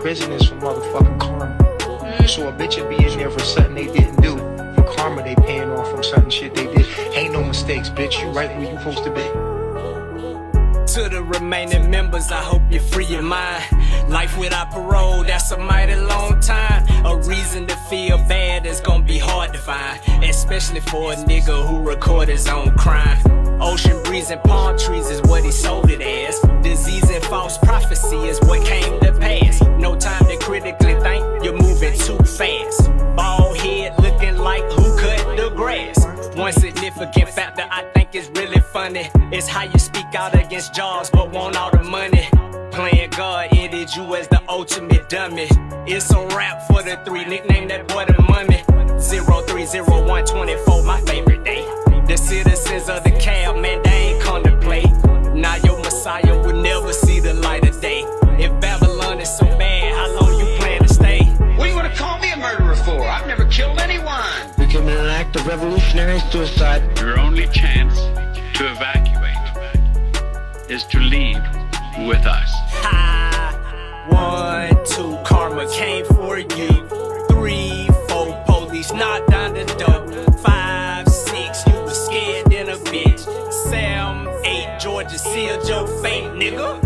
Prison is for motherfucking karma. So a bitch would be in there for something they didn't do. For karma, they paying off from something shit they did. Ain't no mistakes, bitch. You right where you supposed to be. To the remaining members, I hope you free your mind. Life without parole, that's a mighty long time. A reason to feel bad is gonna be hard to find, especially for a nigga who record his own crime. Ocean breeze and palm trees is what he sold it as. Disease and false prophecy is what came to pass. No time to critically think, you're moving too fast. Bald head looking like who cut the grass. One significant factor I think is really funny is how you speak out against jobs but want all the money. Playing God ended you as the ultimate dummy. It's a rap for the three, nickname that boy the mummy. 030124, my favorite day. The citizens of the cab, man, they ain't come to play. Now your Messiah will never see the light of day. If Babylon is so bad, how long you plan to stay? What do you want to call me a murderer for? I've never killed anyone. We commit an act of revolutionary suicide. Your only chance to evacuate is to leave with us. Ha! 1, 2, karma came for you. 3, 4, police knocked down the door. 5, 6, you was scared in a bitch. 7, 8, Georgia sealed your fate, nigga.